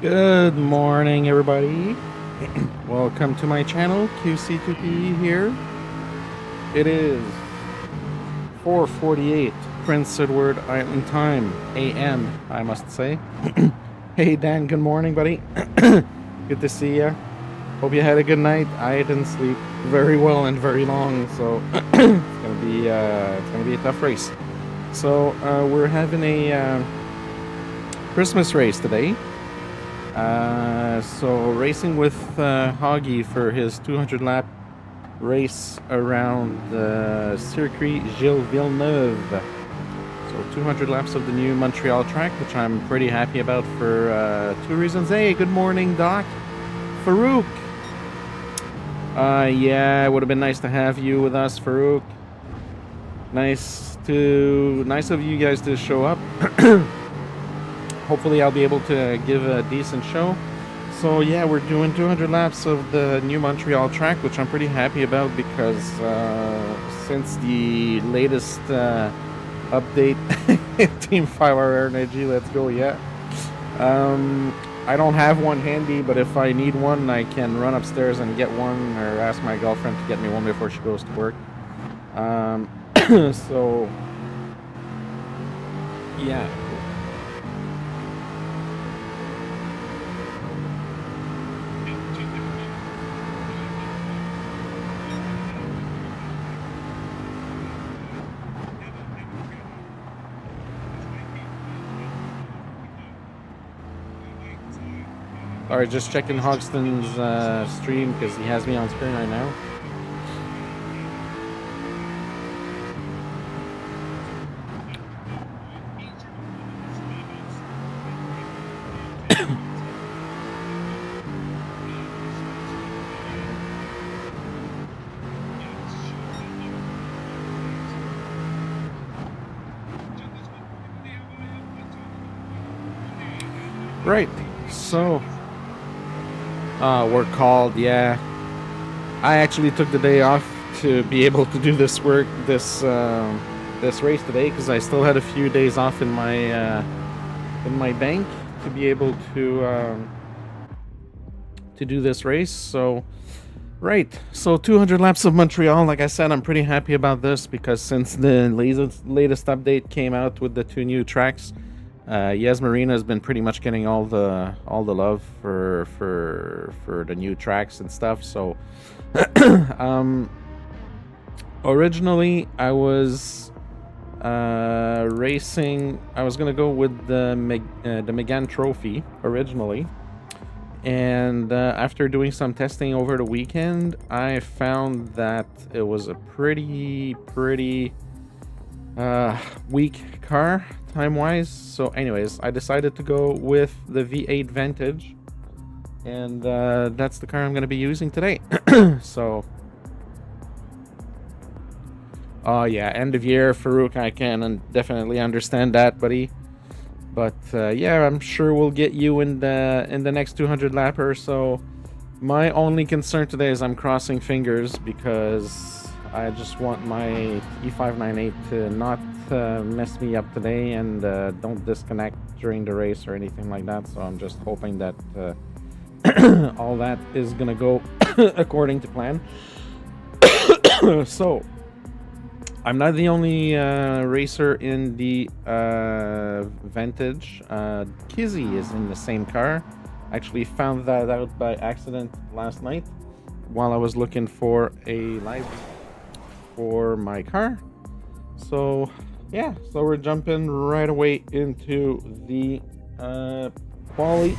Good morning, everybody. Welcome to my channel, QC2P here. It is 4:48 Prince Edward Island time, AM, I must say. Hey Dan, good morning, buddy. Good to see ya. Hope you had a good night. I didn't sleep very well and very long, so it's gonna be a tough race. So we're having a Christmas race today. So racing with Hoggy for his 200 lap race around the Circuit Gilles-Villeneuve. So 200 laps of the new Montreal track, which I'm pretty happy about for two reasons. Hey, good morning, Doc. Farouk. Yeah, it would have been nice to have you with us, Farouk. Nice of you guys to show up. Hopefully I'll be able to give a decent show. So yeah, we're doing 200 laps of the new Montreal track, which I'm pretty happy about because since the latest update, Team 5-Hour Energy, let's go, yeah. I don't have one handy, but if I need one, I can run upstairs and get one, or ask my girlfriend to get me one before she goes to work. So yeah. Alright, just checking Hogston's stream because he has me on screen right now. Right, so we're called, yeah. I actually took the day off to be able to do this work, this race today, because I still had a few days off in my bank to be able to do this race. So right, so 200 laps of Montreal. Like I said, I'm pretty happy about this because since the latest update came out with the two new tracks, Yes Marina has been pretty much getting all the love for the new tracks and stuff. So originally I was racing. I was gonna go with the Megane Trophy originally, and after doing some testing over the weekend, I found that it was a pretty weak car time-wise. So anyways, I decided to go with the V8 Vantage, and that's the car I'm going to be using today. So yeah, end of year, Farouk, I can definitely understand that, buddy. But yeah, I'm sure we'll get you in the next 200 lapper. So my only concern today is I'm crossing fingers because I just want my T598 to not mess me up today and don't disconnect during the race or anything like that. So I'm just hoping that all that is gonna go according to plan. So I'm not the only racer in the Vantage. Kizzy is in the same car. Actually found that out by accident last night while I was looking for a light for my car. So yeah, so we're jumping right away into the quali.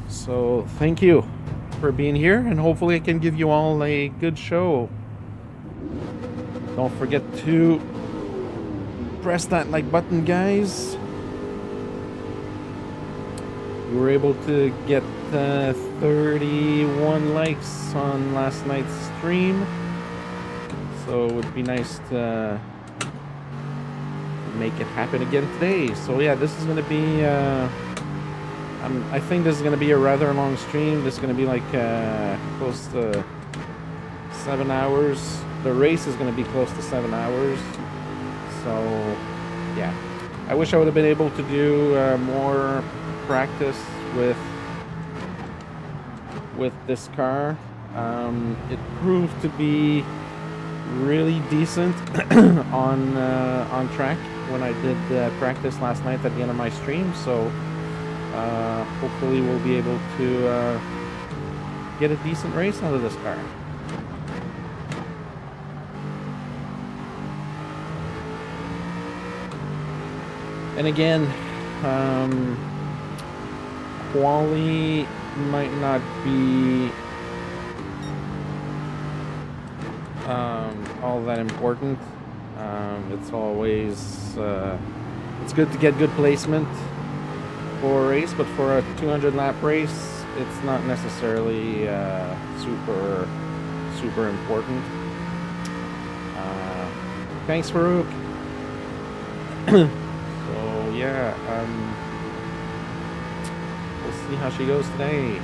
So thank you for being here, and hopefully I can give you all a good show. Don't forget to press that like button, guys. We were able to get 31 likes on last night's stream, so it would be nice to make it happen again today. So yeah, this is gonna be I think this is gonna be a rather long stream. This is gonna be like close to 7 hours. The race is gonna be close to 7 hours. So yeah, I wish I would have been able to do more practice with this car. It proved to be really decent on track when I did practice last night at the end of my stream. So hopefully we'll be able to get a decent race out of this car. And again, quali might not be all that important. It's always it's good to get good placement for a race, but for a 200 lap race, it's not necessarily super important. Thanks, Farouk. So yeah, we'll see how she goes today.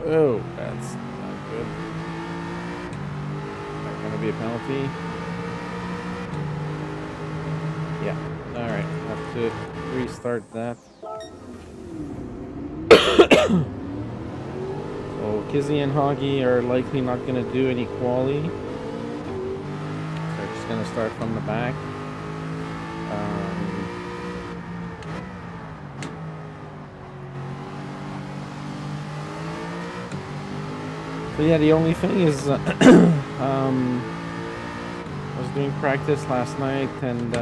Oh, that's not good. Is that gonna be a penalty? Yeah. Alright, have to restart that. So Kizzy and Hoggy are likely not gonna do any quali. They're just gonna start from the back. So yeah, the only thing is, I was doing practice last night, and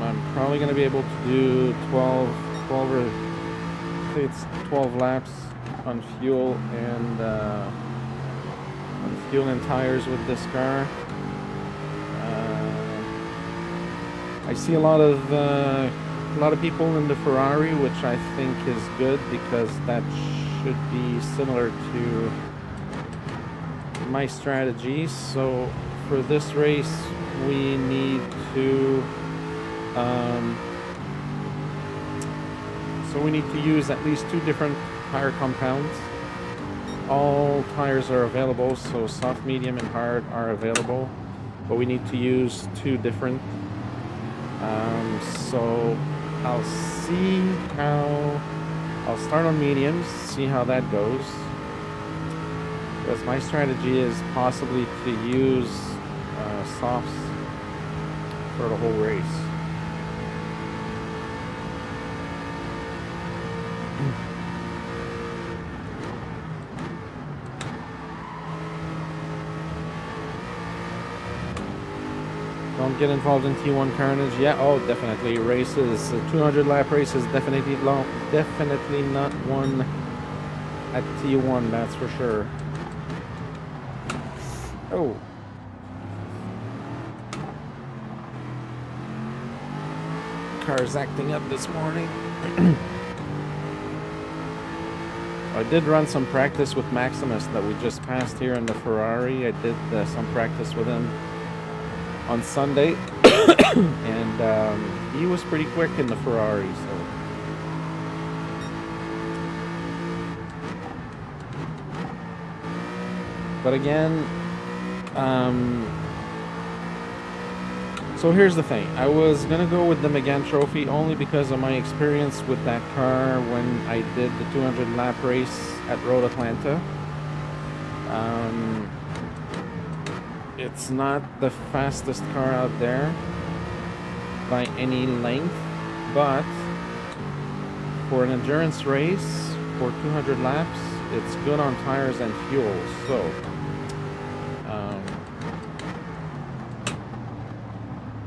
I'm probably going to be able to do 12 or I think it's 12 laps on fuel and tires with this car. I see a lot of people in the Ferrari, which I think is good because that should be similar to my strategy. So for this race, we need to use at least 2 different tire compounds. All tires are available, so soft, medium, and hard are available, but we need to use 2 different. So I'll start on mediums, see how that goes. Because my strategy is possibly to use softs for the whole race. Don't get involved in T1 carnage. Yeah, oh, definitely. Races, 200 lap races, definitely not one at T1, that's for sure. Oh. Car's acting up this morning. I did run some practice with Maximus that we just passed here in the Ferrari. I did some practice with him on Sunday, and he was pretty quick in the Ferrari, so. But again, so here's the thing. I was gonna go with the Megane Trophy only because of my experience with that car when I did the 200 lap race at Road Atlanta. It's not the fastest car out there by any length, but for an endurance race for 200 laps, it's good on tires and fuel. So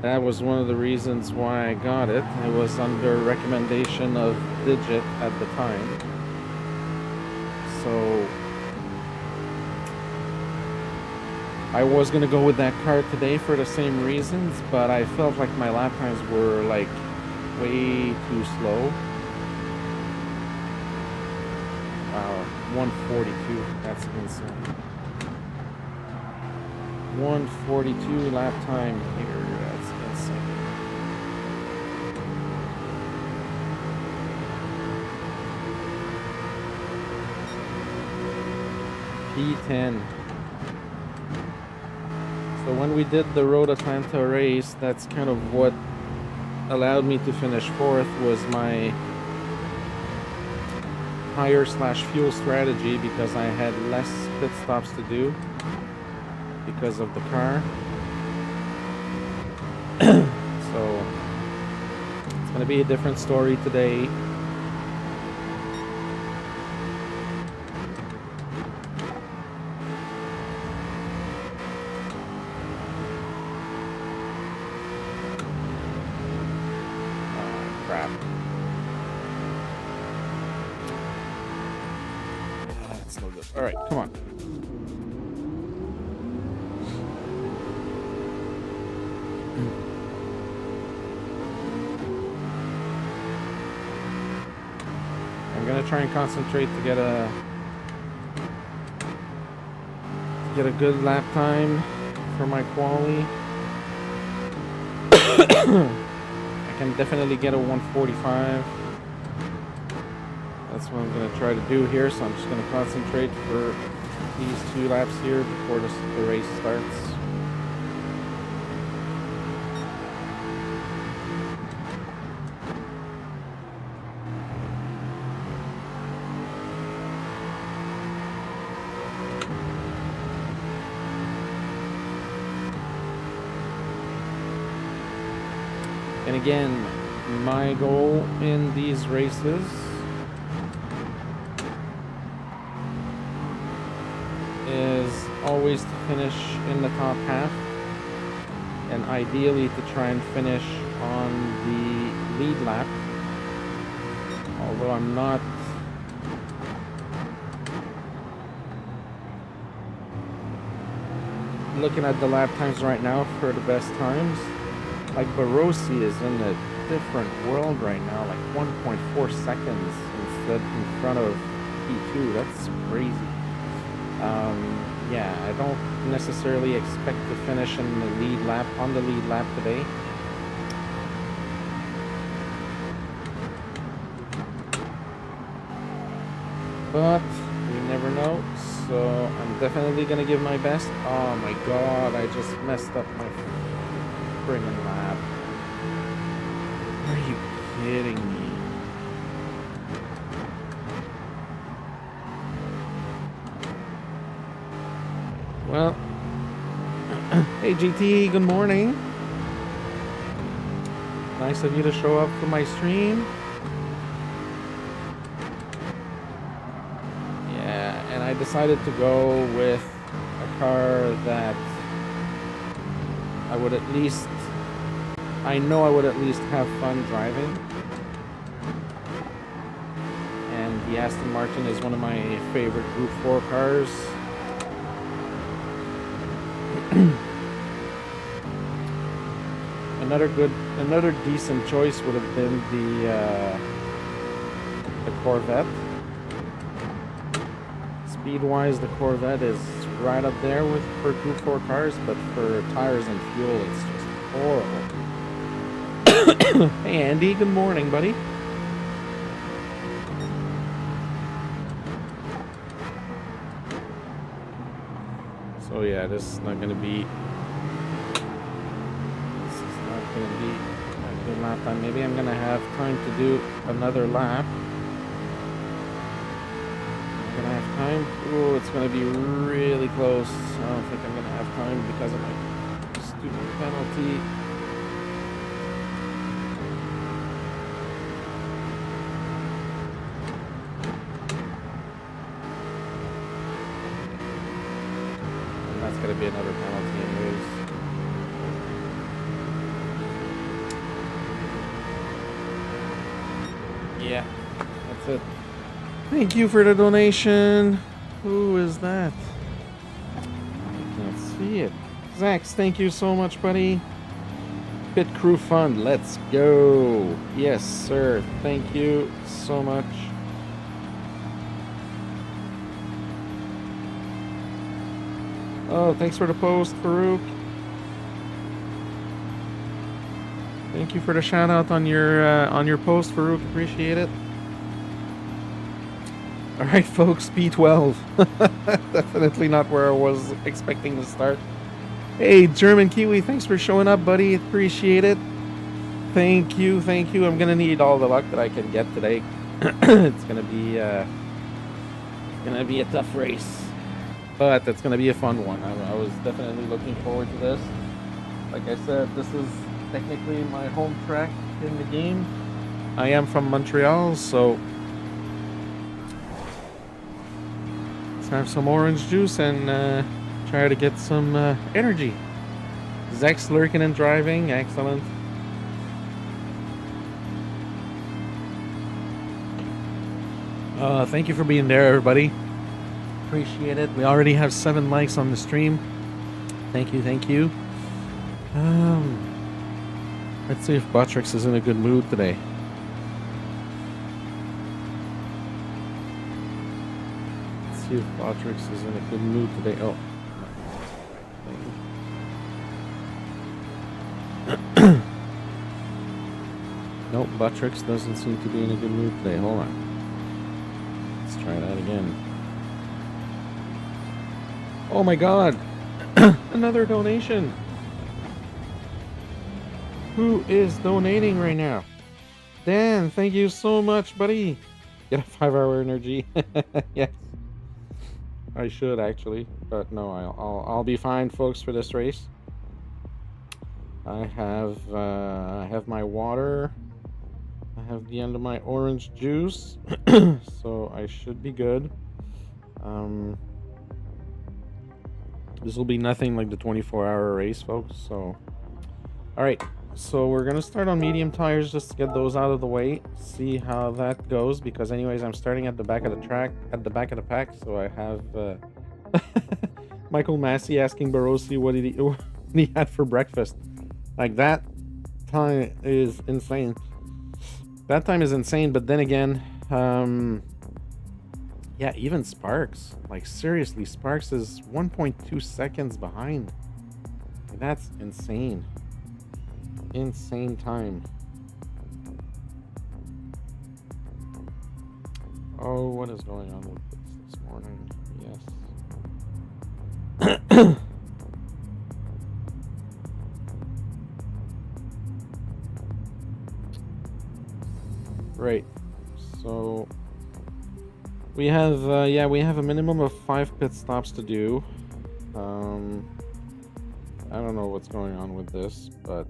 that was one of the reasons why I got it. It was under recommendation of Digit at the time. So I was going to go with that car today for the same reasons, but I felt like my lap times were like way too slow. Wow, 142, that's insane. 142 lap time here, that's insane. P10. So when we did the Road Atlanta race, that's kind of what allowed me to finish 4th, was my tire/fuel strategy, because I had less pit stops to do because of the car. So it's going to be a different story today. All right, come on. I'm gonna try and concentrate to get a good lap time for my quali. I can definitely get a 145. That's what I'm going to try to do here, so I'm just going to concentrate for these 2 laps here before the race starts. And again, my goal in these races is always to finish in the top half, and ideally to try and finish on the lead lap. Although I'm not looking at the lap times right now for the best times. Like Barossi is in a different world right now, like 1.4 seconds instead in front of P2. That's crazy. Yeah, I don't necessarily expect to finish in the lead lap, on the lead lap today. But you never know, so I'm definitely gonna give my best. Oh my god, I just messed up my friggin' lap. Are you kidding me? Well, hey GT, good morning. Nice of you to show up for my stream. Yeah, and I decided to go with a car that I would at least, I know I would at least have fun driving. And the Aston Martin is one of my favorite Group 4 cars. Another decent choice would have been the Corvette. Speed-wise, the Corvette is right up there with for Group 4 cars, but for tires and fuel, it's just horrible. Hey Andy, good morning, buddy. So yeah, this is not gonna be. Gonna be a good lap time. Maybe I'm gonna have time to do another lap. I'm gonna have time. Oh, it's gonna be really close. I don't think I'm gonna have time because of my stupid penalty. And that's gonna be another penalty anyways. Yeah, that's it. Thank you for the donation. Who is that? I can't see it. Zax, thank you so much, buddy. Pit Crew Fund, let's go. Yes, sir. Thank you so much. Oh, thanks for the post, Farouk. Thank you for the shout out on your post, Farouk. Appreciate it. All right, folks, P12. Definitely not where I was expecting to start. Hey, German Kiwi, thanks for showing up, buddy. Appreciate it. Thank you, thank you. I'm gonna need all the luck that I can get today. It's gonna be a tough race, but it's gonna be a fun one. I was definitely looking forward to this. Like I said, this is technically my home track in the game. I am from Montreal, so let's have some orange juice and try to get some energy. Zach's lurking and driving, excellent. Thank you for being there, everybody. Appreciate it. We already have 7 likes on the stream. Thank you, thank you. Let's see if Botrix is in a good mood today. Let's see if Botrix is in a good mood today. Oh. Nope, Botrix doesn't seem to be in a good mood today. Hold on. Let's try that again. Oh my god! Another donation! Who is donating right now? Dan, thank you so much, buddy. Get a 5-hour energy. Yes. I should actually, but no, I'll be fine, folks, for this race. I have my water. I have the end of my orange juice, so I should be good. This will be nothing like the 24-hour race, folks. So, all right. So we're gonna start on medium tires just to get those out of the way. See how that goes. Because anyways, I'm starting at the back of the track, at the back of the pack. So I have Michael Massey asking Barossi what he had for breakfast. Like, that time is insane. That time is insane. But then again, yeah, even Sparks, like seriously, Sparks is 1.2 seconds behind. That's insane. Insane time. Oh, what is going on with this morning? Yes. Right. So we have yeah, we have a minimum of 5 pit stops to do. I don't know what's going on with this, but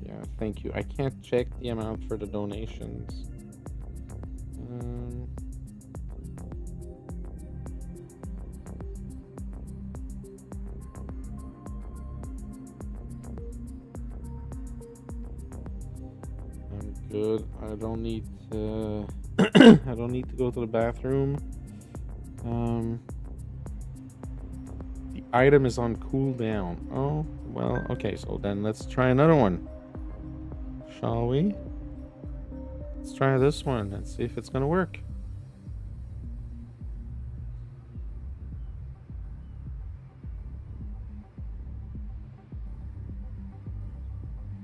yeah, thank you. I can't check the amount for the donations. I'm good. I don't need to I don't need to go to the bathroom. The item is on cooldown. Oh, well, okay, so then let's try another one. Shall we? Let's try this one and see if it's gonna work.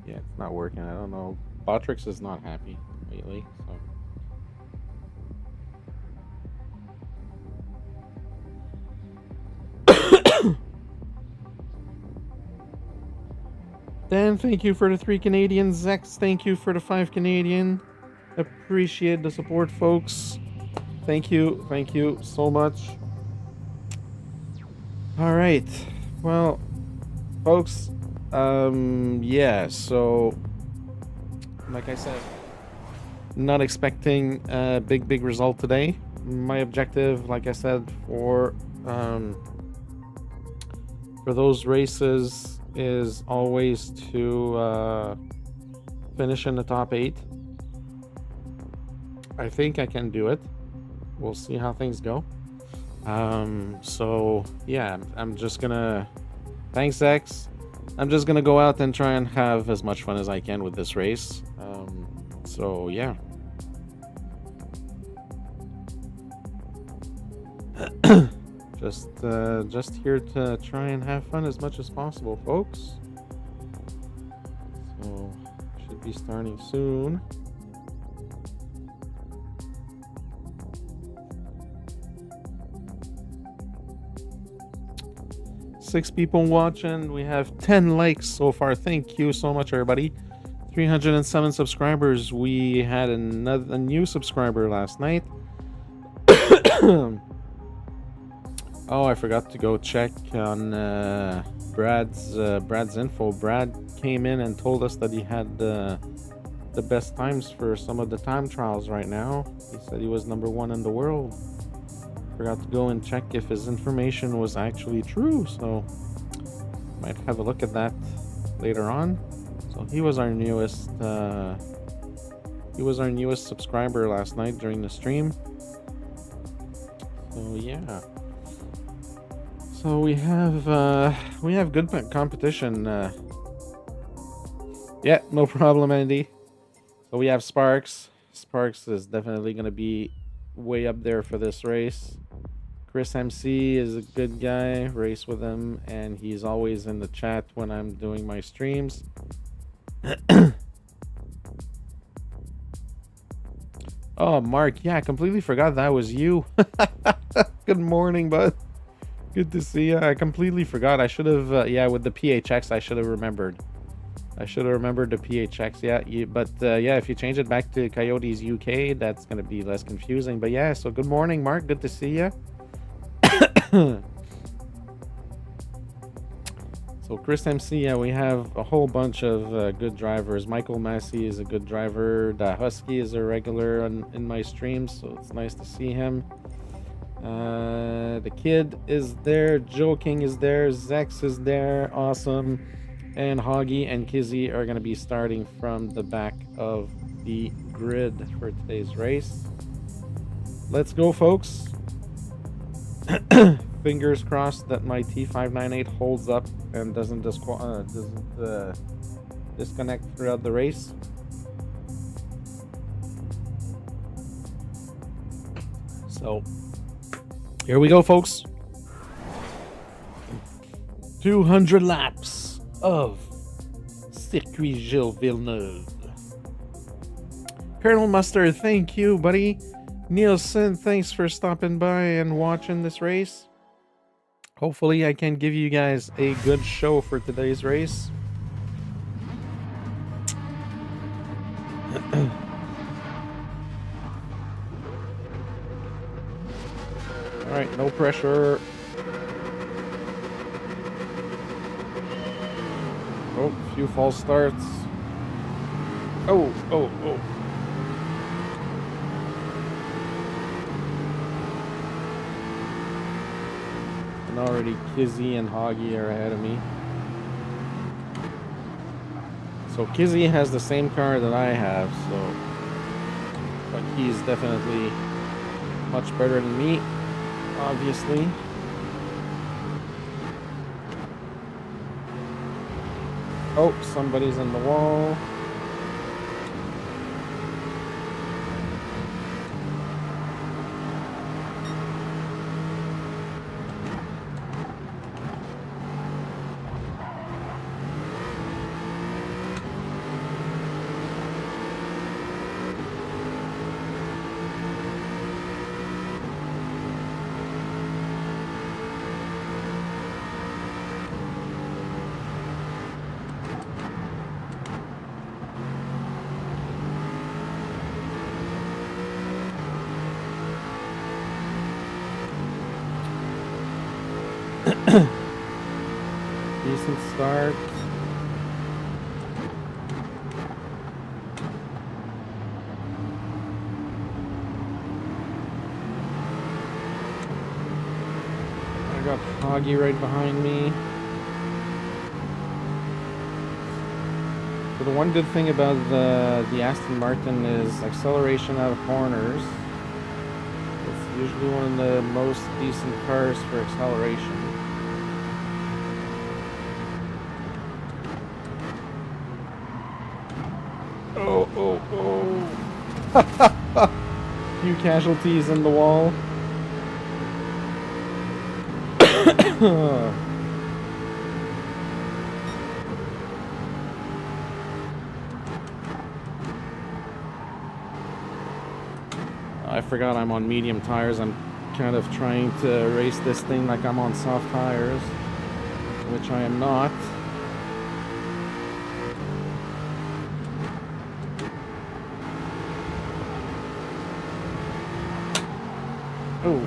Yeah, it's not working. I don't know. Botrix is not happy lately, so. Dan, thank you for the 3 Canadian. Zex, thank you for the 5 Canadian. Appreciate the support, folks. Thank you so much. All right, well, folks, yeah, so like I said, not expecting a big result today. My objective, like I said, for those races is always to finish in the top 8. I think I can do it. We'll see how things go. So yeah, I'm just gonna, thanks X, I'm just gonna go out and try and have as much fun as I can with this race. So yeah. Just here to try and have fun as much as possible, folks. So should be starting soon. 6 people watching. We have 10 likes so far. Thank you so much, everybody. 307 subscribers. We had a new subscriber last night. Oh, I forgot to go check on Brad's info. Brad came in and told us that he had the best times for some of the time trials right now. He said he was #1 in the world. Forgot to go and check if his information was actually true, so might have a look at that later on. So he was our newest subscriber last night during the stream. So yeah. So we have good competition. Yeah, no problem, Andy. So we have Sparks. Sparks is definitely gonna be way up there for this race. Chris MC is a good guy. Race with him, and he's always in the chat when I'm doing my streams. Oh, Mark, yeah, I completely forgot that was you. Good morning, bud. Good to see you. I completely forgot. I should have, yeah, with the PHX, I should have remembered. I should have remembered the PHX, yeah. Yeah, if you change it back to Coyotes UK, that's going to be less confusing. But yeah, so good morning, Mark. Good to see you. So Chris MC, yeah, we have a whole bunch of good drivers. Michael Massey is a good driver. Da Husky is a regular in my streams, so it's nice to see him. The kid is there. Joe King is there. Zex is there. Awesome. And Hoggy and Kizzy are going to be starting from the back of the grid for today's race. Let's go, folks. Fingers crossed that my T598 holds up and doesn't disconnect throughout the race. So here we go, folks. 200 laps of Circuit Gilles-Villeneuve. Colonel Mustard, thank you, buddy. Nielsen, thanks for stopping by and watching this race. Hopefully I can give you guys a good show for today's race. Alright, no pressure. Oh, a few false starts. Oh. And already Kizzy and Hoggy are ahead of me. So Kizzy has the same car that I have, so but he's definitely much better than me, obviously. Oh, somebody's in the wall. Decent start. I got Hoggy right behind me. So the one good thing about the Aston Martin is acceleration out of corners. It's usually one of the most decent cars for acceleration. Oh. Few casualties in the wall. I forgot I'm on medium tires. I'm kind of trying to race this thing like I'm on soft tires. which I am not. Oh.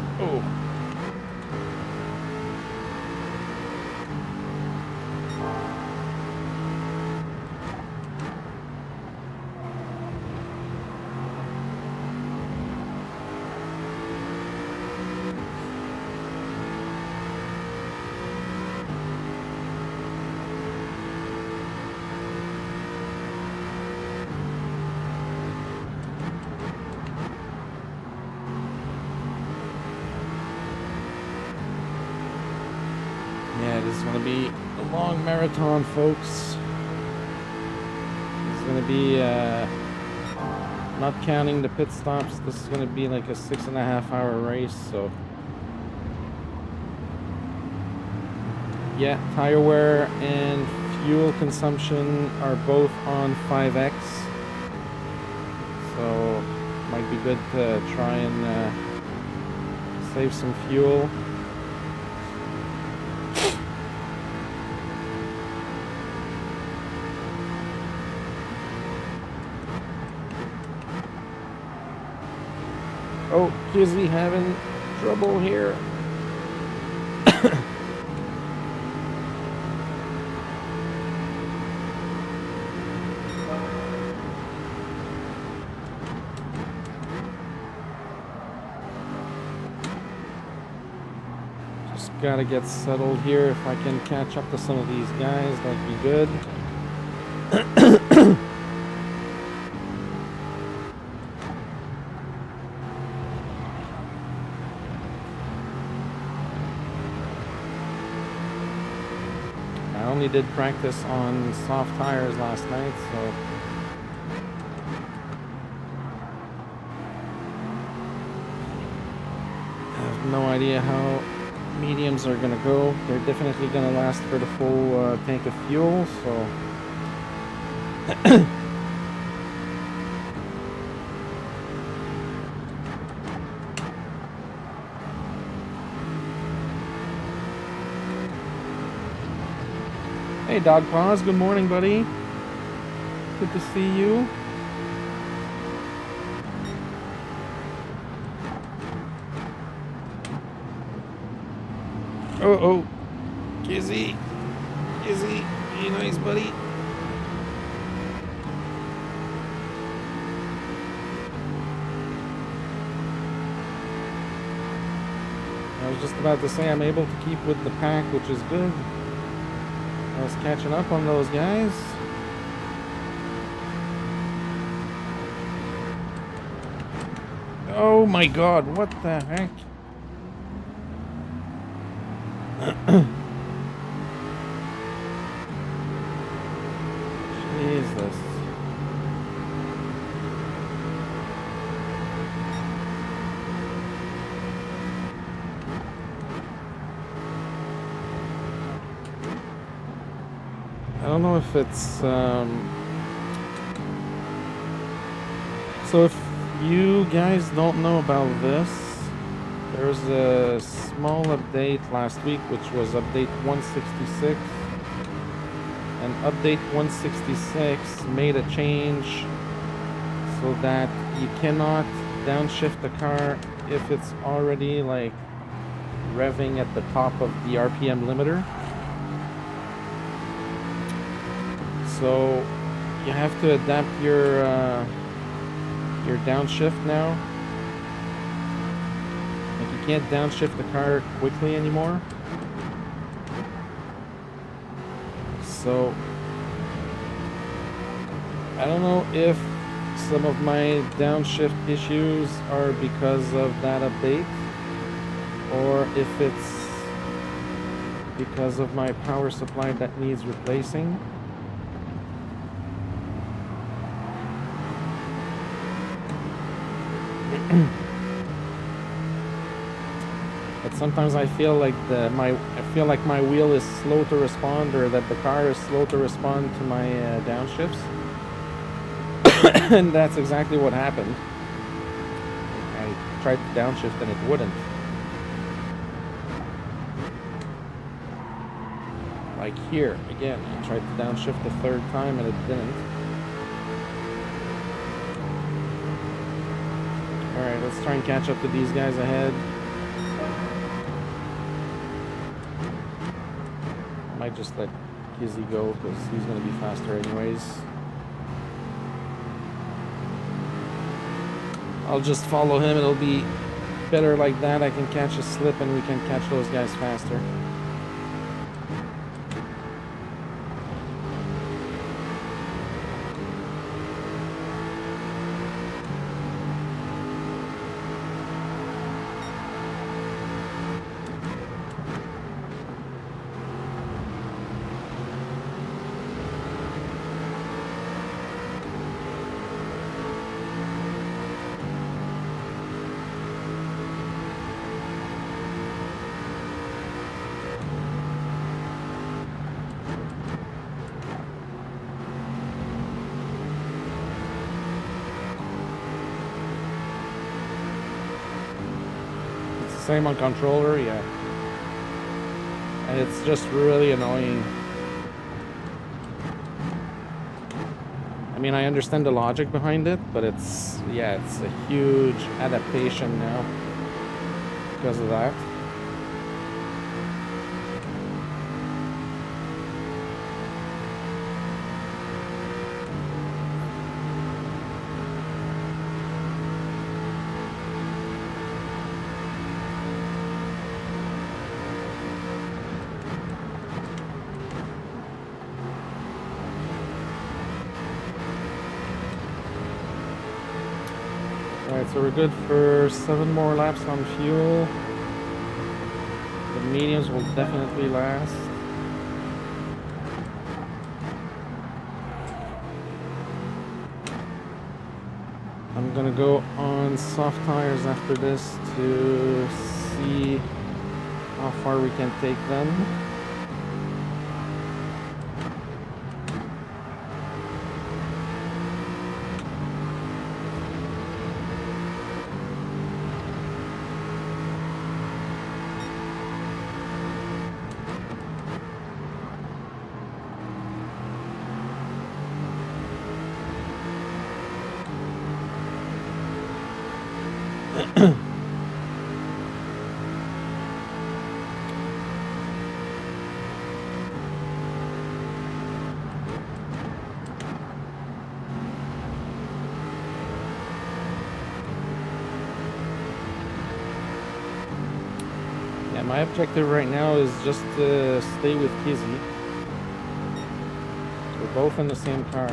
Yeah, this is going to be a long marathon, folks. It's going to be, not counting the pit stops, this is going to be like a 6.5 hour race, so. Yeah, tire wear and fuel consumption are both on 5x. So, might be good to try and save some fuel. Oh, Gizzy having trouble here. Just gotta get settled here. If I can catch up to some of these guys, that'd be good. I only did practice on soft tires last night, so I have no idea how mediums are gonna go. They're definitely gonna last for the full tank of fuel, so hey, Dog Paws, good morning, buddy. Good to see you. Oh, Gizzy, be nice, buddy. I was just about to say I'm able to keep with the pack, which is good. I was catching up on those guys. Oh my god, what the heck? Jesus. I don't know if it's so if you guys don't know about this, there was a small update last week, which was update 166, and update 166 made a change so that you cannot downshift the car if it's already like revving at the top of the RPM limiter. So you have to adapt your downshift now. Like you can't downshift the car quickly anymore. So I don't know if some of my downshift issues are because of that update, or if it's because of my power supply that needs replacing. But sometimes I feel like my wheel is slow to respond, or that the car is slow to respond to my downshifts. And that's exactly what happened. I tried to downshift and it wouldn't. Like here, again, I tried to downshift the third time and it didn't. Alright, let's try and catch up to these guys ahead. Might just let Gizzy go because he's going to be faster anyways. I'll just follow him, it'll be better like that. I can catch a slip and we can catch those guys faster. Same on controller, yeah. And it's just really annoying. I mean, I understand the logic behind it, but it's, yeah, it's a huge adaptation now because of that. Alright, so we're good for 7 more laps on fuel. The mediums will definitely last. I'm gonna go on soft tires after this to see how far we can take them. Yeah, my objective right now is just to stay with Kizzy. We're both in the same car.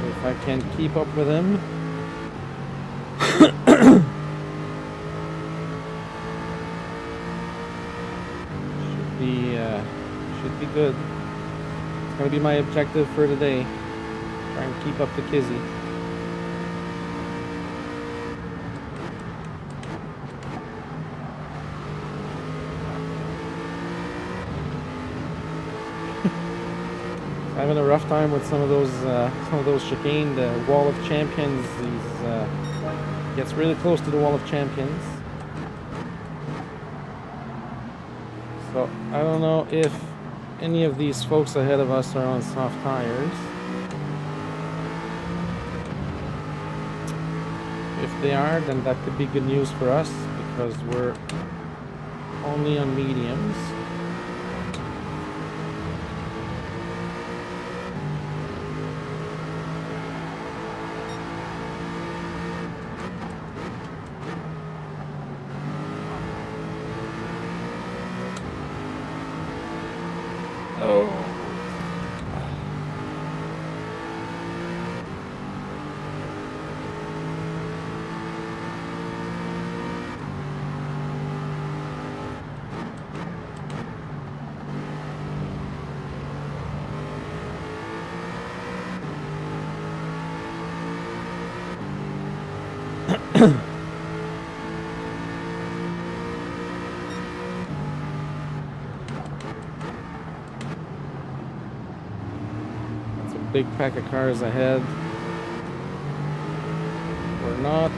If I can keep up with him. Should be good. It's gonna be my objective for today. Try and keep up to Kizzy. Having a rough time with some of those chicane. The Wall of Champions gets really close to the Wall of Champions. So I don't know if any of these folks ahead of us are on soft tires. If they are, then that could be good news for us because we're only on mediums. Big pack of cars ahead. We're not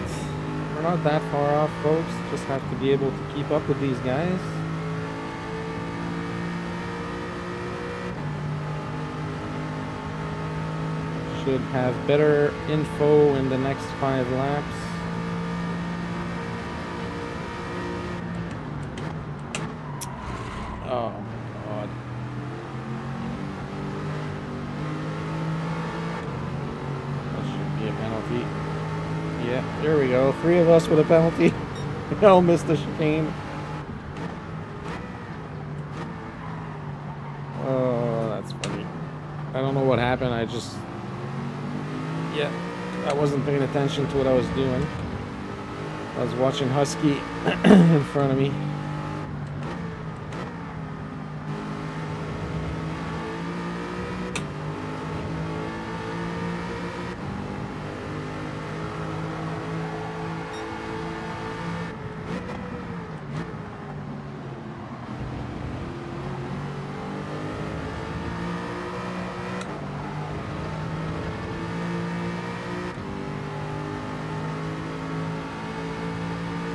not that far off, folks. Just have to be able to keep up with these guys. Should have better info in the next 5 laps. Oh my god. That should be a penalty. Yeah, there we go. 3 of us with a penalty. We all missed the chicane. Oh, that's funny. I don't know what happened. Yeah, I wasn't paying attention to what I was doing. I was watching Husky in front of me.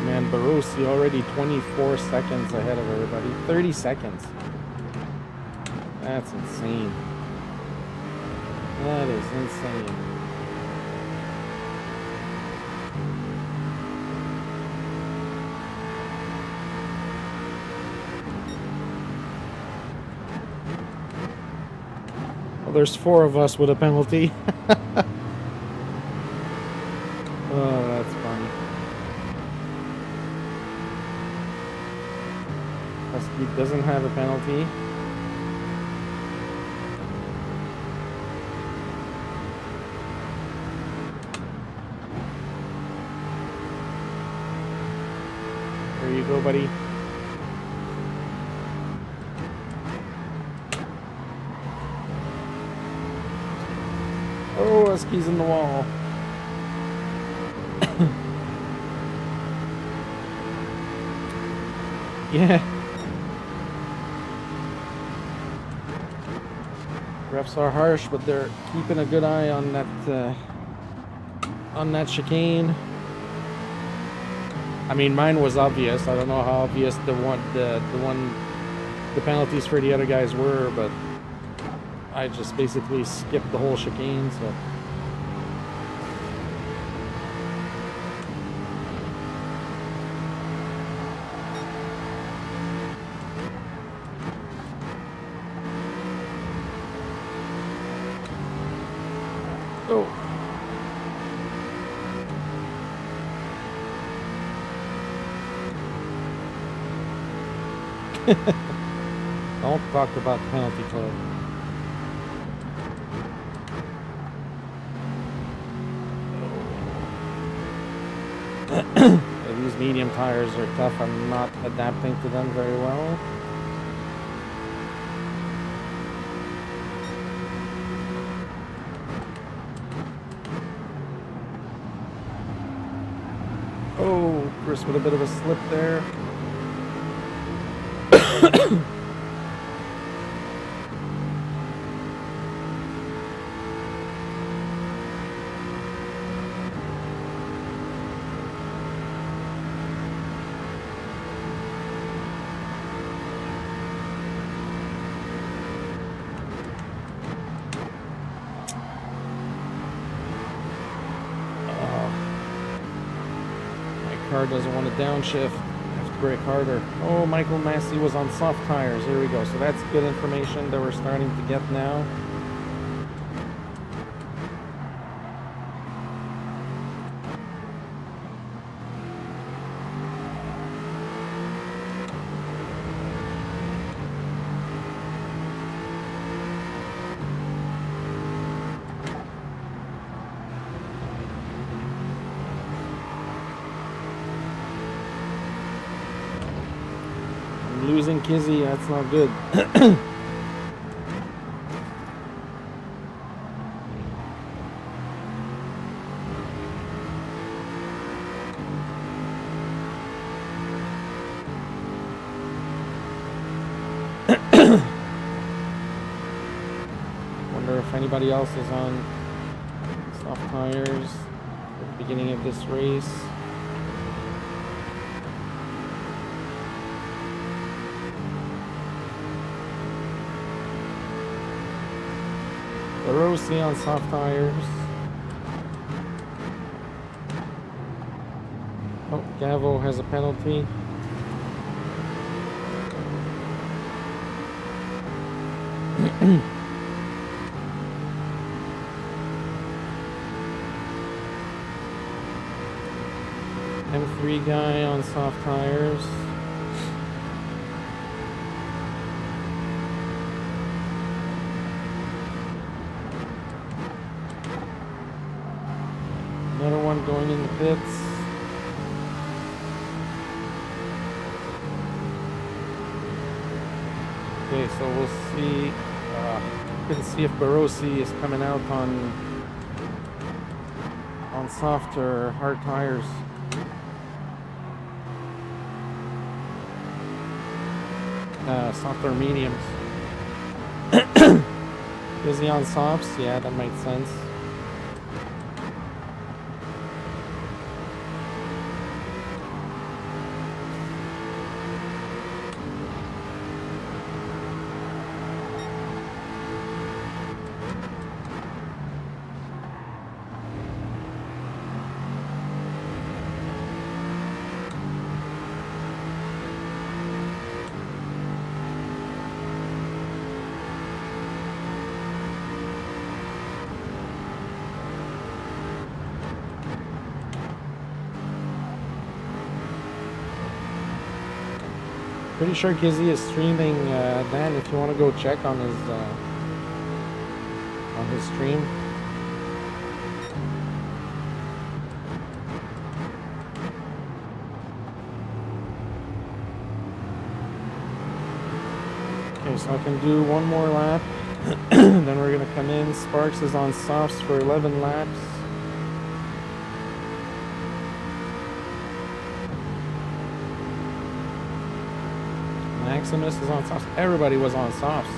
Man, Barossi already 24 seconds ahead of everybody. 30 seconds. That's insane. That is insane. Well, there's 4 of us with a penalty. Oh, that's funny. Husky doesn't have a penalty. There you go, buddy. Oh, Husky's in the wall. Yeah. Refs are harsh, but they're keeping a good eye on that chicane. I mean, mine was obvious. I don't know how obvious the penalties for the other guys were, but I just basically skipped the whole chicane, so. Oh. Don't talk about the penalty club. These medium tires are tough. I'm not adapting to them very well. Oh, Chris with a bit of a slip there. Car doesn't want to downshift. Have to brake harder. Oh, Michael Massey was on soft tires. There we go. So that's good information that we're starting to get now. Losing Kizzy, that's not good. Wonder if anybody else is on soft tires at the beginning of this race. Rossi on soft tires. Oh, Gavo has a penalty. M3 guy on soft tires. Another one going in the pits. Okay, so we'll see. We can see if Barossi is coming out on soft or hard tires. Soft or mediums. Is he on softs? Yeah, that makes sense. Pretty sure Gizzy is streaming, Dan, if you want to go check on his stream. Okay, so I can do one more lap. Then we're gonna come in. Sparks is on softs for 11 laps. Maximus is on softs. Everybody was on softs.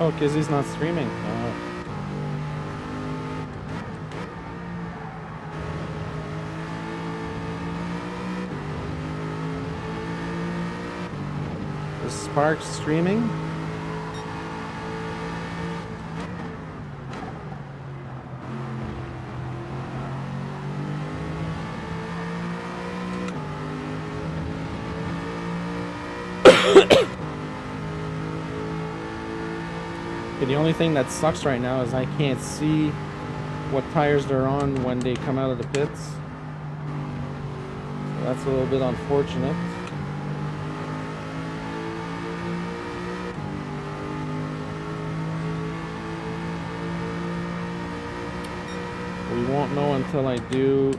Oh, Kizzy's not streaming. Is Sparks streaming? The only thing that sucks right now is I can't see what tires they're on when they come out of the pits. So that's a little bit unfortunate. We won't know until I do.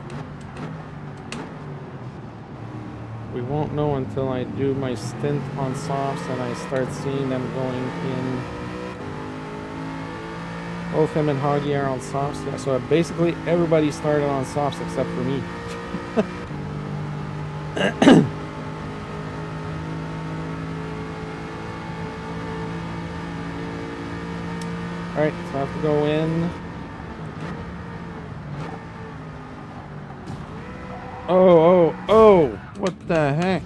We won't know until I do my stint on softs and I start seeing them going in. Both him and Hoggy are on softs. Yeah, so basically everybody started on softs except for me. Alright, so I have to go in. Oh, what the heck?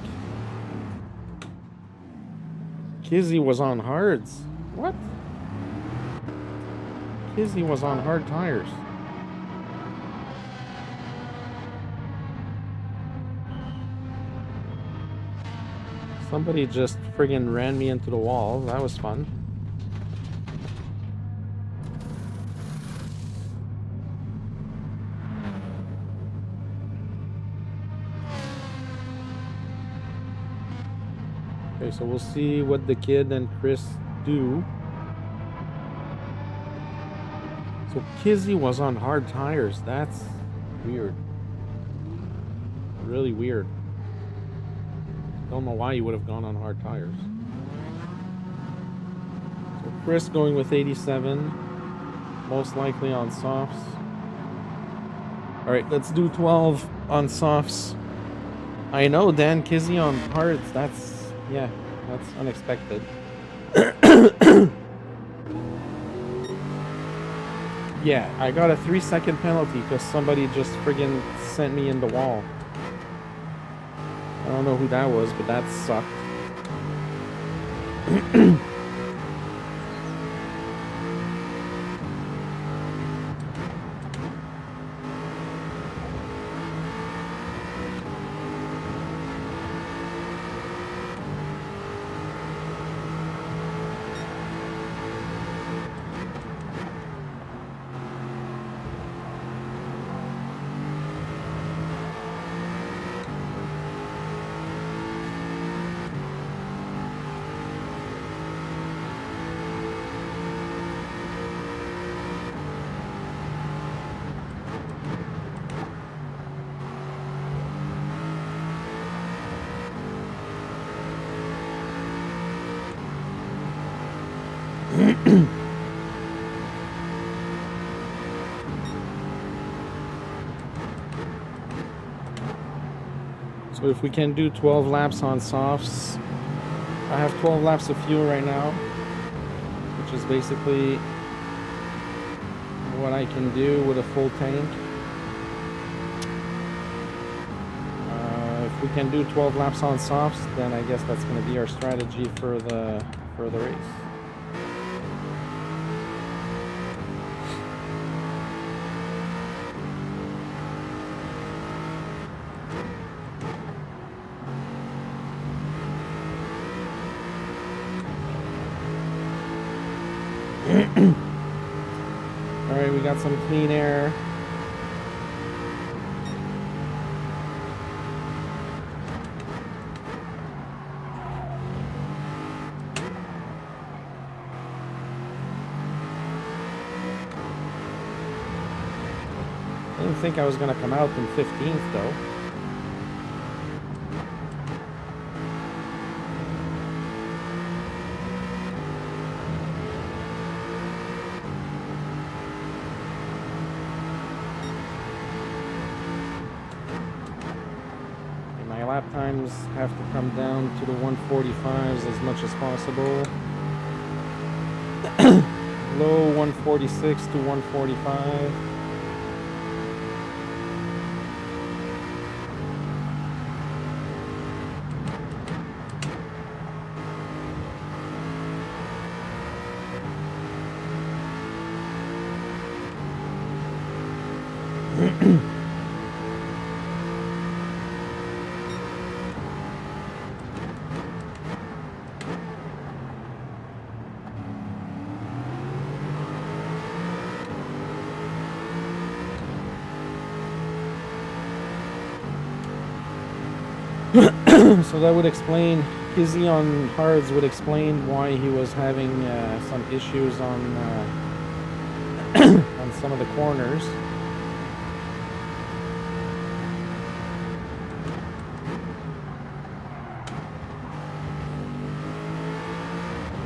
Kizzy was on hards. What? Kizzy was on hard tires. Somebody just friggin' ran me into the wall. That was fun. Okay, so we'll see what the kid and Chris do. So Kizzy was on hard tires. That's weird. Really weird. Don't know why you would have gone on hard tires. So Chris going with 87, most likely on softs. All right, let's do 12 on softs. I know, Dan Kizzy on hards. That's unexpected. Yeah, I got a 3-second penalty because somebody just friggin' sent me in the wall. I don't know who that was, but that sucked. So if we can do 12 laps on softs, I have 12 laps of fuel right now, which is basically what I can do with a full tank. If we can do 12 laps on softs, then I guess that's going to be our strategy for the race. Alright, we got some clean air. I didn't think I was going to come out in 15th though. Lap times have to come down to the 145s as much as possible. Low 146 to 145. So that would explain, Kizzy on hards would explain why he was having some issues on on some of the corners.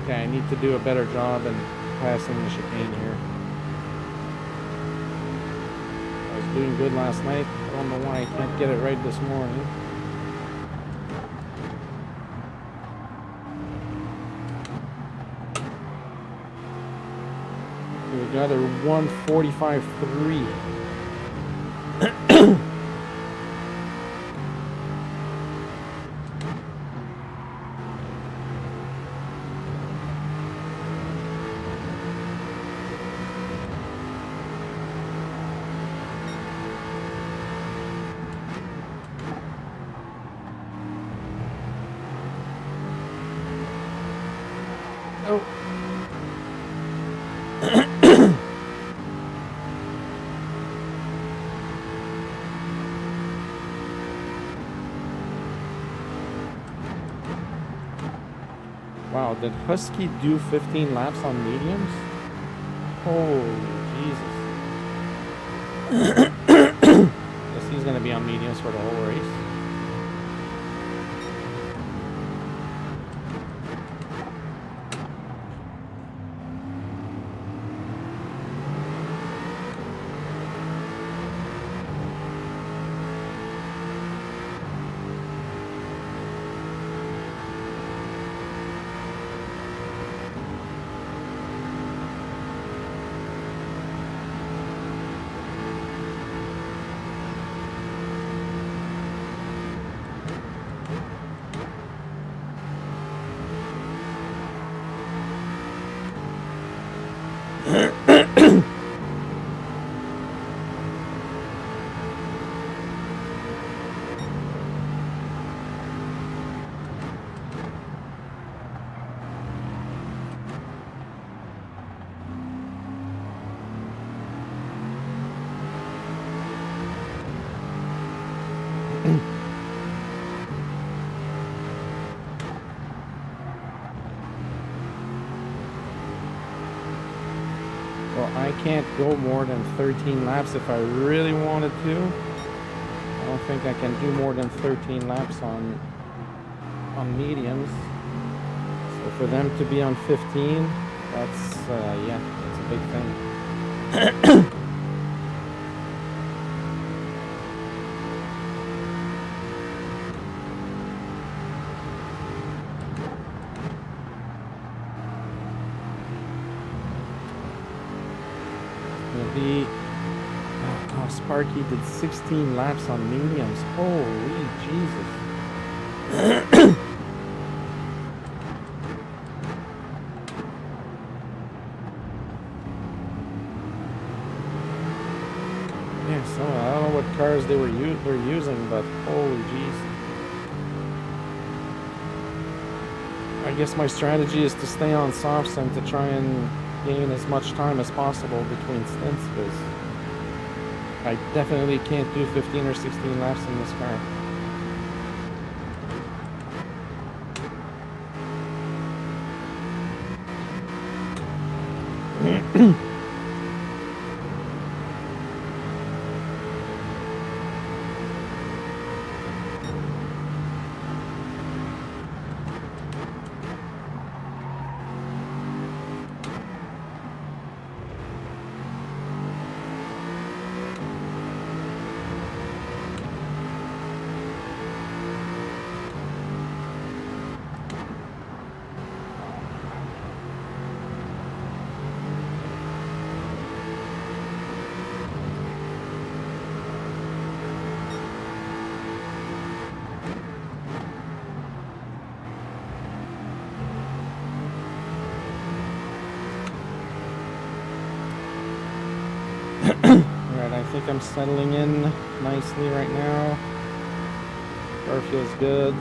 Okay, I need to do a better job in passing the chicane here. I was doing good last night. I don't know why I can't get it right this morning. We got a 145.3. Oh. Wow, did Husky do 15 laps on mediums? Holy Jesus. Guess he's going to be on mediums for the whole race. I can't go more than 13 laps if I really wanted to. I don't think I can do more than 13 laps on mediums. So for them to be on 15, that's yeah, that's a big thing. Sparky did 16 laps on mediums. Holy Jesus. Yeah, so I don't know what cars they're using, but holy jeez. I guess my strategy is to stay on softs and to try and gain as much time as possible between stints, because I definitely can't do 15 or 16 laps in this car. Alright, I think I'm settling in nicely right now. Car feels good.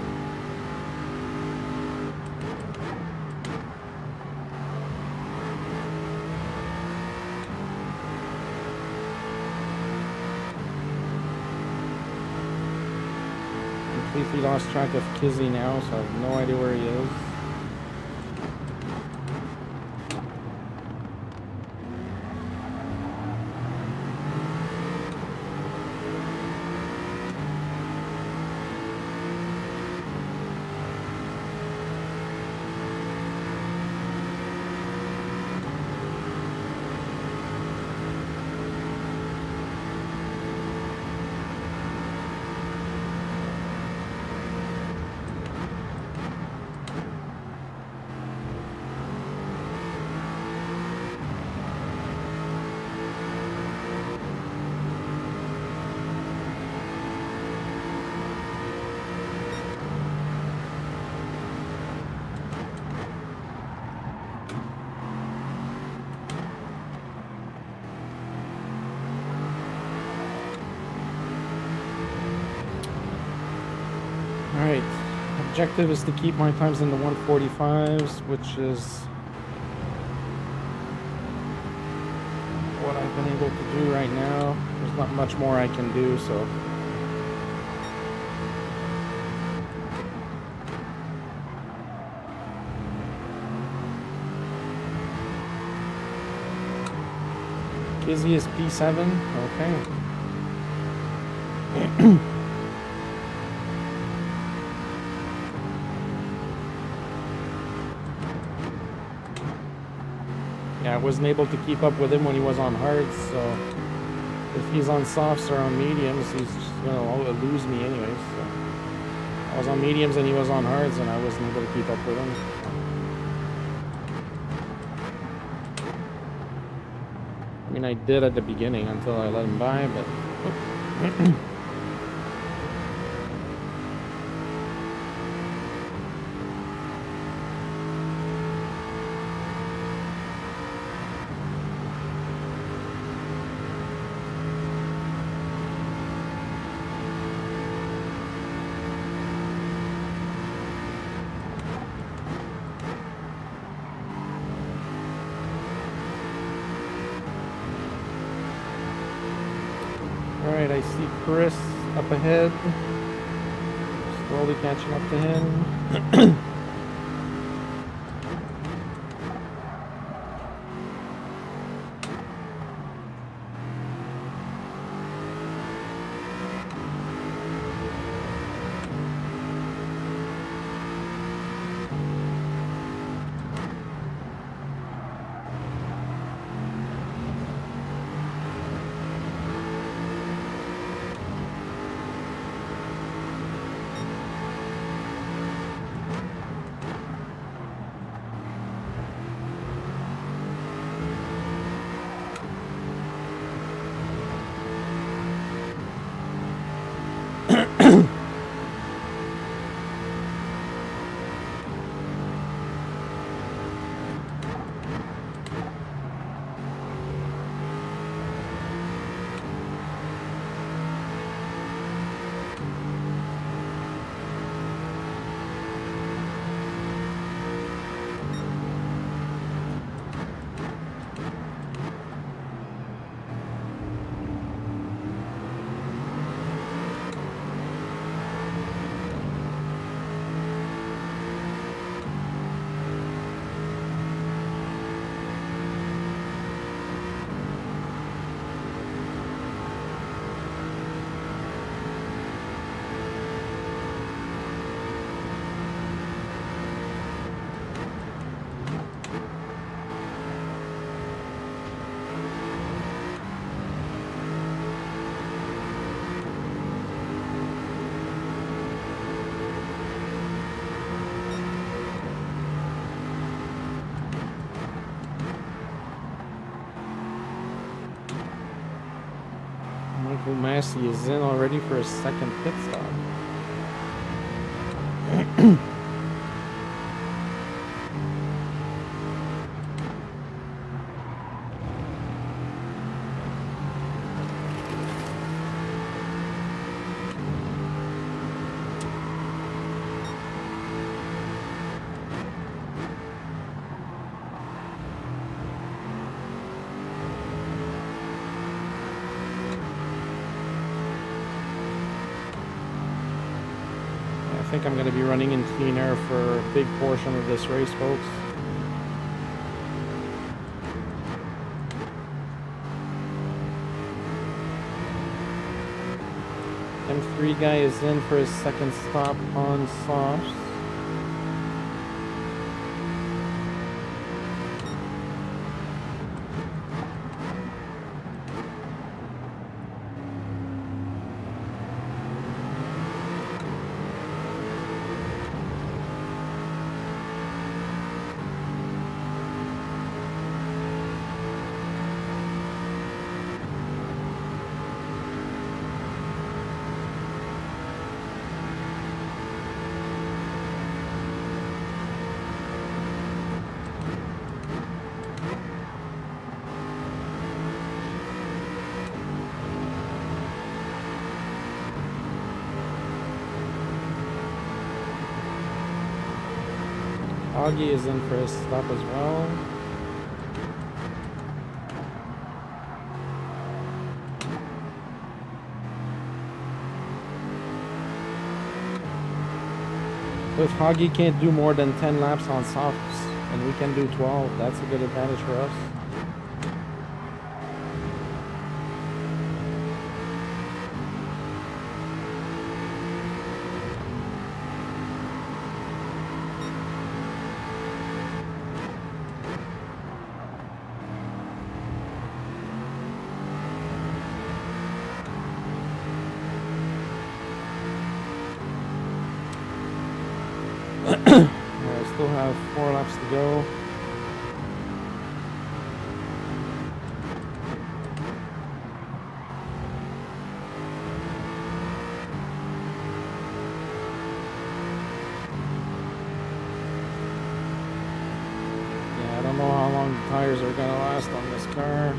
Completely lost track of Kizzy now, so I have no idea where he is. Alright, objective is to keep my times in the 145s, which is what I've been able to do right now. There's not much more I can do, so. Kizzy is P7, okay. I wasn't able to keep up with him when he was on hards, so if he's on softs or on mediums, he's just gonna lose me anyways. So I was on mediums and he was on hards, and I wasn't able to keep up with him. I mean, I did at the beginning until I let him by, but Alright, I see Chris up ahead. Slowly catching up to him. Massey is in already for a second pit stop. I think I'm going to be running in clean air for a big portion of this race, folks. M3 guy is in for his second stop on softs. Augie is in for his stop as well. So if Augie can't do more than 10 laps on softs and we can do 12, that's a good advantage for us. I still have 4 laps to go. Yeah, I don't know how long the tires are gonna last on this car.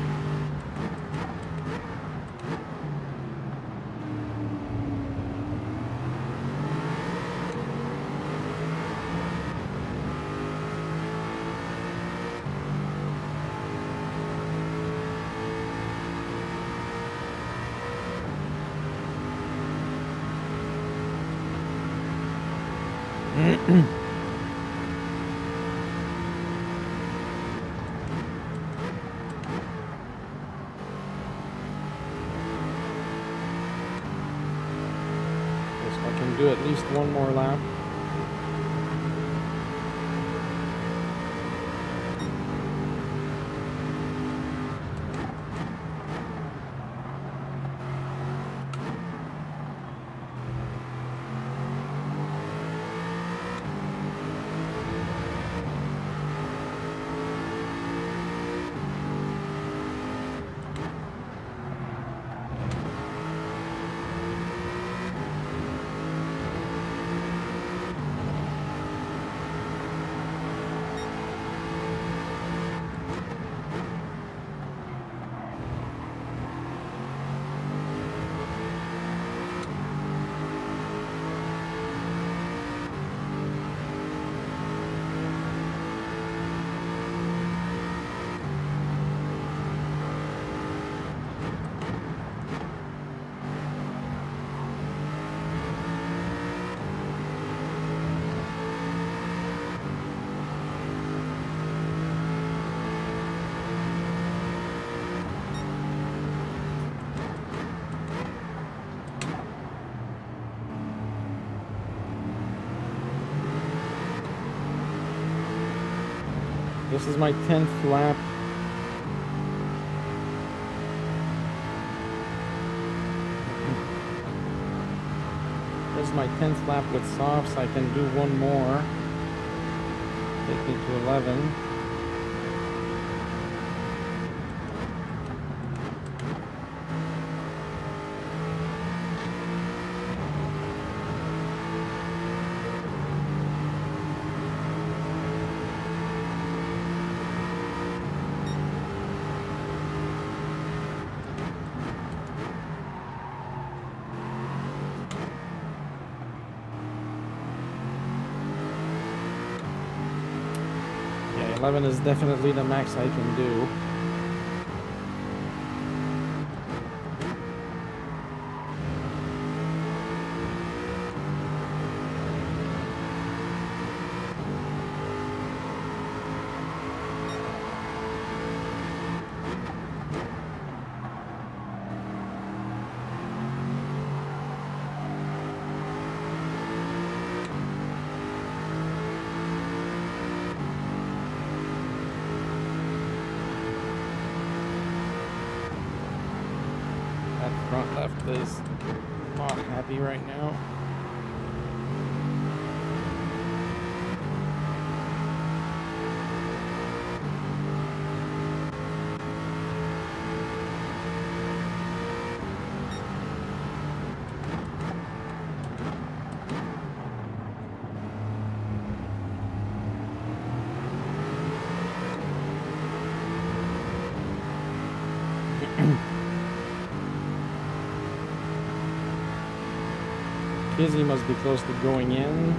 I can do at least one more lap. This is my 10th lap. This is my 10th lap with softs. I can do one more. Take me to 11. Yeah, 11 is definitely the max I can do. Front left is not happy right now. Kizzy must be close to going in.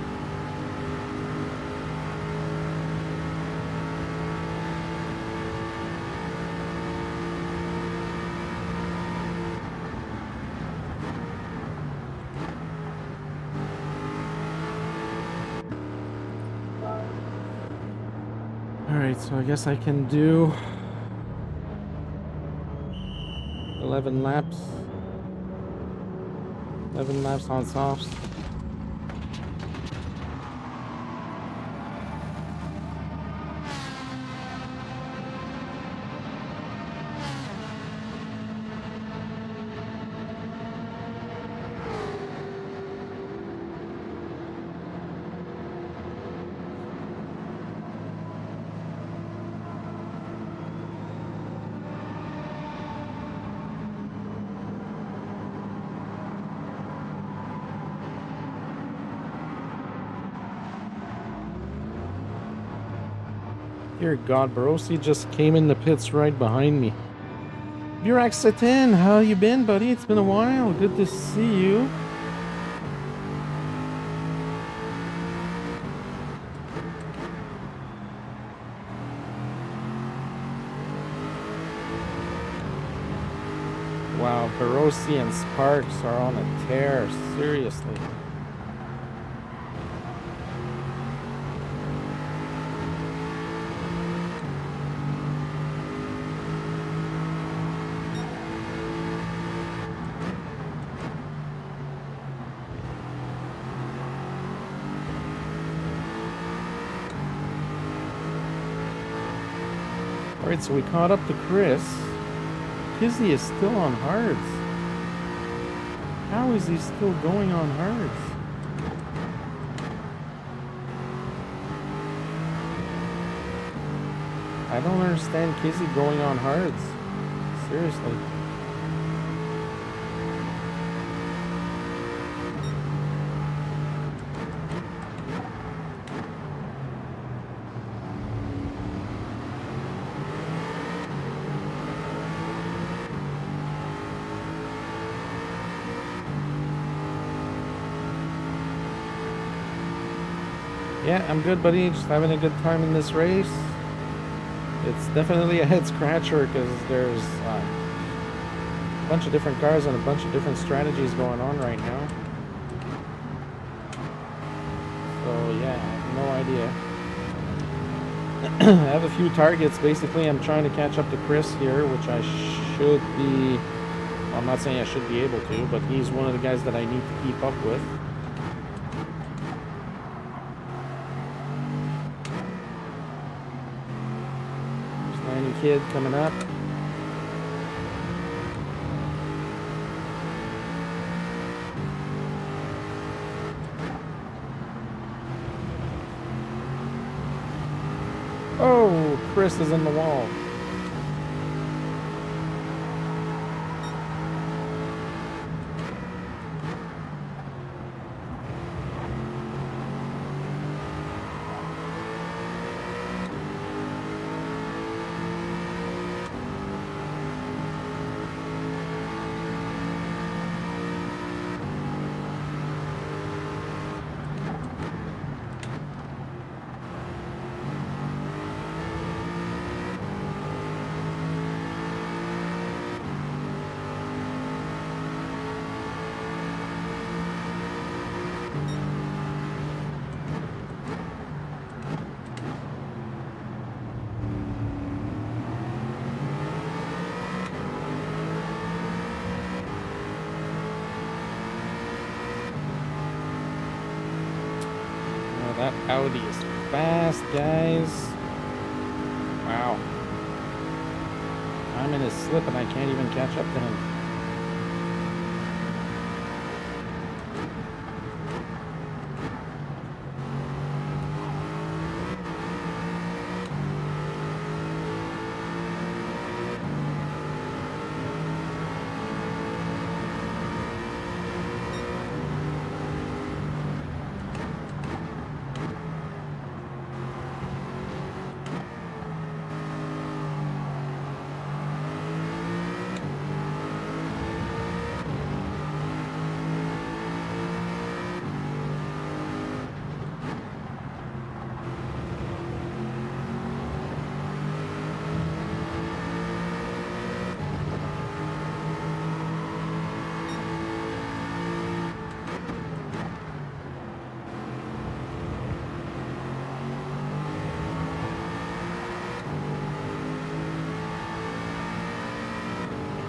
Alright, so I guess I can do 11 laps. 11 laps on softs. Dear God, Barossi just came in the pits right behind me. Burak, how you been, buddy? It's been a while. Good to see you. Wow, Barossi and Sparks are on a tear. Seriously. Alright, so we caught up to Chris. Kizzy is still on hards. How is he still going on hards? I don't understand Kizzy going on hards. Seriously. Yeah, I'm good, buddy. Just having a good time in this race. It's definitely a head scratcher because there's a bunch of different cars and a bunch of different strategies going on right now. So yeah, I have no idea. I have a few targets. Basically, I'm trying to catch up to Chris here, which I should be... Well, I'm not saying I should be able to, but he's one of the guys that I need to keep up with. Kid coming up. Oh, Chris is in the wall. That Audi is fast, guys. Wow. I'm in his slip and I can't even catch up to him.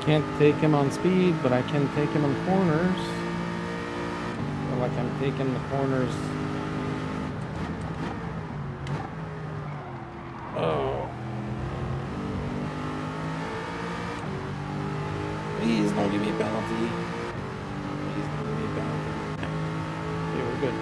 Can't take him on speed, but I can take him in corners. I feel like I'm taking the corners. Oh. Please don't give me a penalty. Please don't give me a penalty. Okay, we're good.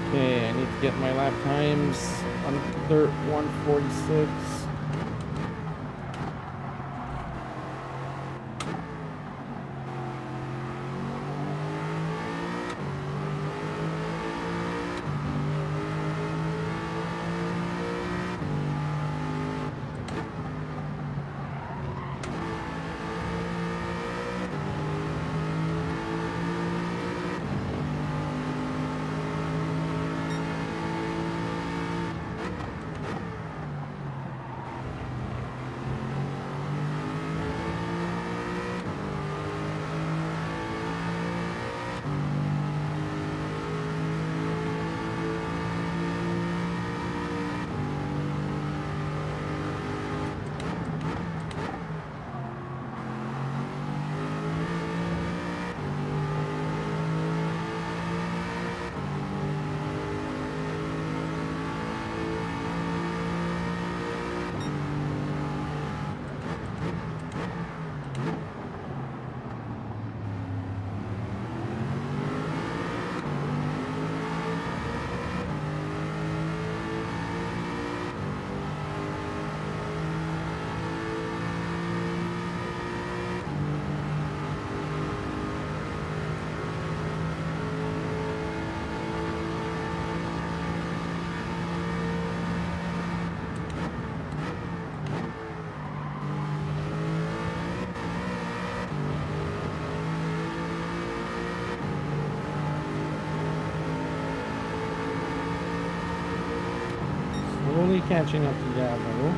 Okay, I need to get my lap times under 146. slowly catching up to Gavo.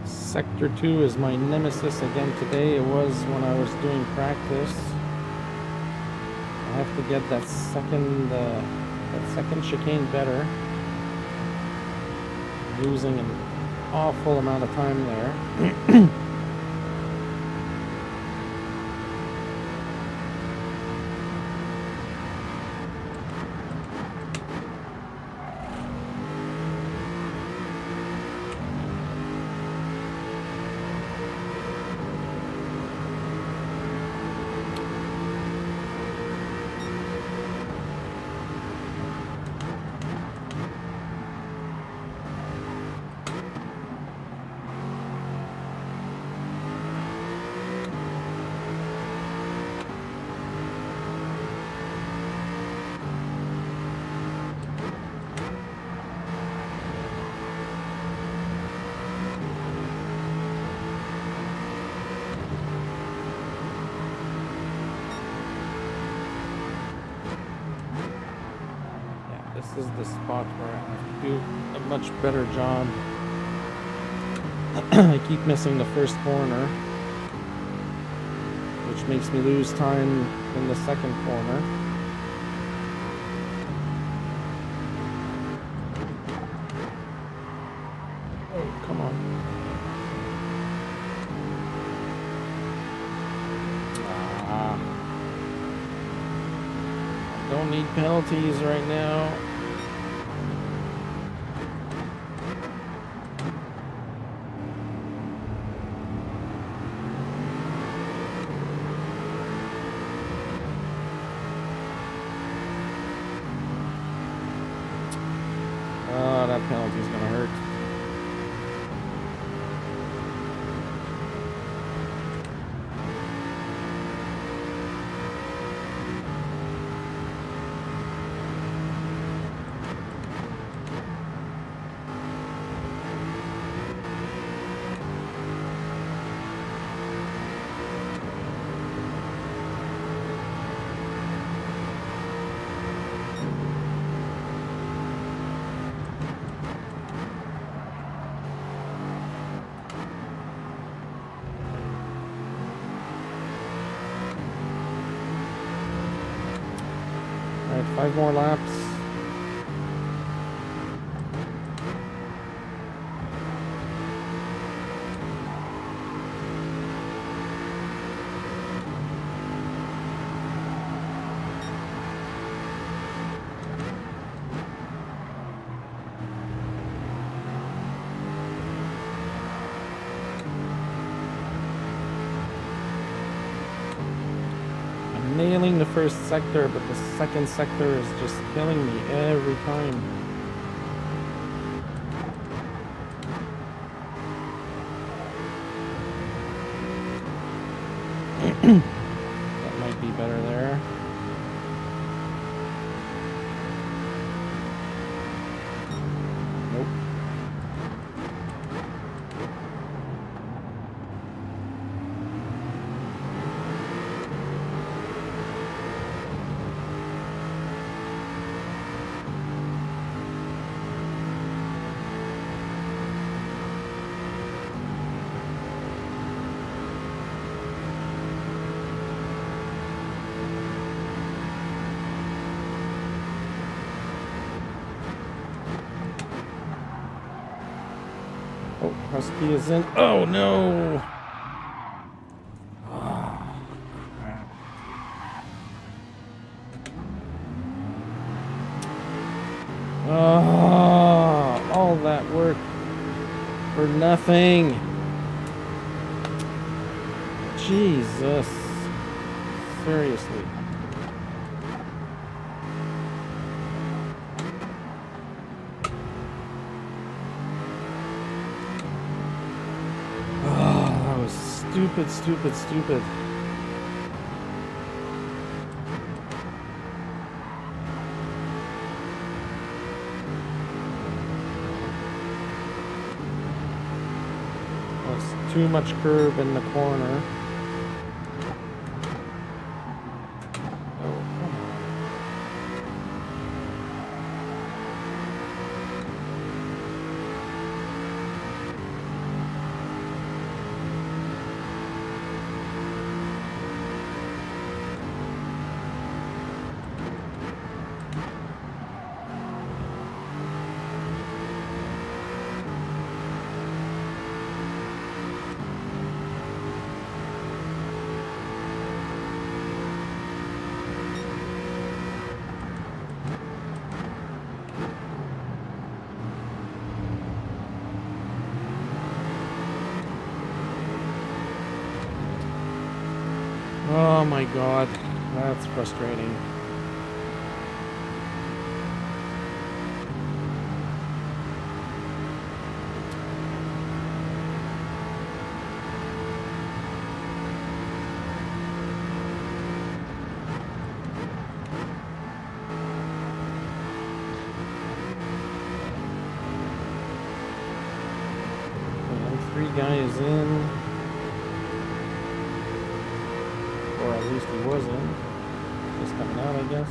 Sector 2 is my nemesis again today. It was when I was doing practice. I have to get that second chicane better. Losing an awful amount of time there. This is the spot where I have to do a much better job. I keep missing the first corner, which makes me lose time in the second corner. Oh, come on. Don't need penalties right now. Oh, that penalty's gonna hurt. Alright, 5 more laps. Nailing the first sector, but the second sector is just killing me every time. That might be better there. Nope. Oh, Husky is in. Oh, no! Oh, crap. Oh, all that work for nothing. Jesus. Seriously. Oh, that was stupid, stupid, stupid. That's too much curve in the corner. Oh my god, that's frustrating. And 3 guys in. Or at least he was in. Just coming out, I guess.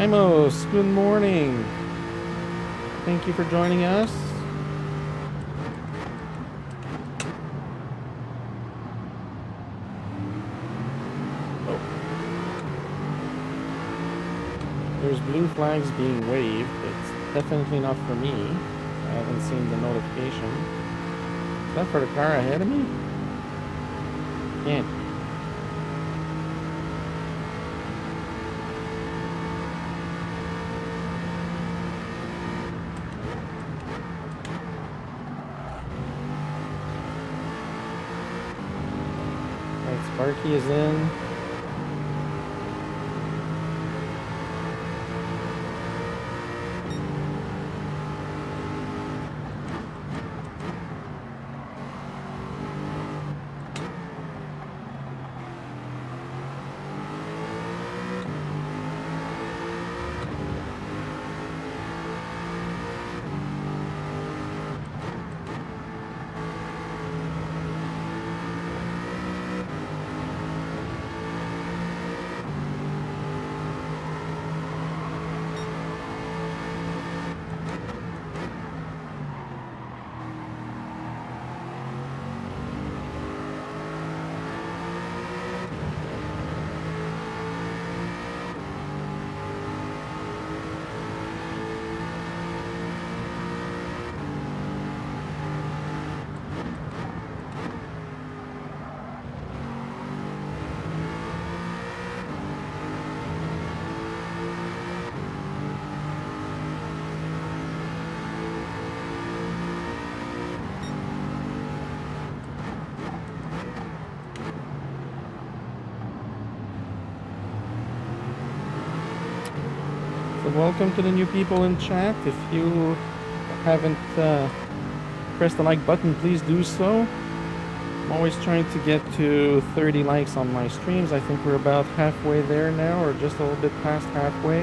Dimos, good morning. Thank you for joining us. Oh. There's blue flags being waved. It's definitely not for me. I haven't seen the notification. Is that for the car ahead of me? Can't. Sparky is in. welcome to the new people in chat. If you haven't pressed the like button, please do so. I'm always trying to get to 30 likes on my streams. I think we're about halfway there now, or just a little bit past halfway.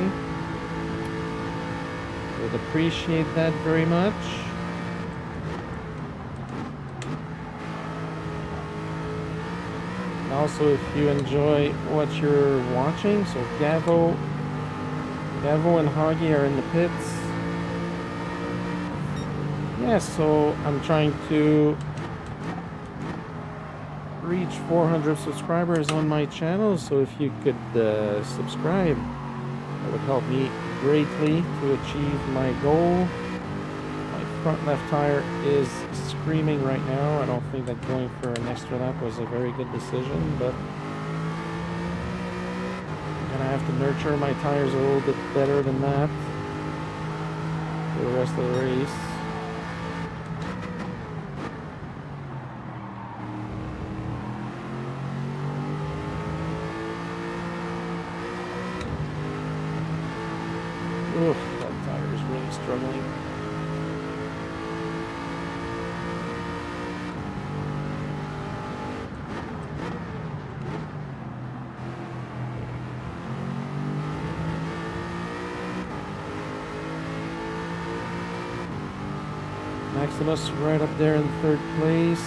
Would appreciate that very much. Also, if you enjoy what you're watching, so Gavo and Hoggy are in the pits. Yeah, so I'm trying to reach 400 subscribers on my channel, so if you could subscribe, that would help me greatly to achieve my goal. My front left tire is screaming right now. I don't think that going for an extra lap was a very good decision, but I'm gonna have to nurture my tires a little bit better than that for the rest of the race. Oof, that tire is really struggling. Maximus right up there in third place.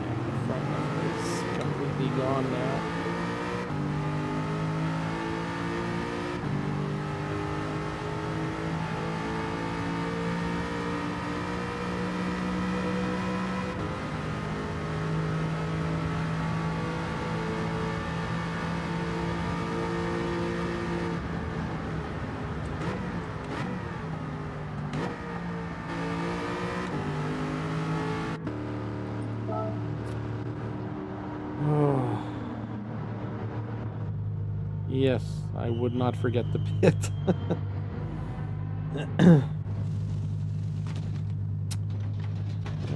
And the front left is completely gone now. Yes, I would not forget the pit.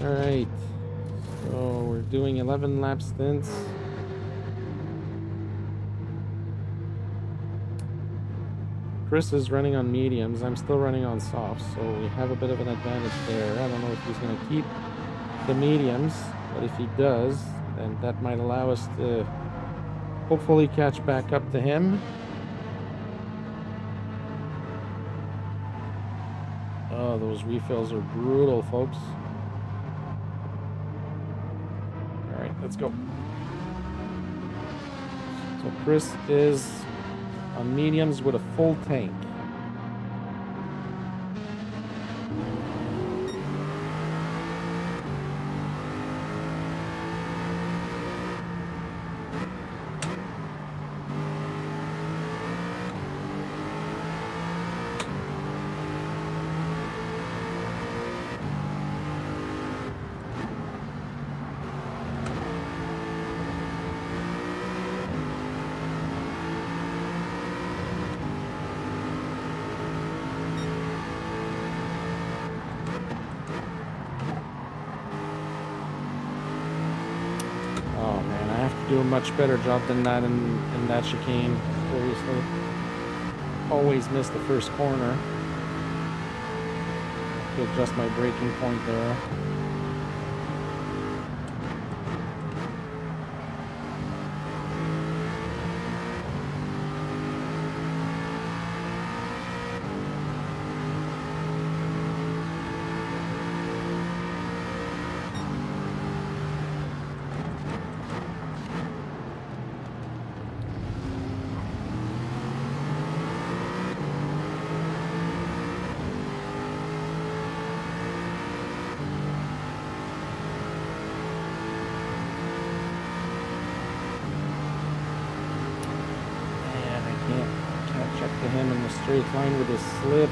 Alright, so we're doing 11 lap stints. Chris is running on mediums, I'm still running on softs, so we have a bit of an advantage there. I don't know if he's going to keep the mediums, but if he does, then that might allow us to hopefully catch back up to him. Oh, those refills are brutal, folks. Alright, let's go. So Chris is on mediums with a full tank. Do a much better job than that in that chicane. Seriously, always miss the first corner. To adjust my braking point there. Him in the straight line with his slip.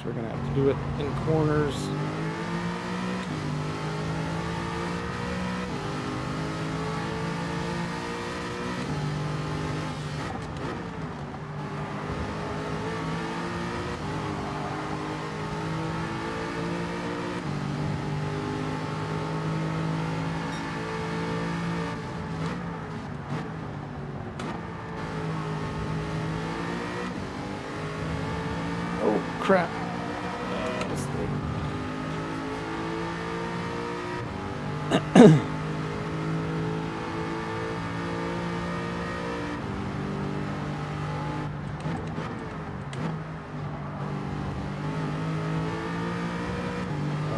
we're gonna have to do it in corners. Crap.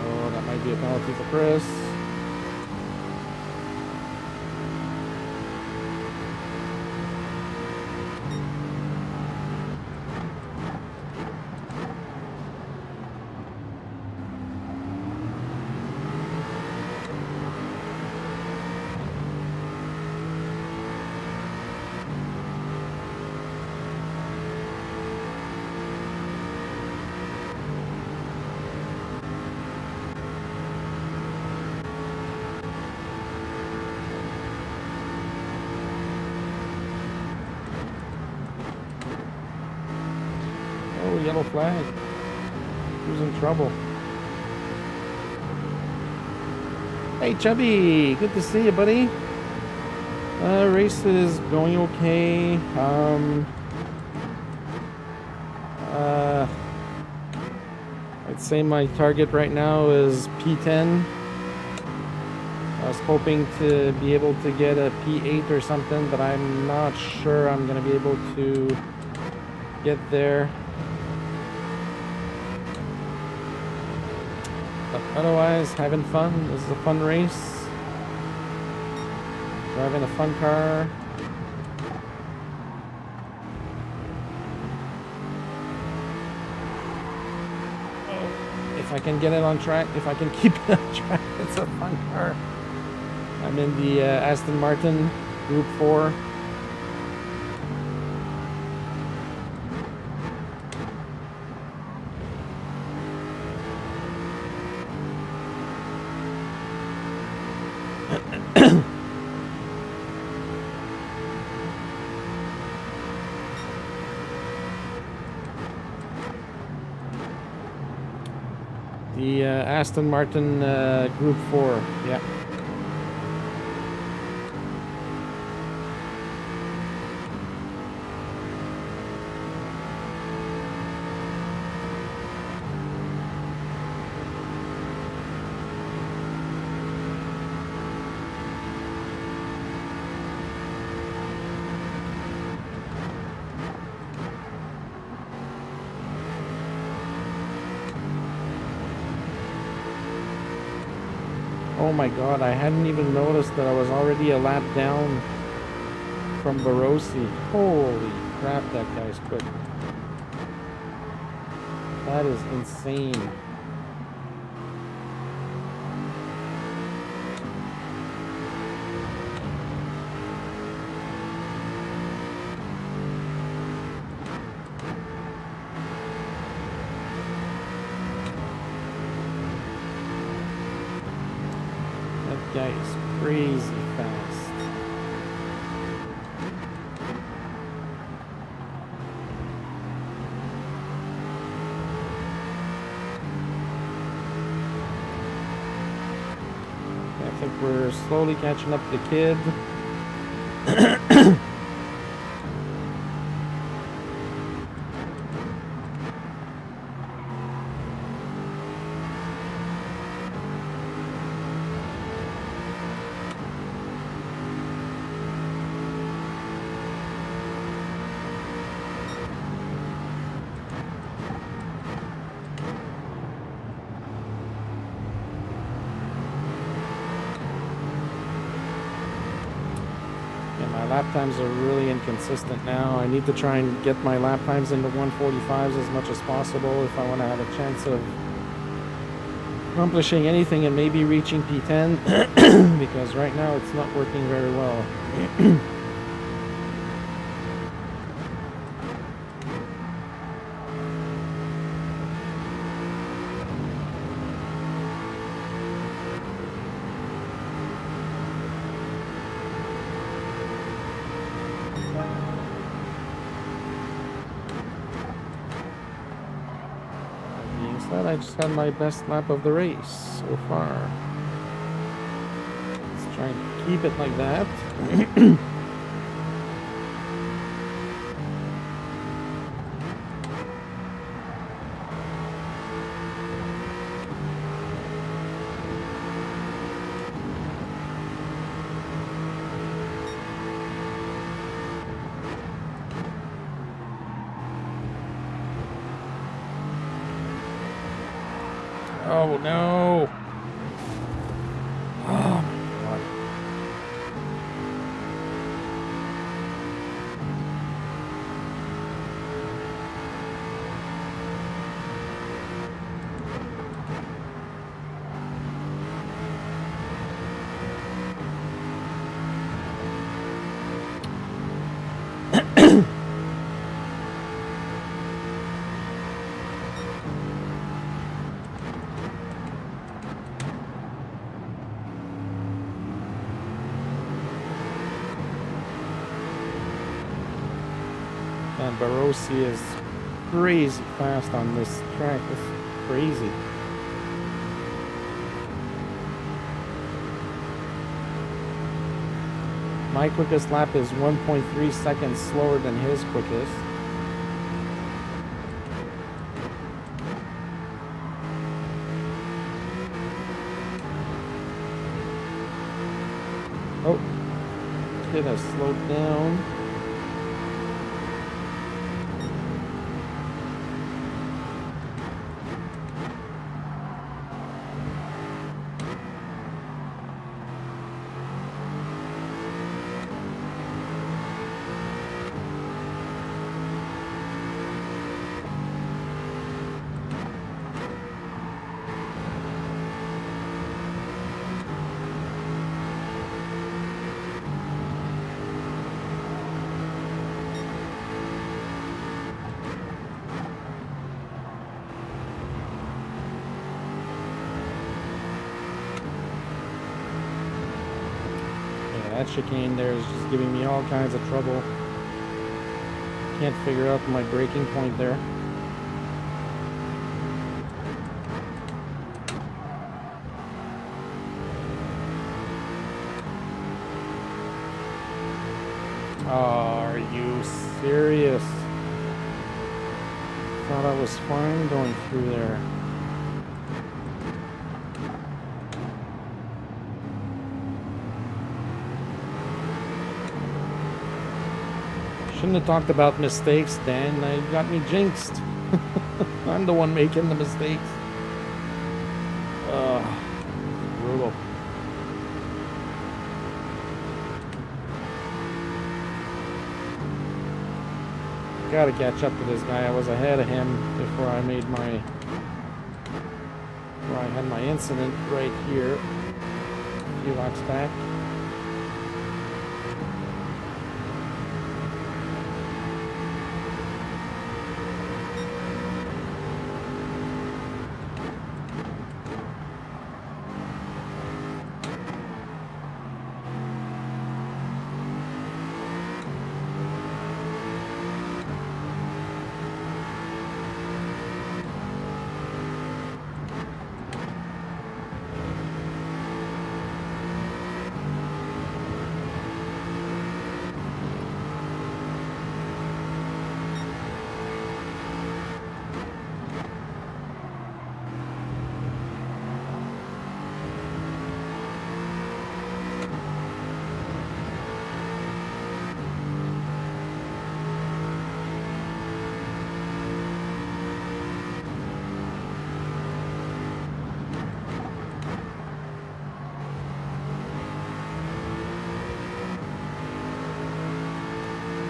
Oh, that might be a penalty for Chris. Oh, yellow flag. Who's in trouble? Hey, Chubby. Good to see you, buddy. Race is going okay. I'd say my target right now is P10. I was hoping to be able to get a P8 or something, but I'm not sure I'm going to be able to get there. But otherwise, having fun. This is a fun race. Driving a fun car. If I can get it on track, if I can keep it on track, it's a fun car. I'm in the Aston Martin Group 4. The Aston Martin Group 4, yeah. Oh my god, I hadn't even noticed that I was already a lap down from Barossi. Holy crap, that guy's quick. That is insane. Guy is crazy fast. I think we're slowly catching up to the kid. Lap times are really inconsistent now. I need to try and get my lap times into 145s as much as possible if I want to have a chance of accomplishing anything and maybe reaching P10 because right now it's not working very well. I just had my best lap of the race so far. Let's try and keep it like that. Oh no! Oh my god. And Barossi is crazy fast on this track. It's crazy. My quickest lap is 1.3 seconds slower than his quickest. Oh, it has slowed down. That chicane there is just giving me all kinds of trouble. Can't figure out my braking point there. Oh, are you serious? Thought I was fine going through there. Shouldn't have talked about mistakes, Dan. You got me jinxed. I'm the one making the mistakes. Brutal. Gotta catch up to this guy. I was ahead of him before I made my... Where I had my incident right here. A few laps back.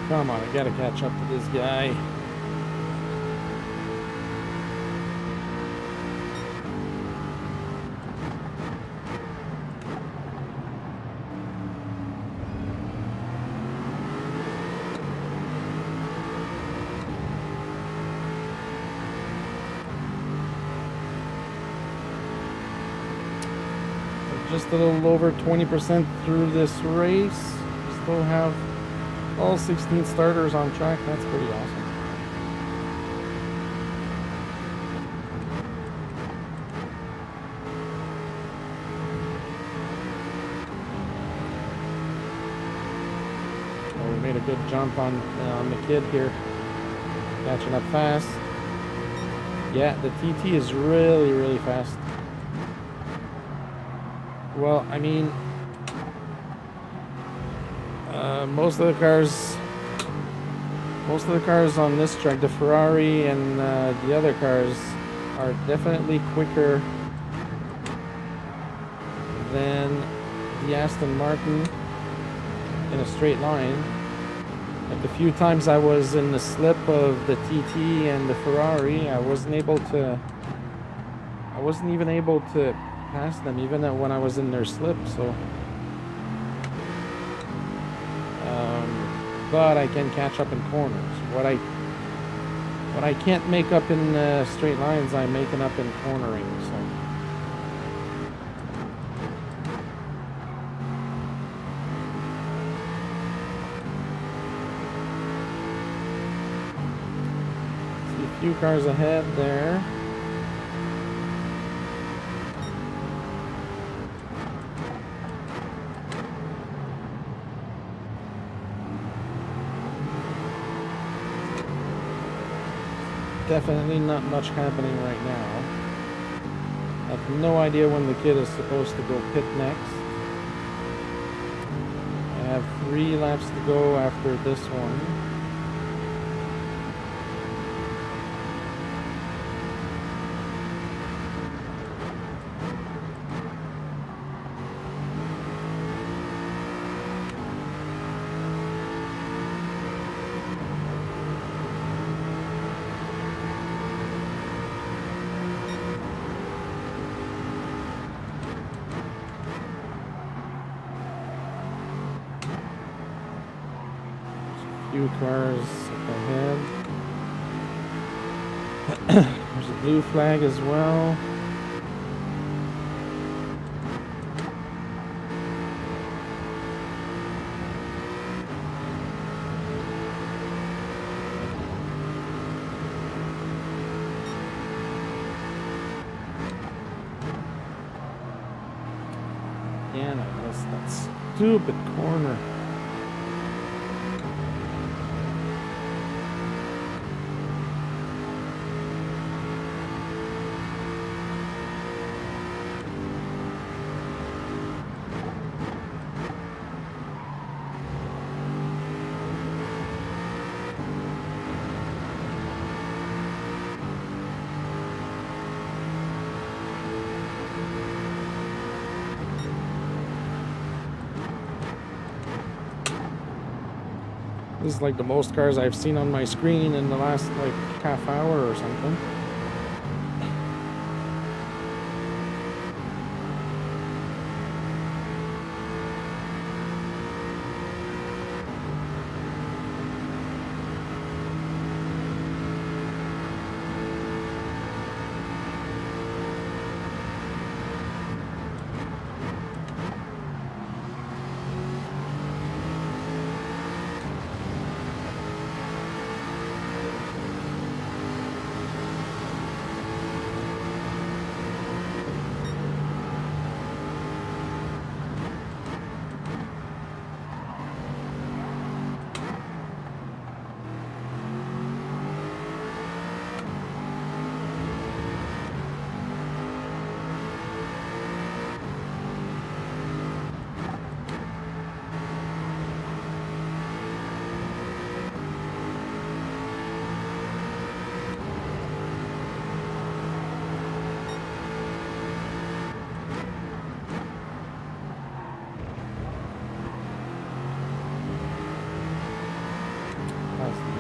Come on, I gotta catch up to this guy. Just a little over 20% through this race. Still have all 16 starters on track. That's pretty awesome. made a good jump on the kid here, catching up fast. Yeah, the TT is really, really fast. Well, I mean, most of the cars on this track, the Ferrari and the other cars, are definitely quicker than the Aston Martin in a straight line. Like the few times I was in the slip of the TT and the Ferrari, I wasn't even able to pass them, even when I was in their slip. So, but I can catch up in corners. What I can't make up in straight lines, I'm making up in cornering. So. Few cars ahead there. Definitely not much happening right now. I have no idea when the kid is supposed to go pit next. I have 3 laps to go after this one. Few cars ahead. There's a blue flag as well. And I missed that stupid corner. This is like the most cars I've seen on my screen in the last like half hour or something.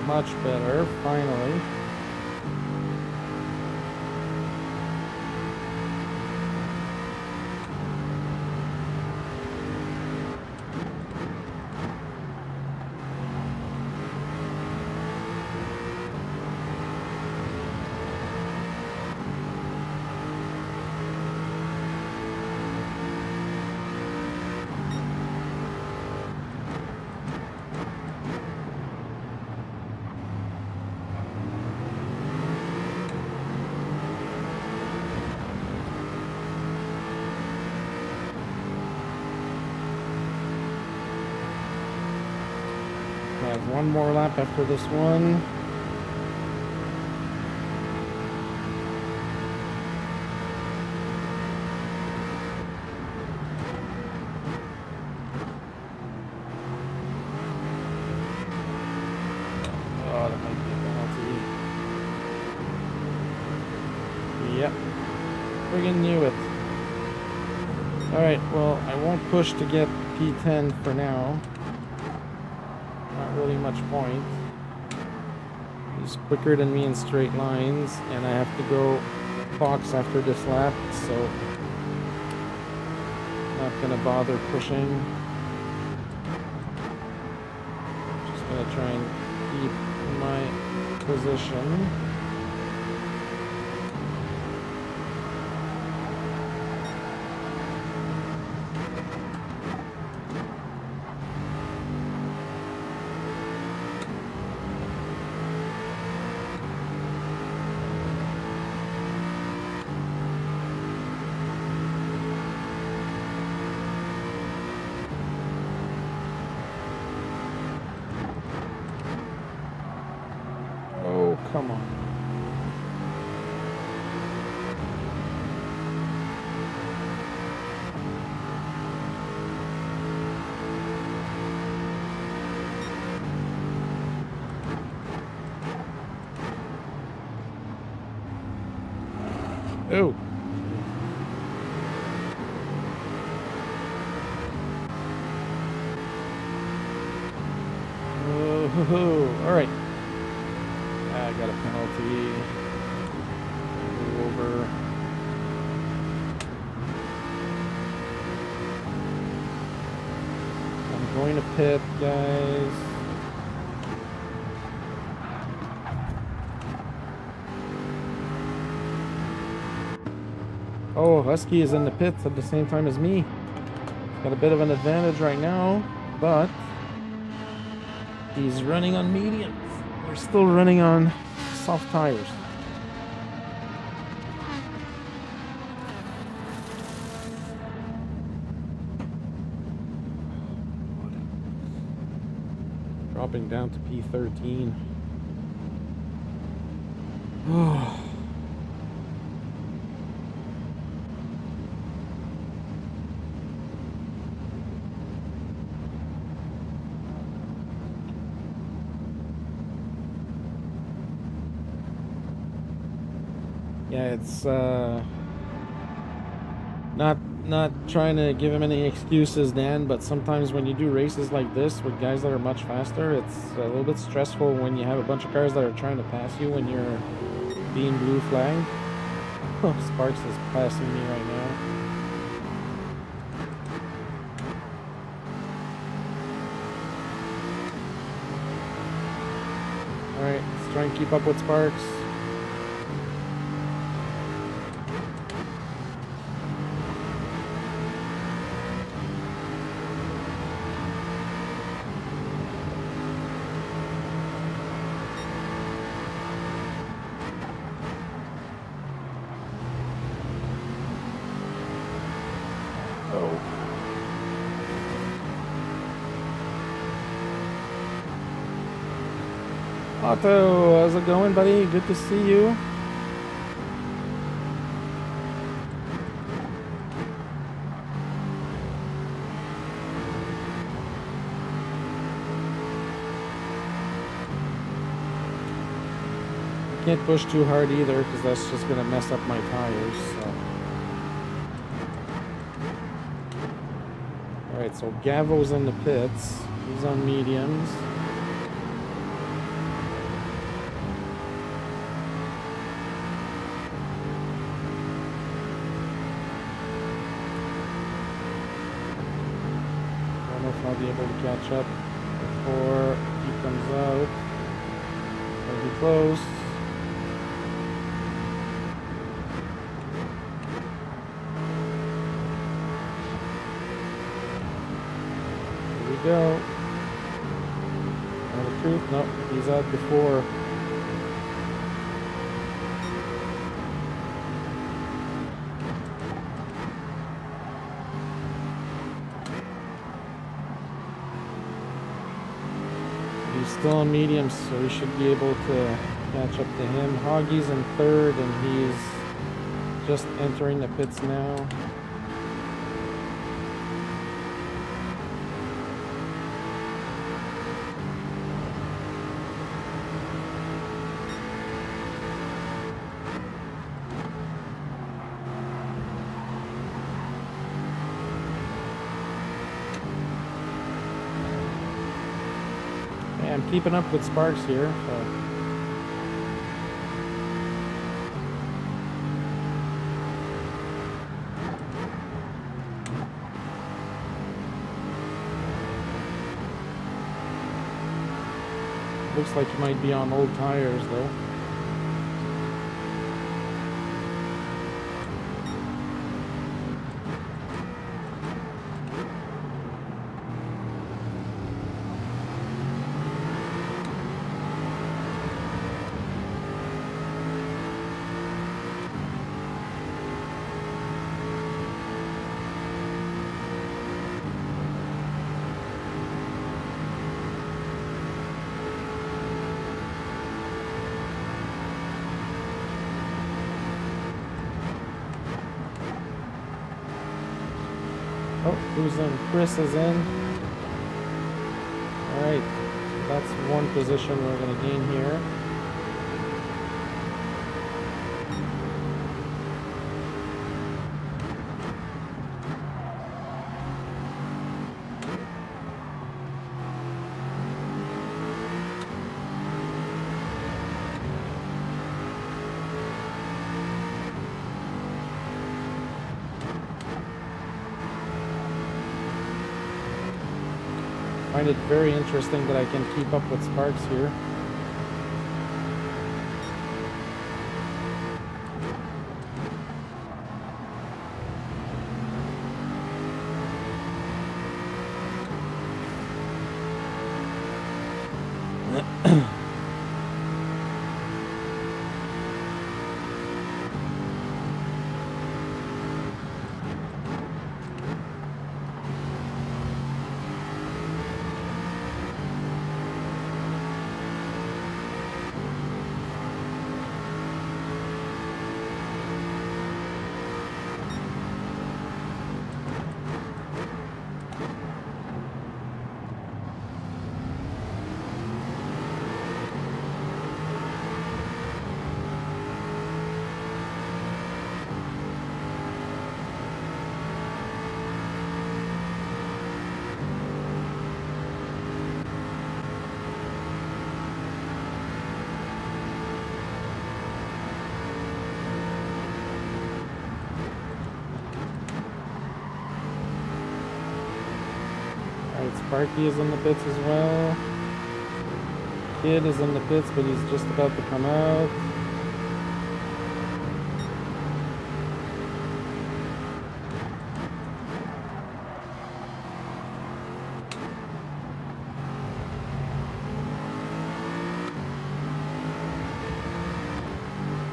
Much better, finally. one more lap after this one. Oh, that might be a penalty. Yep. Friggin' knew it. Alright, well, I won't push to get P10 for now. Not really much point. He's quicker than me in straight lines, and I have to go box after this lap, so not gonna bother pushing. Just gonna try and keep my position. Come on. Oh. Oh, all right. I got a penalty. Move over. I'm going to pit, guys. Oh, Husky is in the pits at the same time as me. Got a bit of an advantage right now, but he's running on mediums. We're still running on soft tires. Dropping down to P13. Oh. Yeah, it's not trying to give him any excuses, Dan, but sometimes when you do races like this with guys that are much faster, it's a little bit stressful when you have a bunch of cars that are trying to pass you when you're being blue flagged. Oh, Sparks is passing me right now. Alright, let's try and keep up with Sparks. Otto, how's it going, buddy? Good to see you. Can't push too hard either, because that's just going to mess up my tires. So. Alright, so Gavo's in the pits. He's on mediums. I'll be able to catch up before he comes out. It'll be close. Here we go. Tell the truth. Nope, he's out before. still on mediums, so we should be able to catch up to him. Hoggy's in third, and he's just entering the pits now. I'm keeping up with Sparks here, so. Looks like you might be on old tires though. Oh, who's in? Chris is in. Alright, that's one position we're going to gain here. I find it very interesting that I can keep up with Sparks here. Sparky is in the pits as well. Kid is in the pits, but he's just about to come out.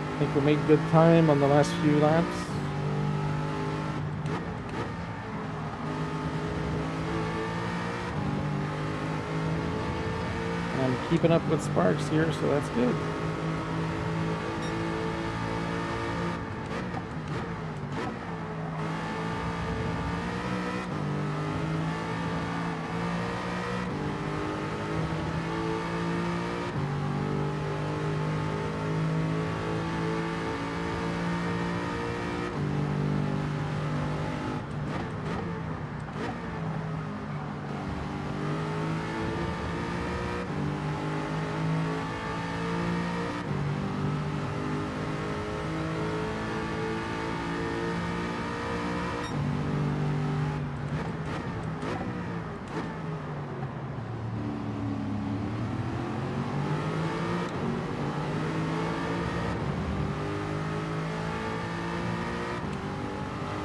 I think we made good time on the last few laps. I'm keeping up with Sparks here, so that's good.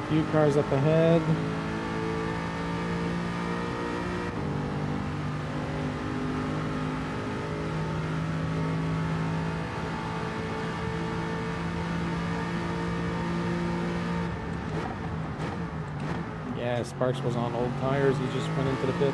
Few cars up ahead. Yeah, Sparks was on old tires. He just went into the pit.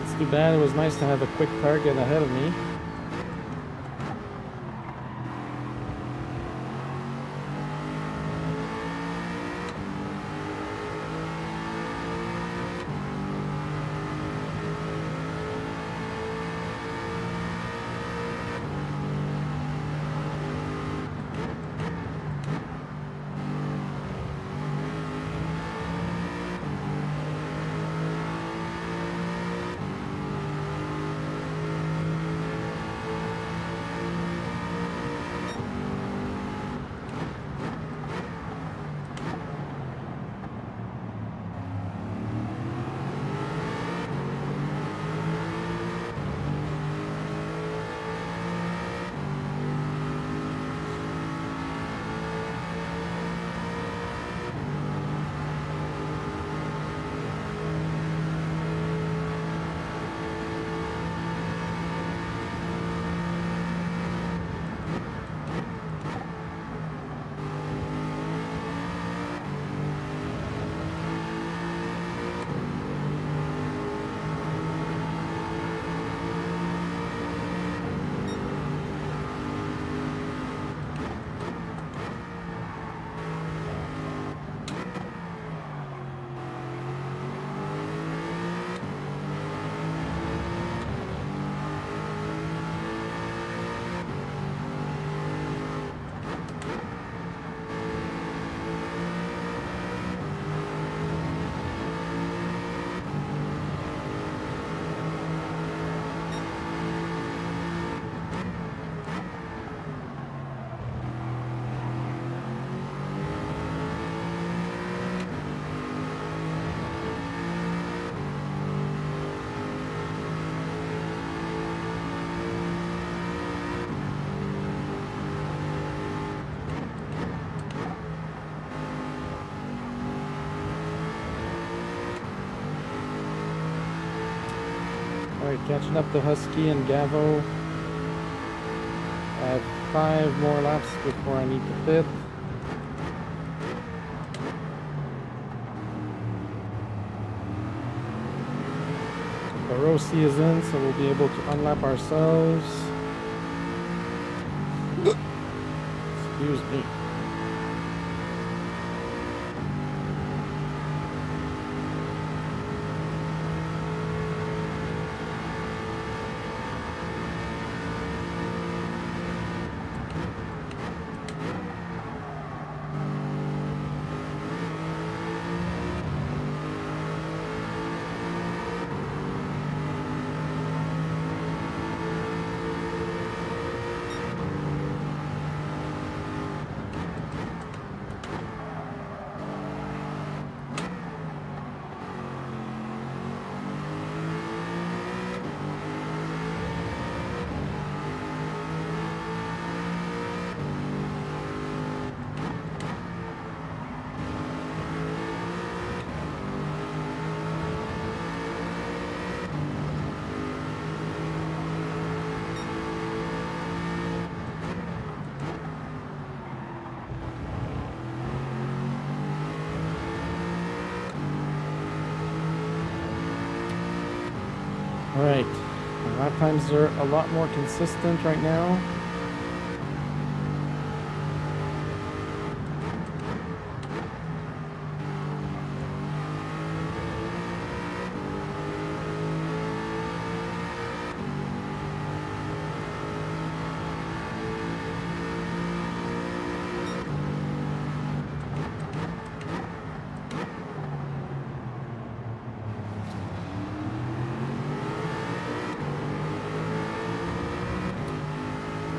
It's too bad. It was nice to have a quick target ahead of me. Alright, catching up to Husky and Gavo. I have 5 more laps before I need to pit. The Rossi is in, so we'll be able to unlap ourselves. Excuse me. Alright, lap times are a lot more consistent right now.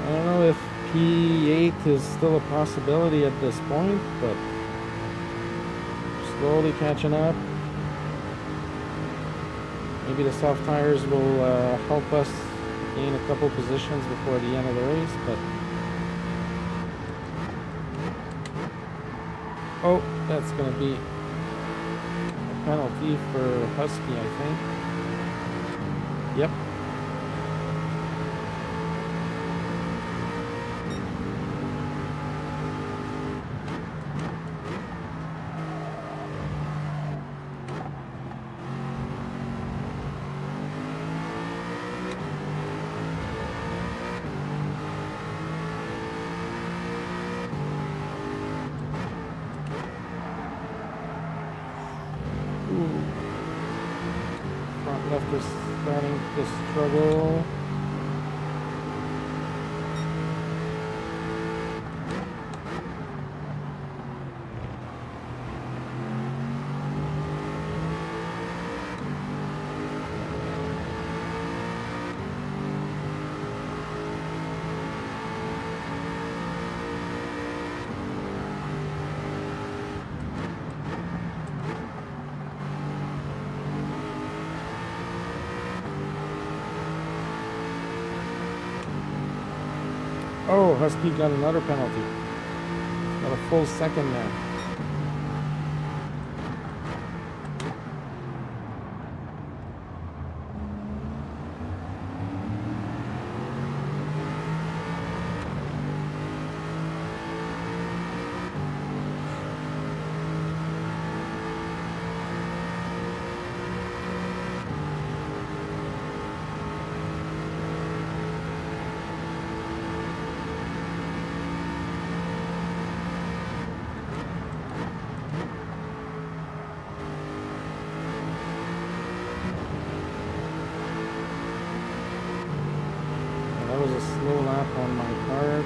I don't know if P8 is still a possibility at this point, but slowly catching up. Maybe the soft tires will help us gain a couple positions before the end of the race, but oh, that's going to be a penalty for Husky, I think. Yep. left is starting to struggle. Oh, Husky got another penalty. Got a full second there. That was a slow lap on my card.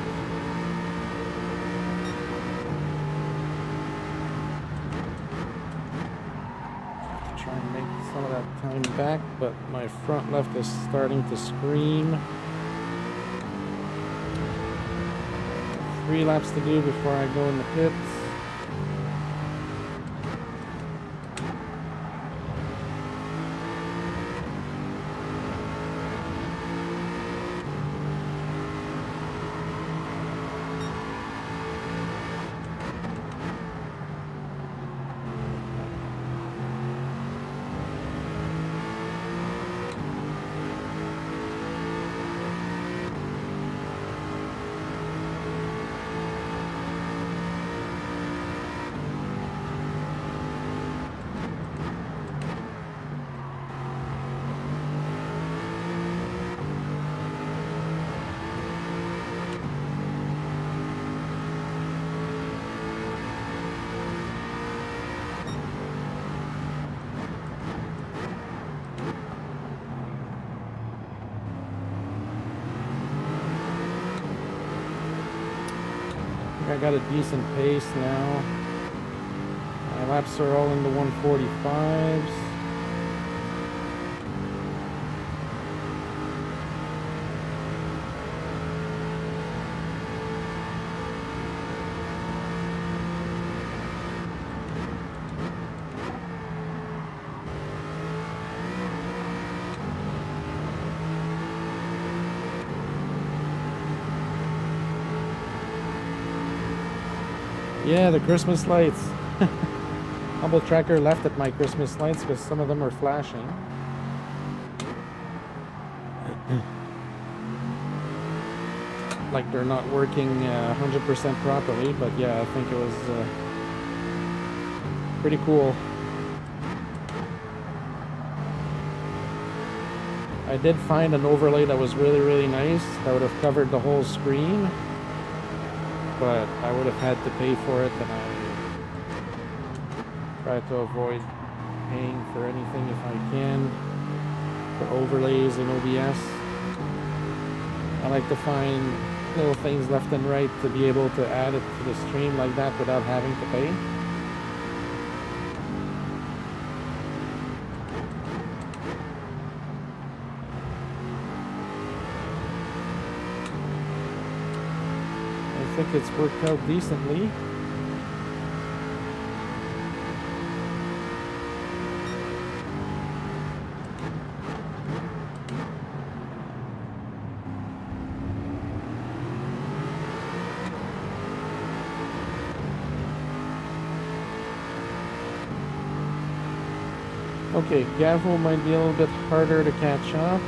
Try and make some of that time back, but my front left is starting to scream. 3 laps to do before I go in the pits. I got a decent pace now. My laps are all in the 145s. Yeah, the Christmas lights. Humble Tracker left at my Christmas lights because some of them are flashing. Like they're not working 100% properly, but yeah, I think it was pretty cool. I did find an overlay that was really nice that would have covered the whole screen, but I would have had to pay for it, and I try to avoid paying for anything if I can for overlays in OBS. I like to find little things left and right to be able to add it to the stream like that without having to pay. I think it's worked out decently. Okay, Gavo might be a little bit harder to catch up.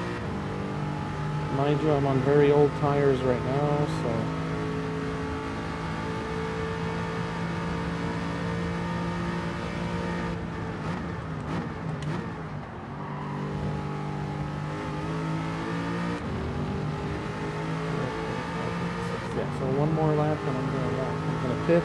Mind you, I'm on very old tires right now, so... Yeah, so one more lap and I'm gonna pit.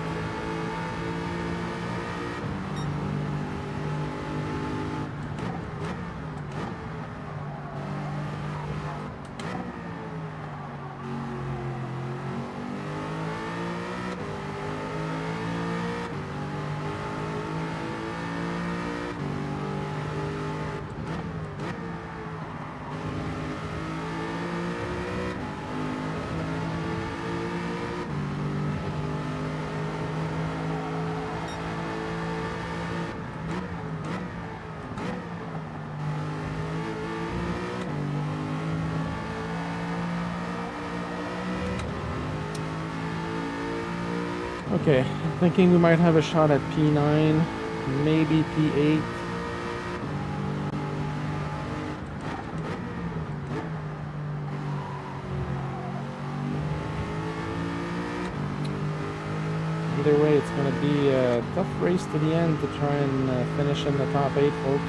Okay, thinking we might have a shot at P9, maybe P8. Either way, it's going to be a tough race to the end to try and finish in the top 8, folks.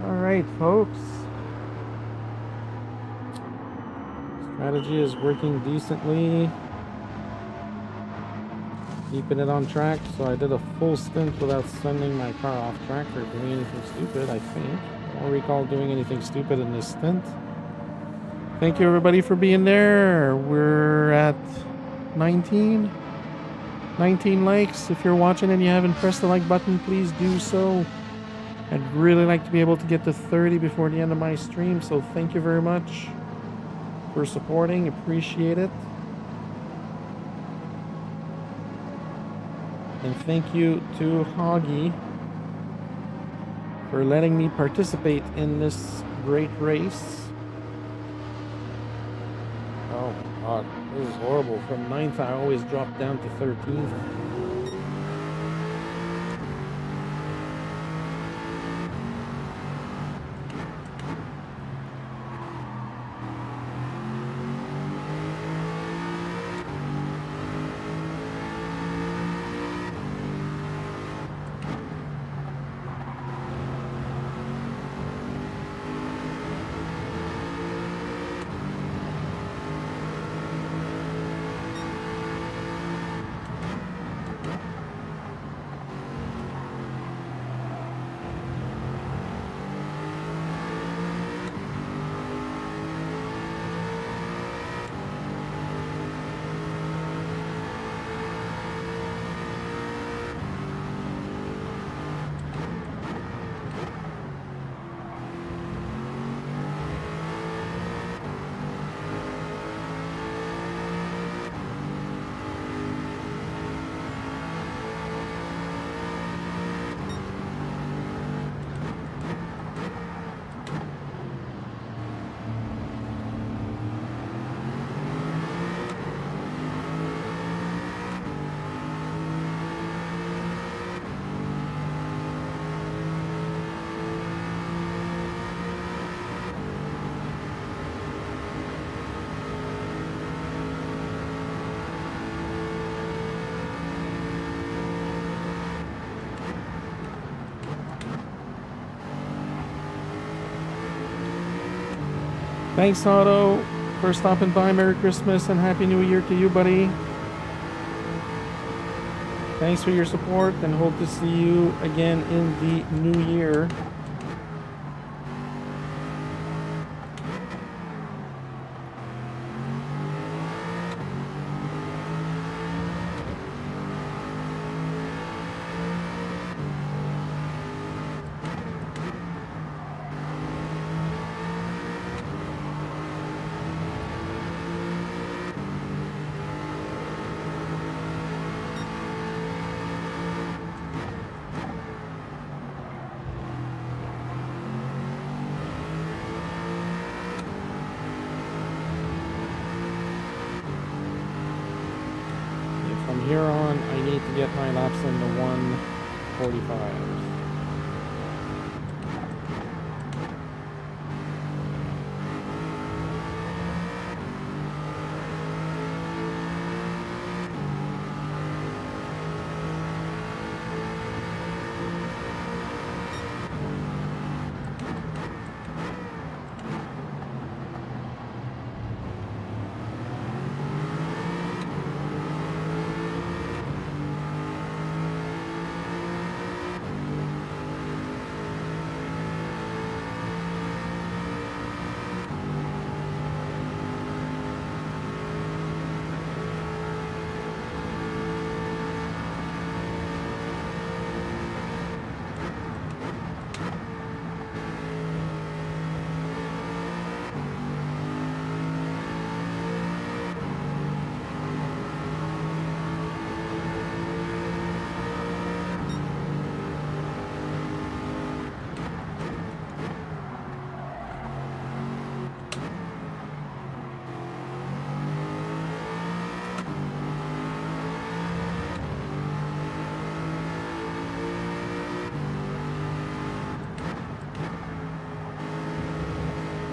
Alright, folks. Strategy is working decently. Keeping it on track. So I did a full stint without sending my car off track or doing anything stupid, I think. I don't recall doing anything stupid in this stint. Thank you everybody for being there. We're at 19 likes. If you're watching and you haven't pressed the like button, please do so. I'd really like to be able to get to 30 before the end of my stream, so thank you very much for supporting. Appreciate it. And thank you to Hoggy for letting me participate in this great race. Oh my god, this is horrible. From 9th I always drop down to 13th. Thanks, Otto, for stopping by. Merry Christmas and Happy New Year to you, buddy. Thanks for your support and hope to see you again in the new year. Here on, I need to get my laps in the 1:45.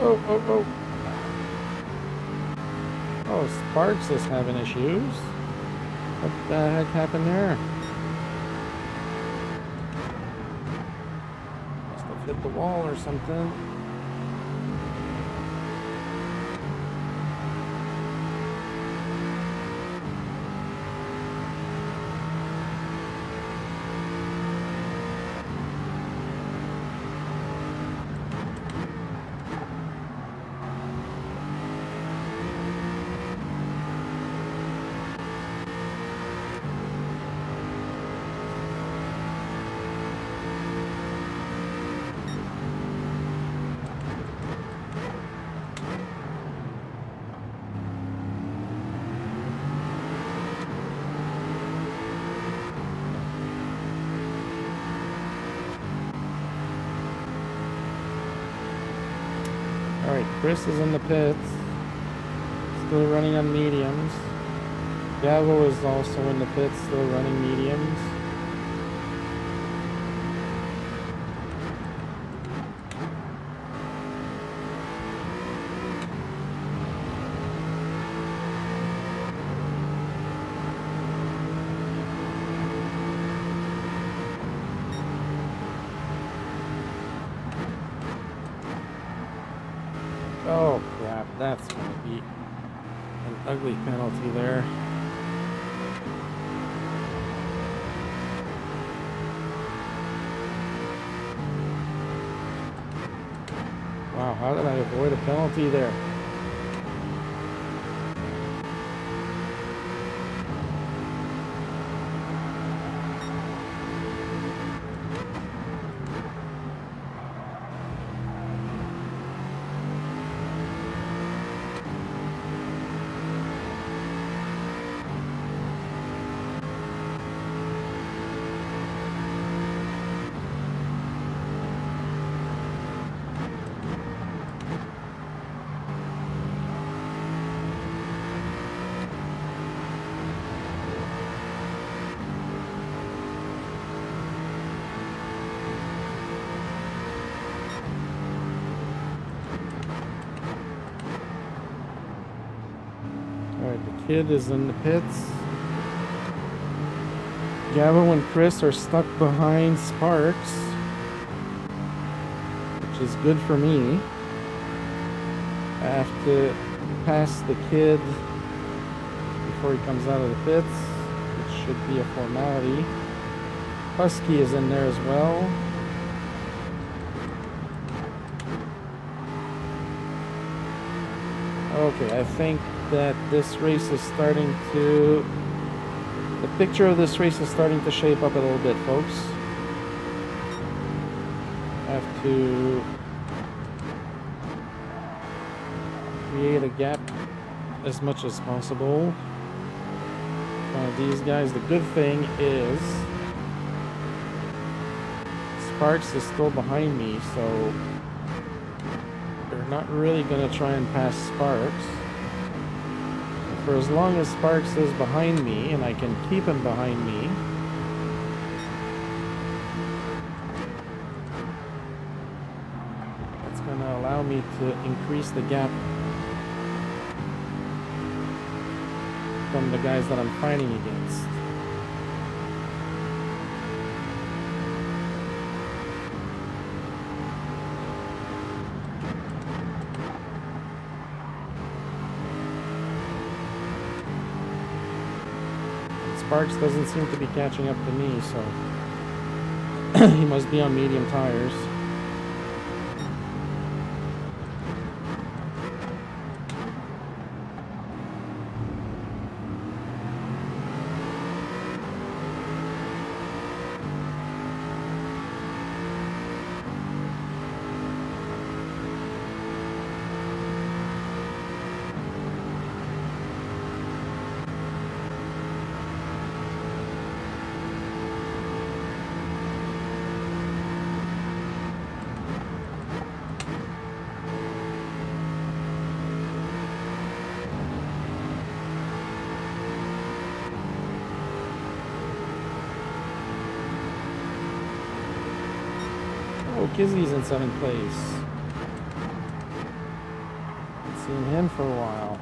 Oh, oh, oh. Oh, Sparks is having issues. What the heck happened there? Must have hit the wall or something. Alright, Chris is in the pits. Still running on mediums. Gavo is also in the pits, still running mediums. Oh crap, that's going to be an ugly penalty there. Wow, how did I avoid a penalty there? Alright, the kid is in the pits. Gavin and Chris are stuck behind Sparks, which is good for me. I have to pass the kid before he comes out of the pits, which should be a formality. Husky is in there as well. Okay, I think that this race is starting to... The picture of this race is starting to shape up a little bit, folks. I have to create a gap as much as possible. These guys, the good thing is Sparks is still behind me, so they're not really going to try and pass Sparks. For as long as Sparks is behind me, and I can keep him behind me, that's going to allow me to increase the gap from the guys that I'm fighting against. Sparks doesn't seem to be catching up to me, so he must be on medium tires. Oh, Kizzy's in 7th place. seen him for a while.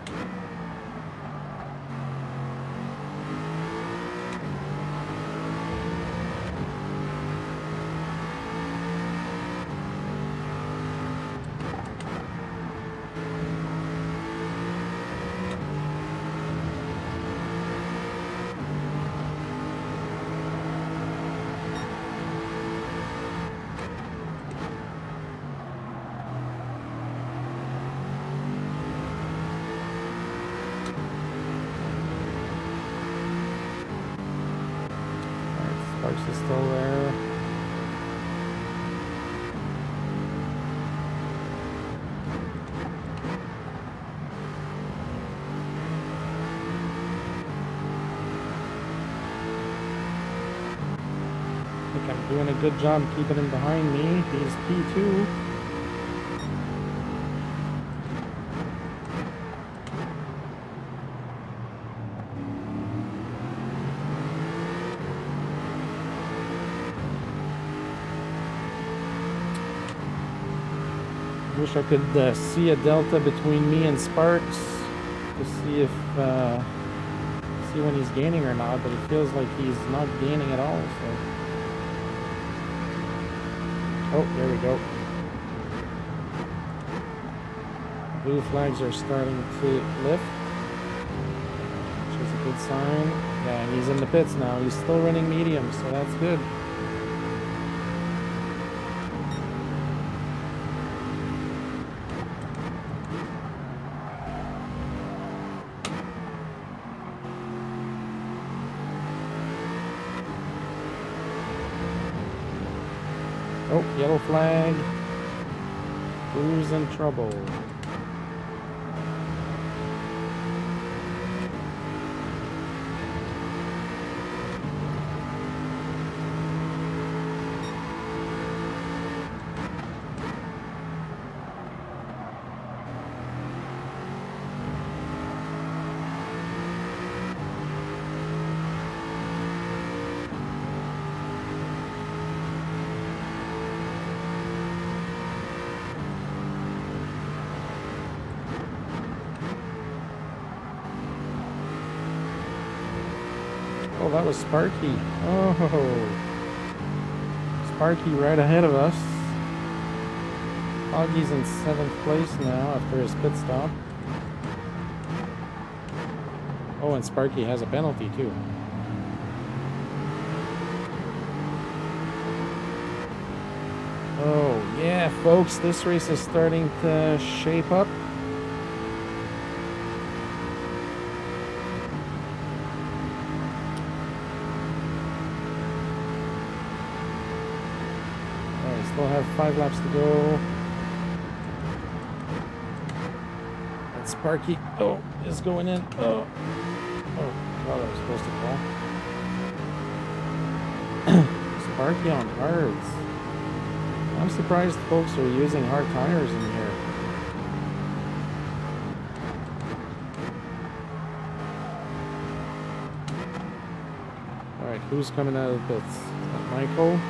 Sparks is still there. I think I'm doing a good job keeping him behind me. He's P2. Wish I could see a delta between me and Sparks to see if see when he's gaining or not, but it feels like he's not gaining at all. So, oh, there we go. Blue flags are starting to lift, which is a good sign. Yeah, and he's in the pits now. He's still running medium, so that's good. Oh, yellow flag. Blue's in trouble. Oh, that was Sparky. Oh, Sparky right ahead of us. Hoggy's in 7th place now after his pit stop. Oh, and Sparky has a penalty too. Oh, yeah, folks, this race is starting to shape up. Still have 5 laps to go. And Sparky, oh, is going in. Oh, well, I was supposed to call. Sparky on hards. I'm surprised folks are using hard tires in here. All right, who's coming out of the pits? Is that Michael?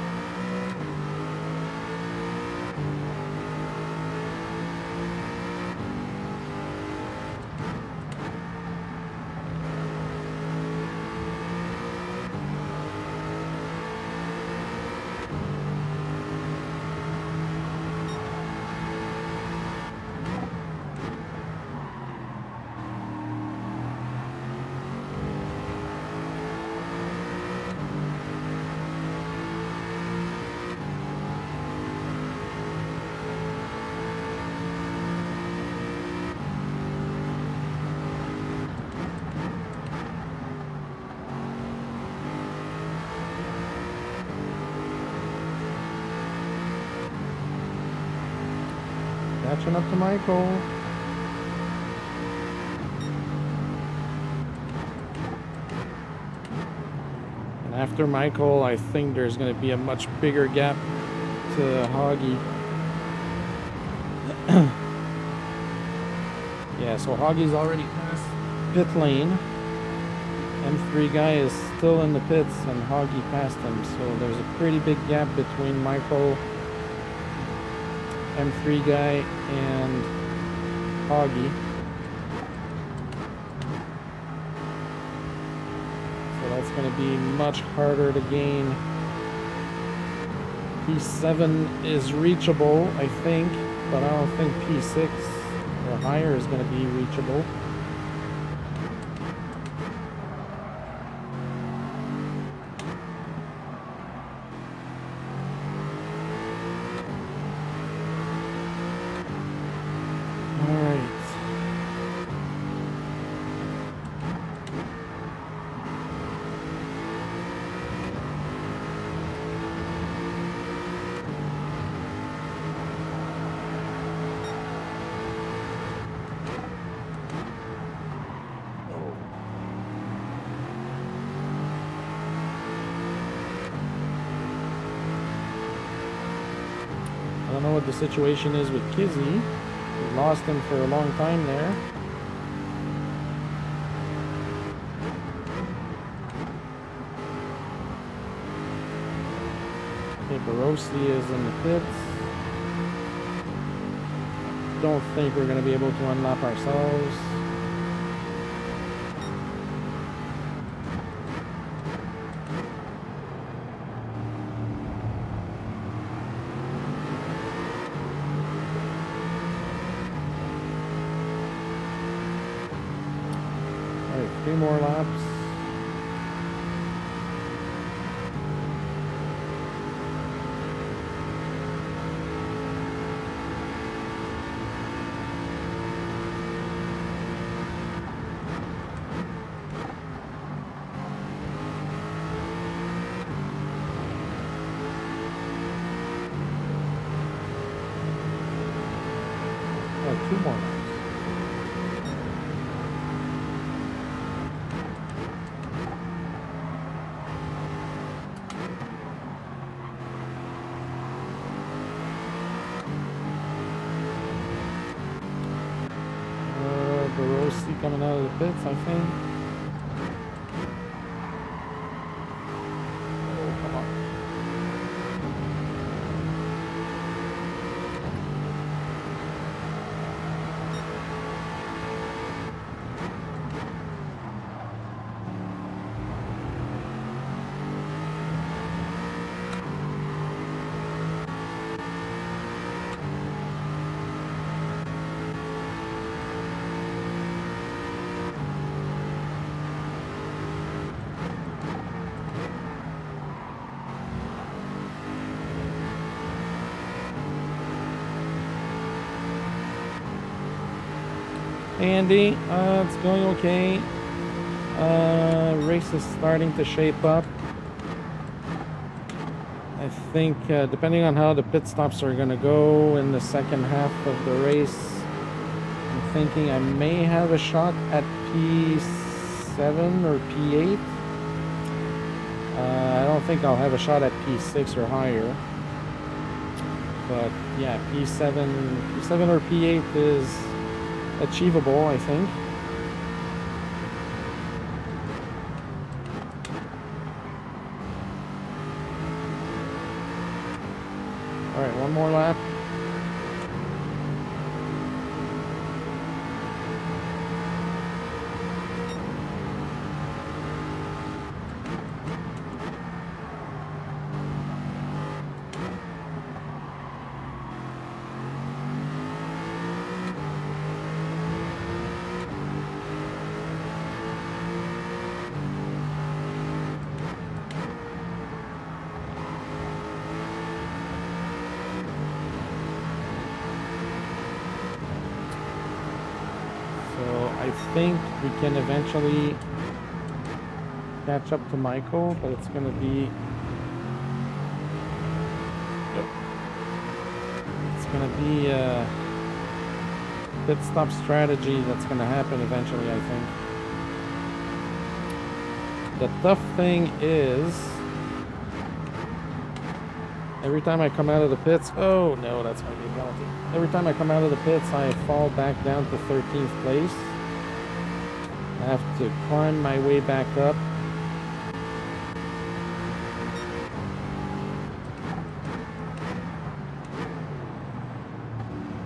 Catching up to Michael. And after Michael, I think there's going to be a much bigger gap to Hoggy. Yeah, so Hoggy's already past pit lane. M3 guy is still in the pits and Hoggy passed him. So there's a pretty big gap between Michael, M3 guy, and hoggy. So that's going to be much harder to gain. P7 is reachable, I think, but I don't think P6 or higher is going to be reachable. I don't know what the situation is with Kizzy. We lost him for a long time there. Okay, Barossi is in the pits. Don't think we're going to be able to unlap ourselves. Alright, 3 more laps. Oh, 2 more laps. Barossi coming out of the pits, I think. Oh, come on. Andy, it's going okay. Race is starting to shape up. I think depending on how the pit stops are going to go in the second half of the race, I'm thinking I may have a shot at P7 or P8. I don't think I'll have a shot at P6 or higher. But yeah, P7 or P8 is achievable, I think. All right, one more lap. I think we can eventually catch up to Michael, but it's going to be a pit stop strategy that's going to happen eventually, I think. The tough thing is every time I come out of the pits, oh no, that's going to be a penalty. Every time I come out of the pits, I fall back down to 13th place. I have to climb my way back up.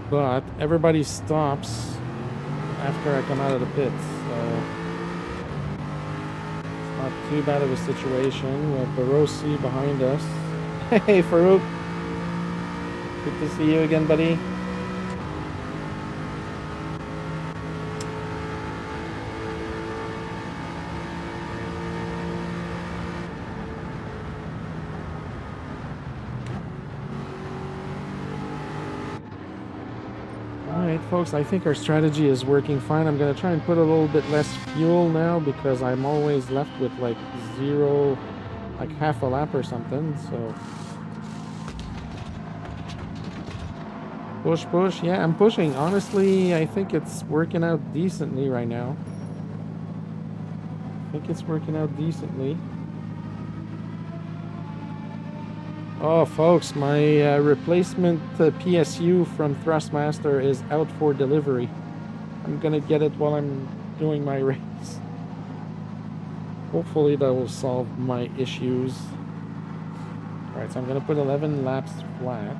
But everybody stops after I come out of the pits. So it's not too bad of a situation. We have Barossi behind us. Hey, Farouk. Good to see you again, buddy. Alright folks, I think our strategy is working fine. I'm going to try and put a little bit less fuel now because I'm always left with like zero, like half a lap or something, so... Push, push. Yeah, I'm pushing. Honestly, I think it's working out decently right now. I think it's working out decently. Oh, folks, my replacement PSU from Thrustmaster is out for delivery. I'm gonna get it while I'm doing my race. Hopefully that will solve my issues. Alright, so I'm gonna put 11 laps flat.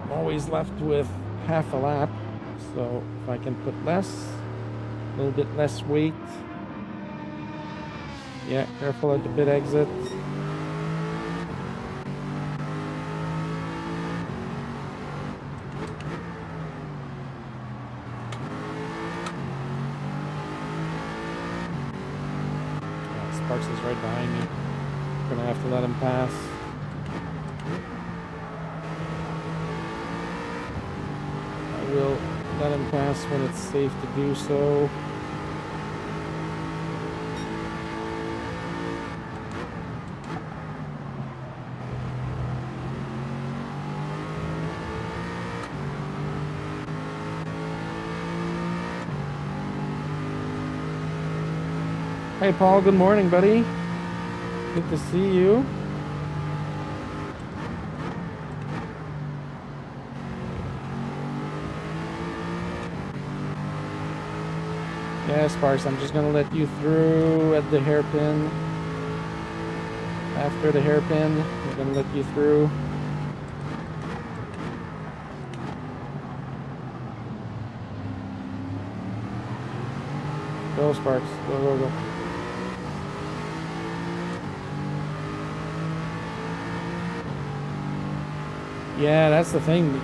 I'm always left with half a lap, so if I can put less, a little bit less weight. Yeah, careful at the pit exit. Sparks is right behind me. Gonna have to let him pass. I will let him pass when it's safe to do so. Hey Paul, good morning, buddy. Good to see you. Yeah, Sparks, I'm just gonna let you through at the hairpin. After the hairpin, I'm gonna let you through. Go, Sparks. Go, go, go. Yeah, that's the thing.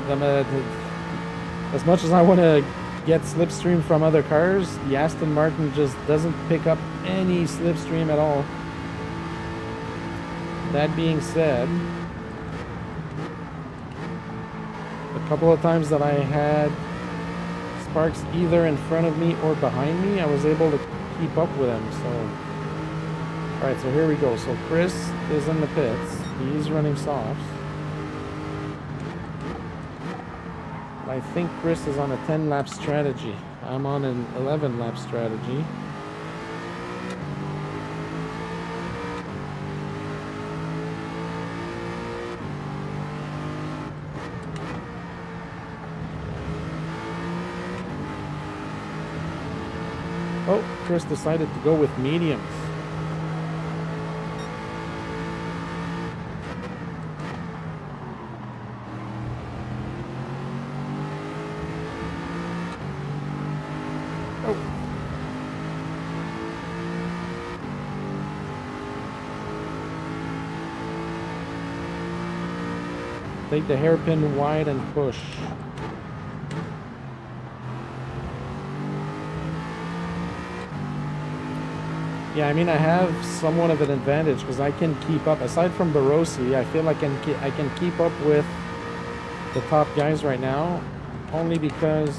As much as I want to get slipstream from other cars, the Aston Martin just doesn't pick up any slipstream at all. That being said, a couple of times that I had Sparks either in front of me or behind me, I was able to keep up with him. So, alright, so here we go. So Chris is in the pits. He's running softs. I think Chris is on a 10-lap strategy. I'm on an 11-lap strategy. Oh, Chris decided to go with mediums. Take the hairpin wide and push. Yeah, I mean, I have somewhat of an advantage because I can keep up. Aside from Barossi, I feel like I can keep up with the top guys right now, only because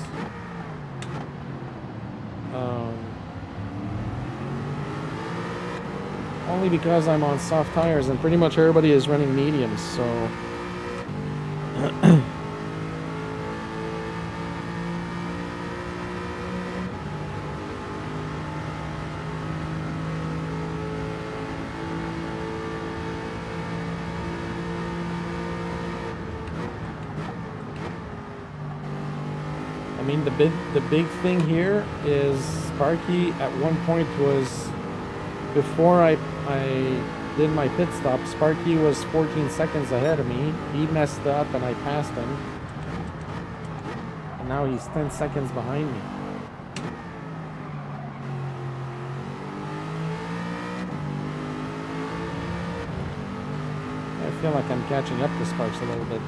I'm on soft tires and pretty much everybody is running mediums. So. I mean, the big thing here is Sparky at one point was, before I did my pit stop, Sparky was 14 seconds ahead of me. He messed up and I passed him. And now he's 10 seconds behind me. I feel like I'm catching up to Sparks a little bit.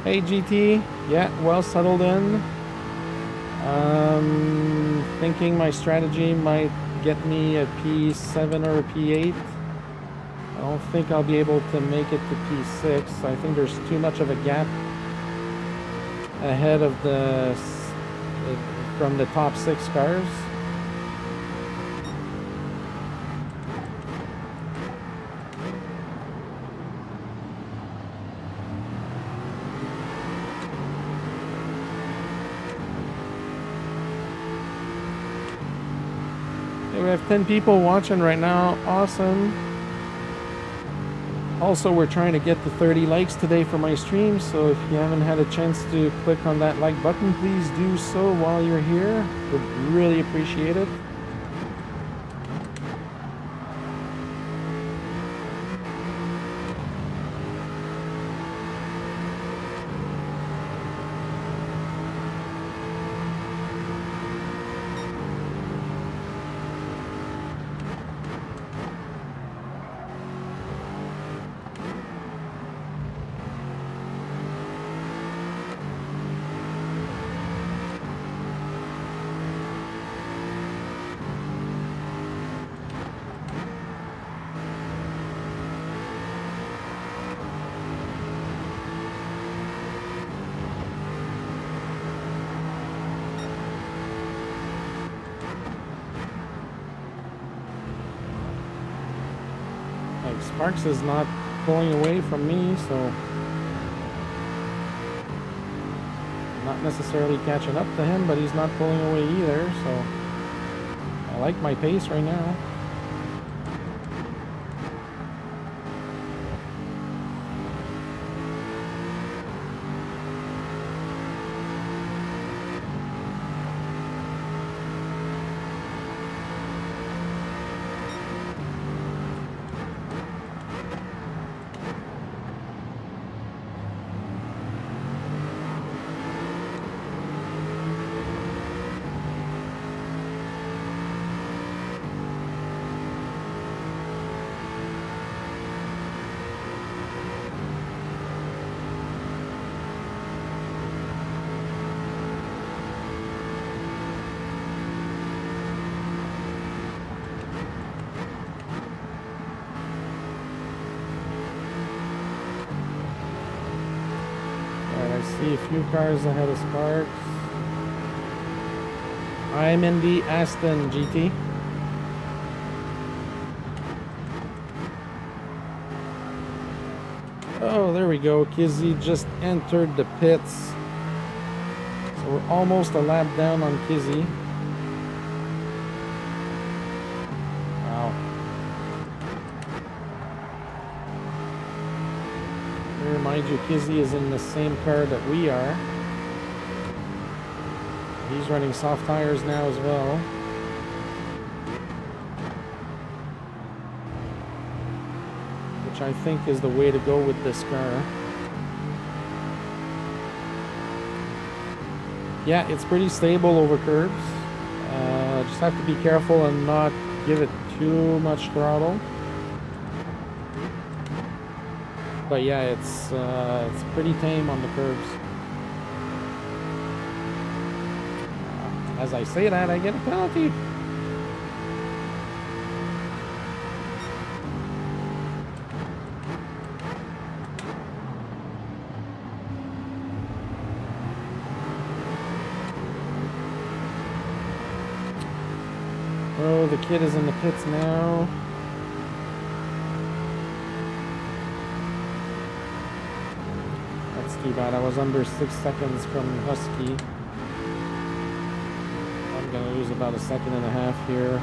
Hey GT, yeah, well settled in. Thinking my strategy might get me a P7 or a P8. I don't think I'll be able to make it to P6. I think there's too much of a gap ahead of from the top 6 cars. We have 10 people watching right now. Awesome. Also, we're trying to get to 30 likes today for my stream, so if you haven't had a chance to click on that like button, please do so while you're here. Would really appreciate it. Sparks is not pulling away from me, so not necessarily catching up to him, but he's not pulling away either, so I like my pace right now. A few cars ahead of Sparks. I'm in the Hogston GT. Oh, there we go. Kizzy just entered the pits. So we're almost a lap down on Kizzy. Mind you, Kizzy is in the same car that we are. He's running soft tires now as well. Which I think is the way to go with this car. Yeah, it's pretty stable over curves. Just have to be careful and not give it too much throttle. But yeah, it's pretty tame on the curves. As I say that, I get a penalty. Oh, the kid is in the pits now. Too bad. I was under 6 seconds from Husky. I'm gonna lose about a second and a half here.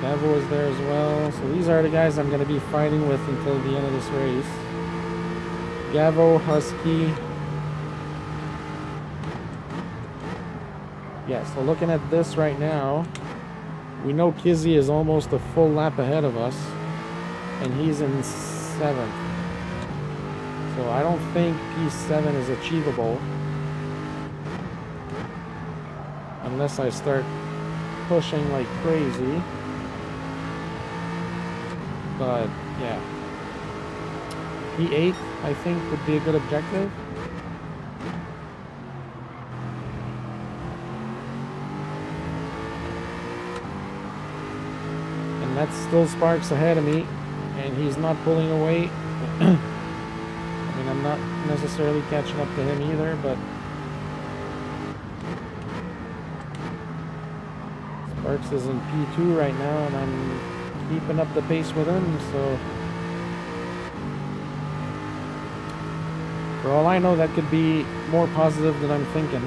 Gavo is there as well. So these are the guys I'm going to be fighting with until the end of this race. Gavo, Husky. Yeah, so looking at this right now, we know Kizzy is almost a full lap ahead of us, and he's in 7th. So I don't think P7 is achievable unless I start pushing like crazy. But yeah, P8 I think would be a good objective. And that's still Sparks ahead of me, and he's not pulling away. I mean, I'm not necessarily catching up to him either, but Sparks is in P2 right now, and I'm keeping up the pace with him, so for all I know, that could be more positive than I'm thinking.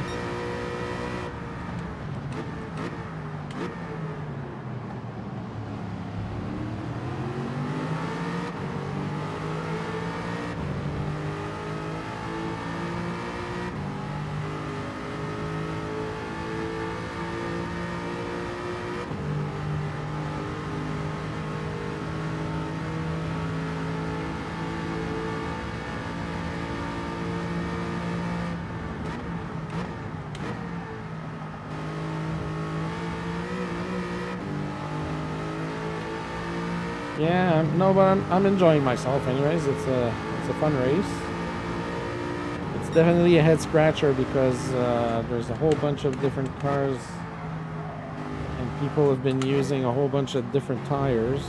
Yeah, no, but I'm enjoying myself anyways. It's a fun race. It's definitely a head scratcher because there's a whole bunch of different cars and people have been using a whole bunch of different tires.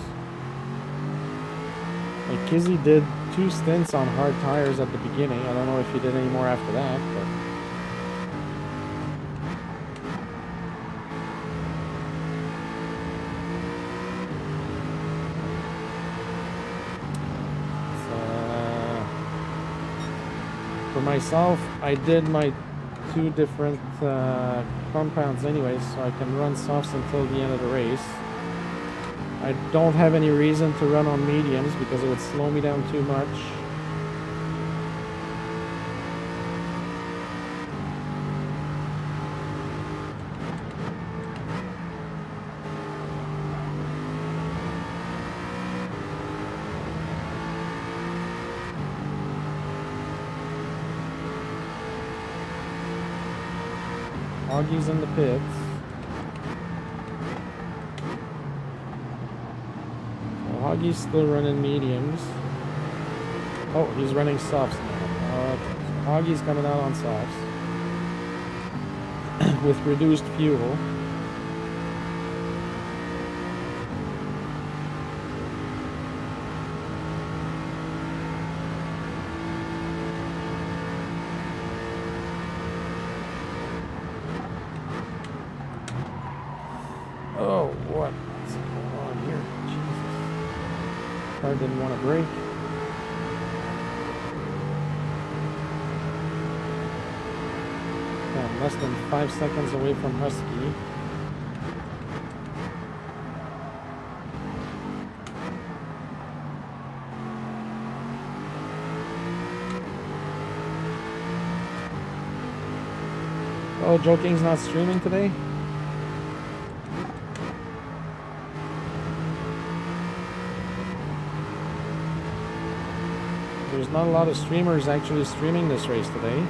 Like Kizzy did 2 stints on hard tires at the beginning. I don't know if he did any more after that, but for myself, I did my 2 different compounds anyways, so I can run softs until the end of the race. I don't have any reason to run on mediums because it would slow me down too much. Augie's in the pits. So Augie's still running mediums. Oh, he's running softs now. So Augie's coming out on softs with reduced fuel. Oh, what's going on here? Jesus. Car didn't want to brake. I'm less than 5 seconds away from Husky. Oh, Joe King's not streaming today? There's not a lot of streamers actually streaming this race today.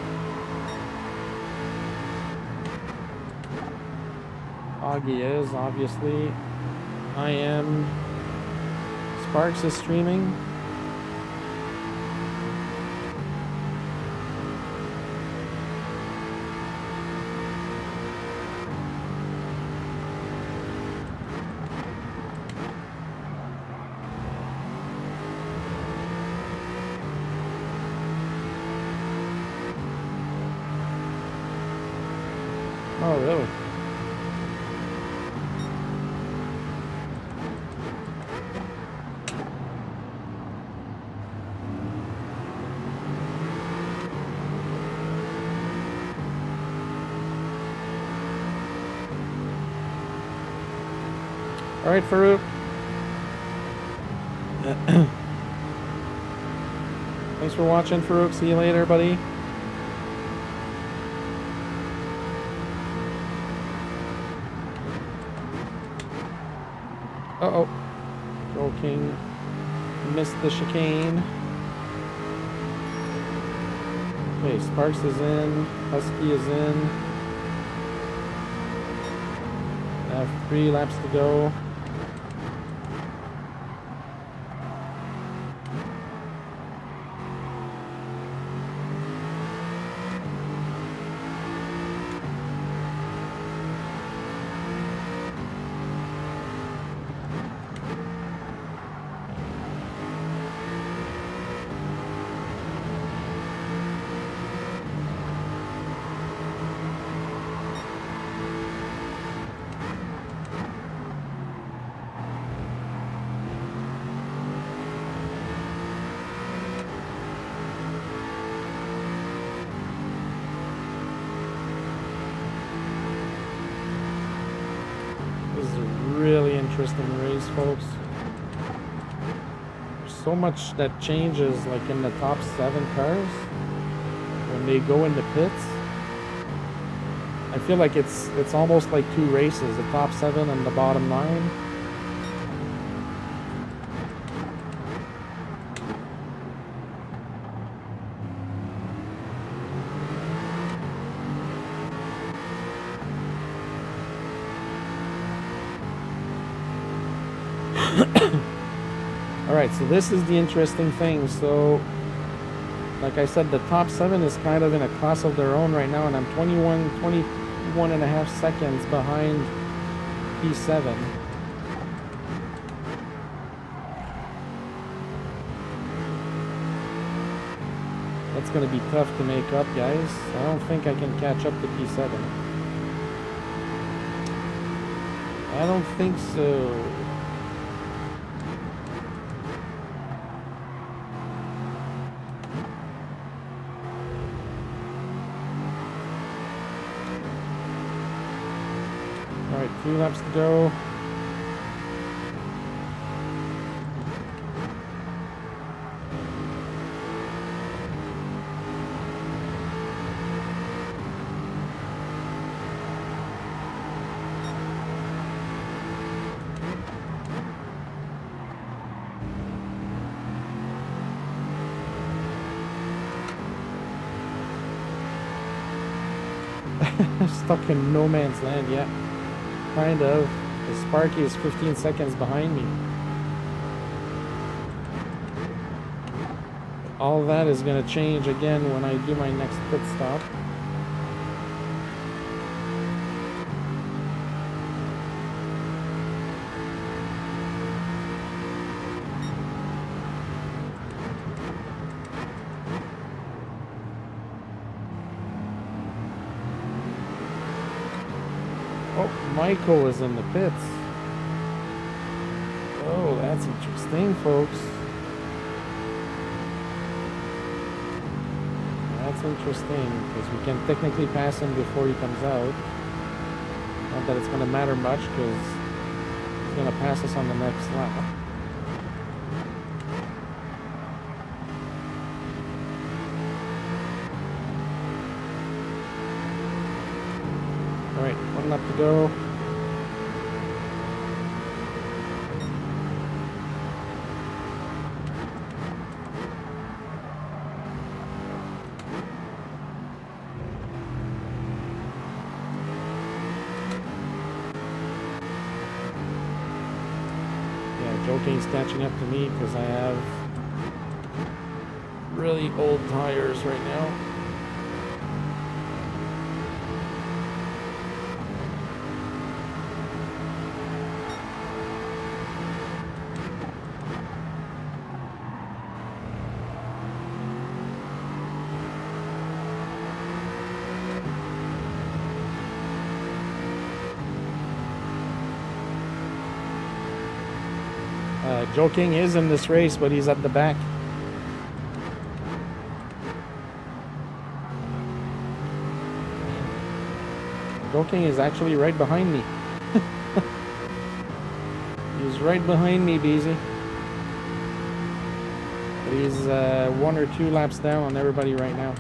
Augie is, obviously. I am. Sparks is streaming. Oh, really? All right, Farouk. Thanks for watching, Farouk. See you later, buddy. Uh-oh. Joe King missed the chicane. Okay, Sparks is in. Husky is in. I have 3 laps to go. Really interesting race, folks. There's so much that changes, like in the top 7 cars when they go in the pits. I feel like it's almost like 2 races, the top 7 and the bottom 9. Alright, so this is the interesting thing. So, like I said, the top 7 is kind of in a class of their own right now, and I'm 21 and a half seconds behind P7. That's going to be tough to make up, guys. I don't think I can catch up to P7. I don't think so. Alright, 2 laps to go. Stuck in no man's land yet. Kind of. The Sparky is 15 seconds behind me. All that is going to change again when I do my next pit stop. Michael is in the pits. Oh, that's interesting, folks. That's interesting, because we can technically pass him before he comes out. Not that it's going to matter much, because he's going to pass us on the next lap. Alright, 1 lap to go. Joking's catching up to me because I have really old tires right now. Joe King is in this race, but he's at the back. Joe King is actually right behind me. He's right behind me, Beezy. He's 1 or 2 laps down on everybody right now.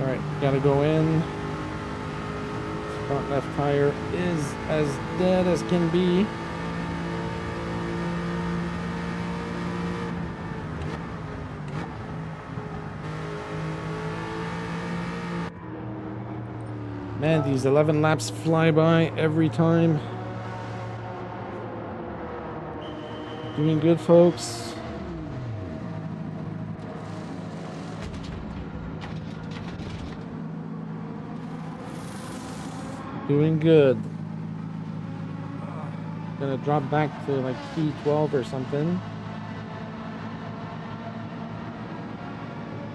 Alright, gotta go in. Front left tire is as dead as can be. Man, these 11 laps fly by every time. Doing good, folks. Doing good. Gonna drop back to like P12 or something.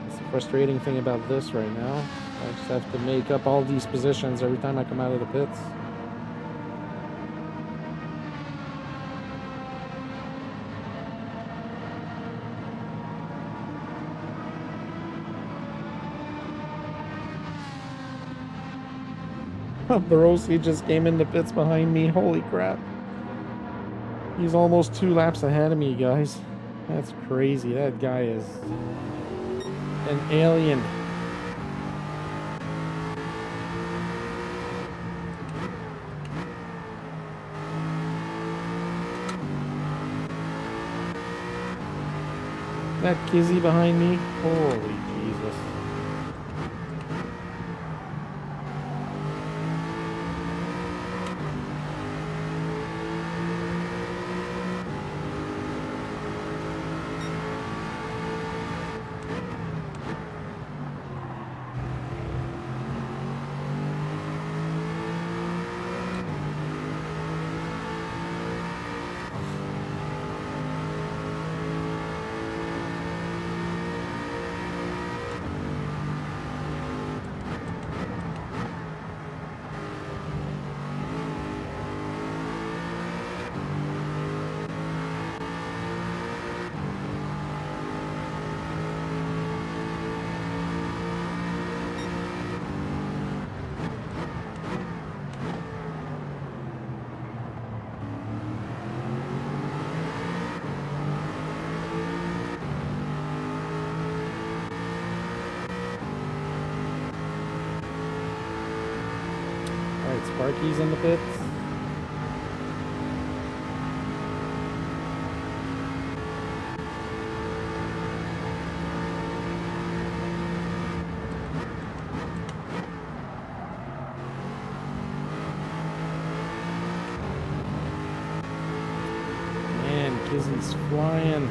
It's the frustrating thing about this right now. I just have to make up all these positions every time I come out of the pits. Barossi just came in the pits behind me. Holy crap. He's almost 2 laps ahead of me, guys. That's crazy. That guy is an alien. That Kizzy behind me. Holy Jesus. Sparky's in the pits. Man, Kizzy's flying.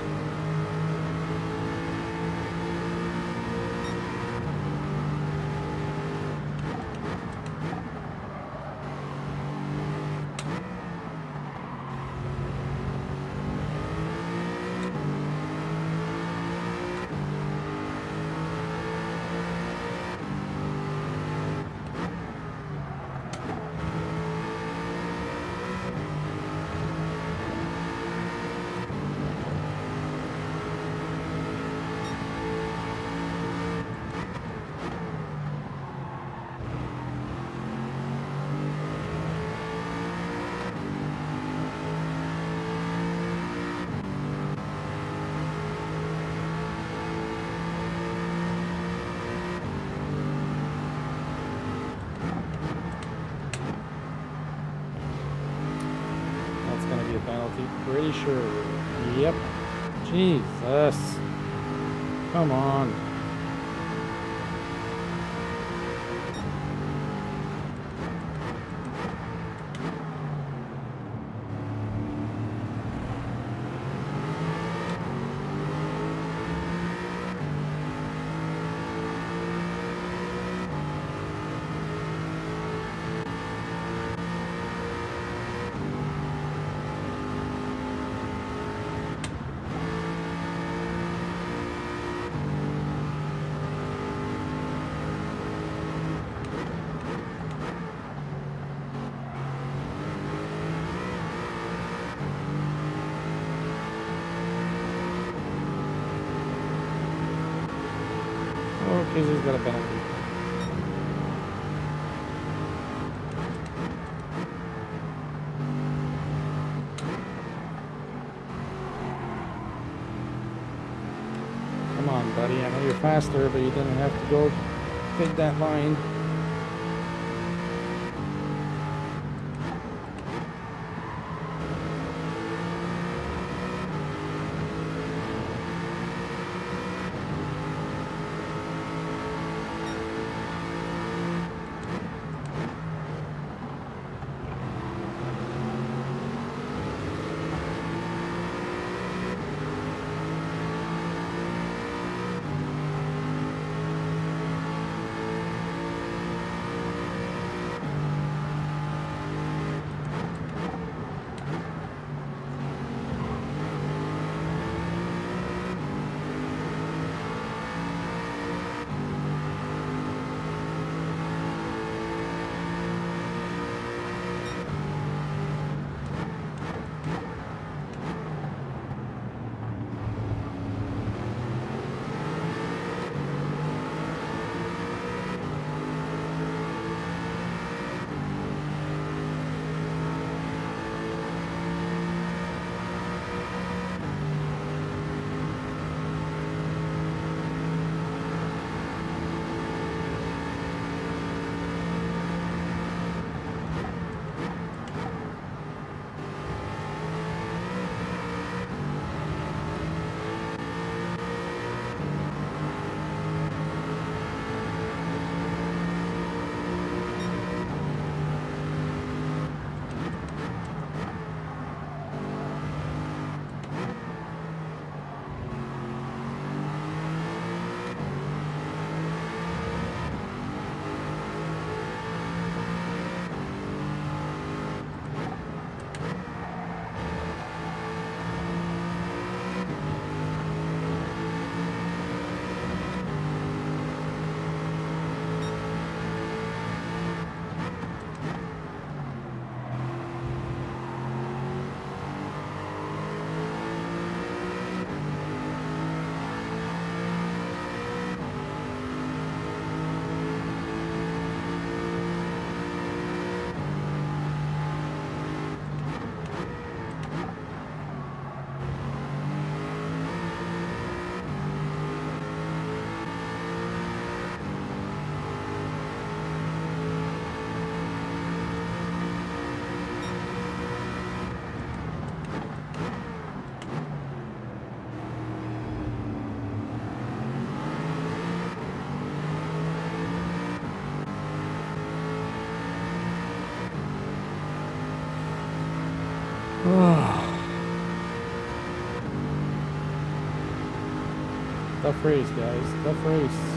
Pretty sure. Yep. Jesus. Come on. Okay, he's got a penalty. Come on, buddy. I know you're faster, but you didn't have to go take that line. Tough race, guys. Tough race.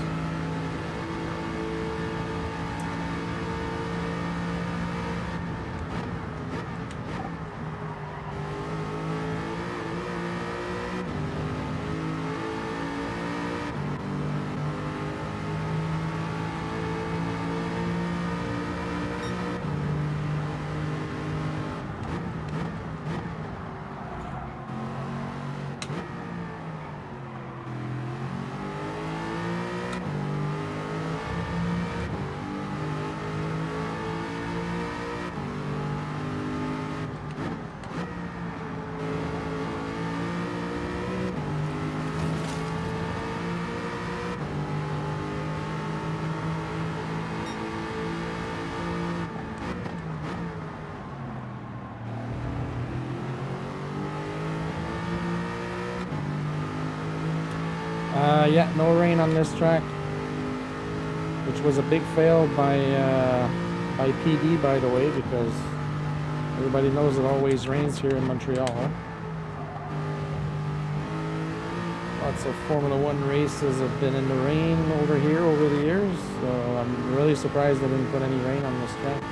Yeah, no rain on this track, which was a big fail by PD, by the way, because everybody knows it always rains here in Montreal. Lots of Formula One races have been in the rain over here over the years, so I'm really surprised they didn't put any rain on this track.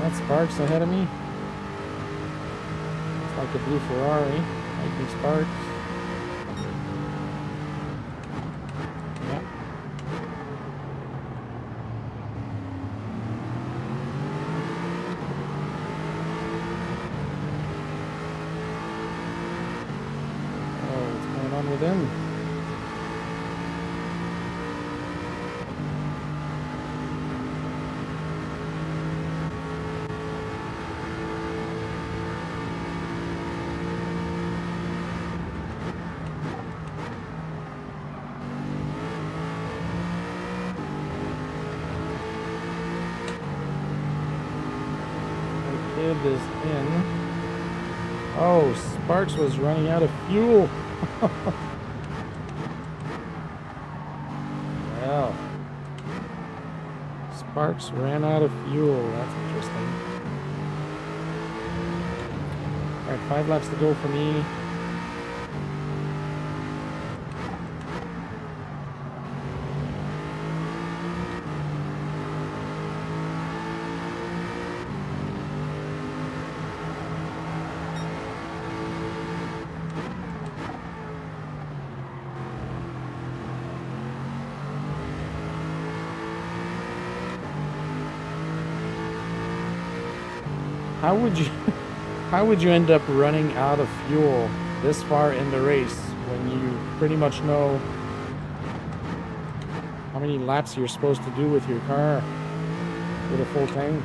That Sparks ahead of me. It's like a blue Ferrari. Might be Sparks. Yeah. Oh, what's going on with him? Is in. Oh, Sparks was running out of fuel. Well, Sparks ran out of fuel. That's interesting. All right, 5 laps to go for me. How would you end up running out of fuel this far in the race when you pretty much know how many laps you're supposed to do with your car with a full tank?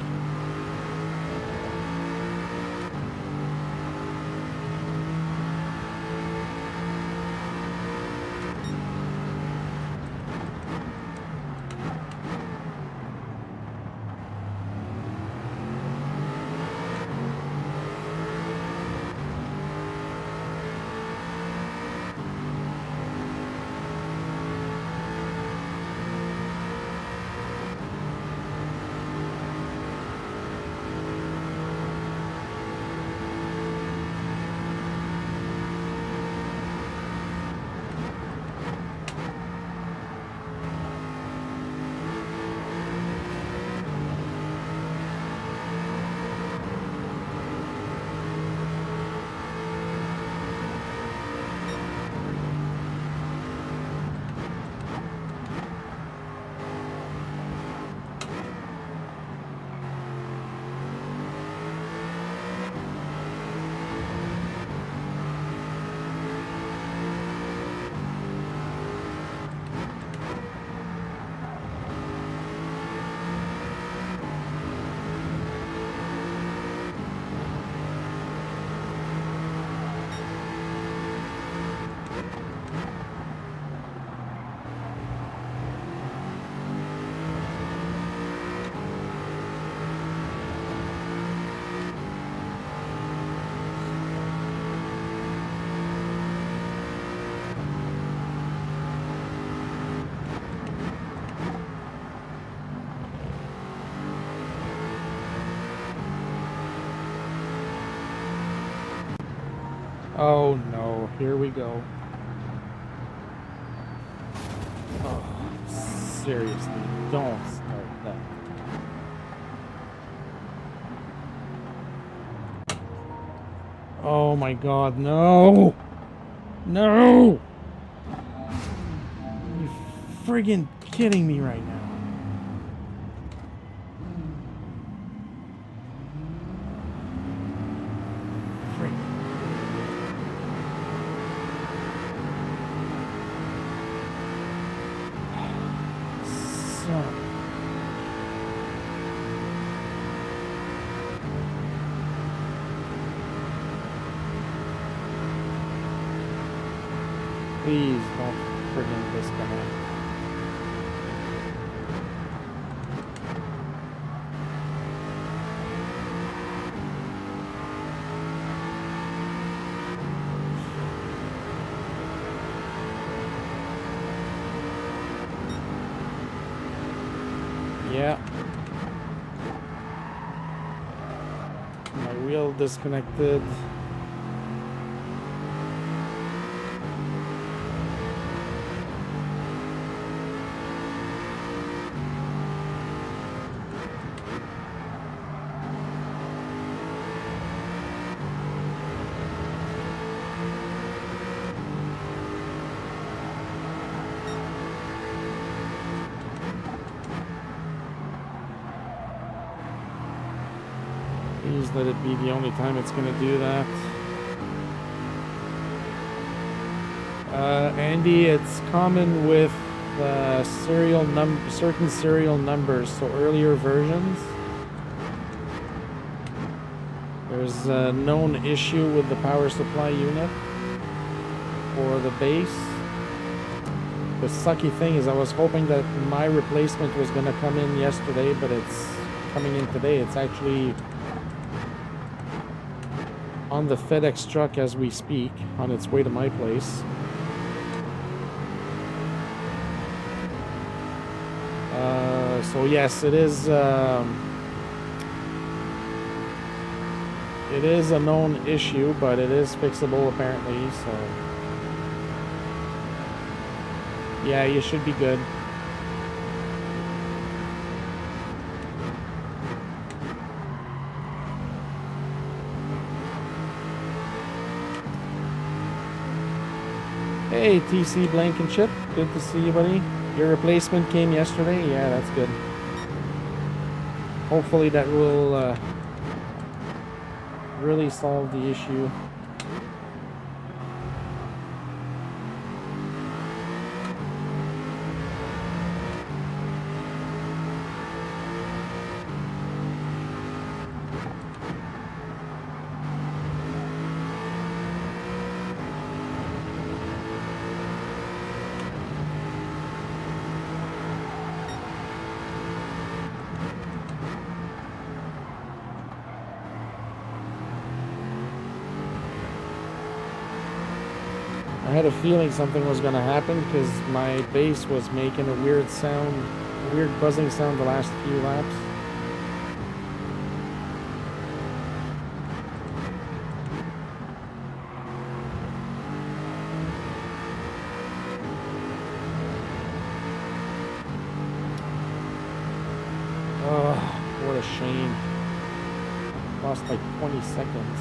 Oh no, here we go. Oh, seriously, don't start that. Oh my god, no! No! You friggin' kidding me right now. Please don't friggin' disconnect. Yeah. My wheel disconnected. Please let it be the only time it's going to do that. Andy, it's common with certain serial numbers, so earlier versions. There's a known issue with the power supply unit for the base. The sucky thing is I was hoping that my replacement was going to come in yesterday, but it's coming in today. It's actually on the FedEx truck as we speak, on its way to my place. So yes, it is a known issue, but it is fixable apparently, so yeah, you should be good. Hey, TC Blankenship, good to see you, buddy. Your replacement came yesterday? Yeah, that's good. Hopefully that will really solve the issue. I had a feeling something was going to happen because my bass was making a weird sound, a weird buzzing sound the last few laps. Oh, what a shame. Lost like 20 seconds.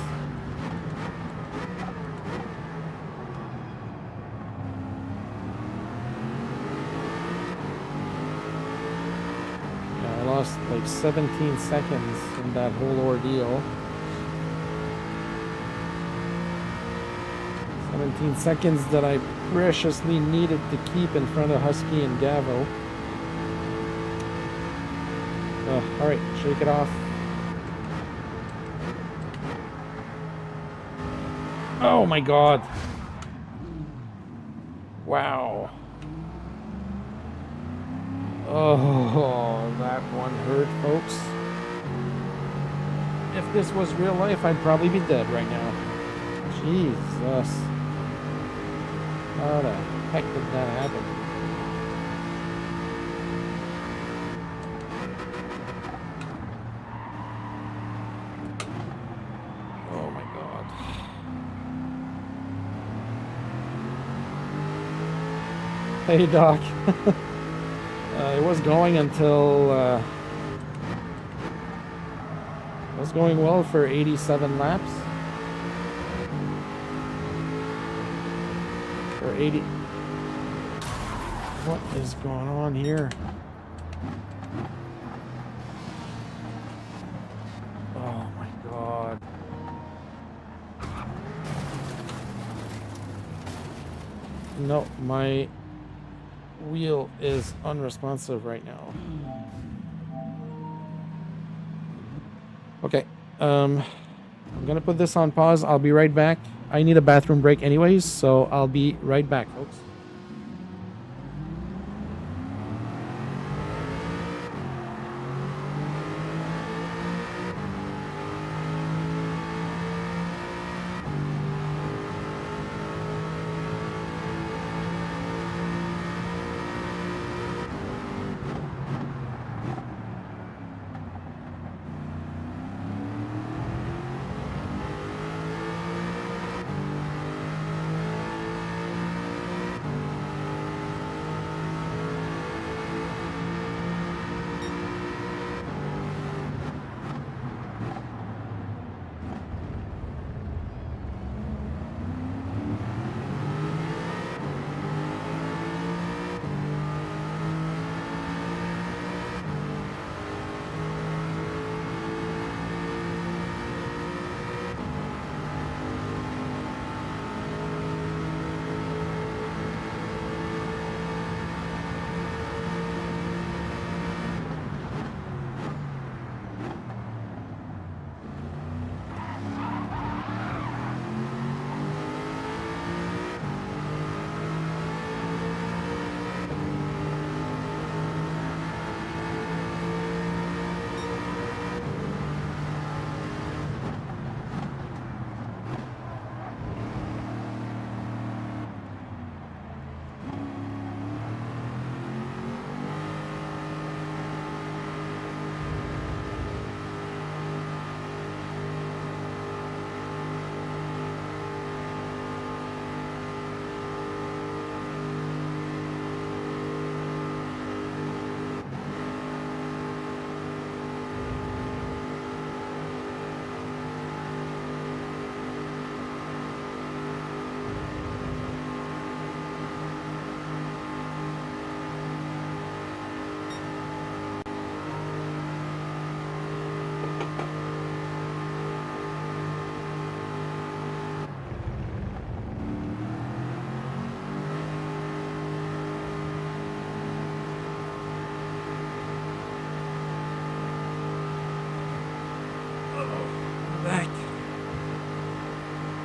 Lost like 17 seconds in that whole ordeal. 17 seconds that I preciously needed to keep in front of Husky and Gavo. Alright, shake it off. Oh my god. Wow. Oh, that one hurt, folks. If this was real life, I'd probably be dead right now. Jesus. How the heck did that happen? Oh my god. Hey, Doc. It was going until it was going well for 87 laps. For 80. What is going on here? Oh my god. No, my wheel is unresponsive right now. Okay, I'm gonna put this on pause. I'll be right back. I need a bathroom break anyways, so I'll be right back, folks.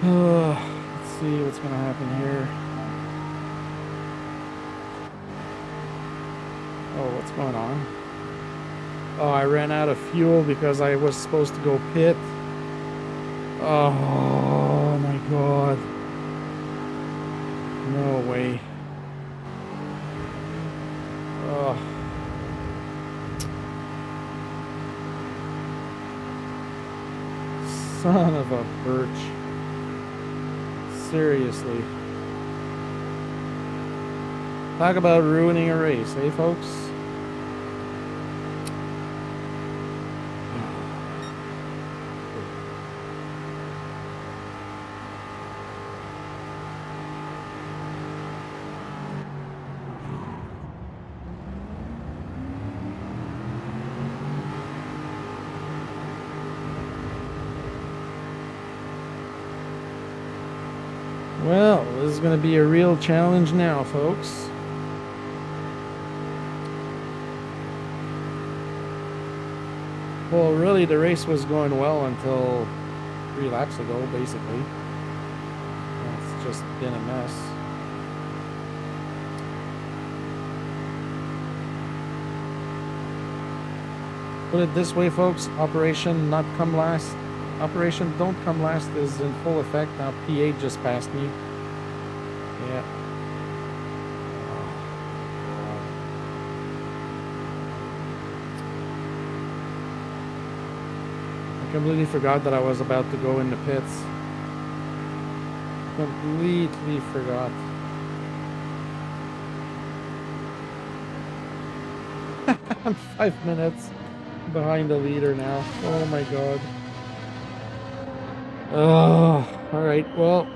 Let's see what's gonna happen here. Oh, what's going on? Oh, I ran out of fuel because I was supposed to go pit. Oh my god. No way. Oh. Son of a birch. Seriously. Talk about ruining a race, eh, folks? Well, this is going to be a real challenge now, folks. Well, really, the race was going well until 3 laps ago, basically. It's just been a mess. Put it this way, folks, Operation Not Come Last. Operation Don't Come Last is in full effect now. P8 just passed me. Yeah. I completely forgot that I was about to go in the pits. Completely forgot. I'm 5 minutes behind the leader now. Oh my god. Oh, alright, well,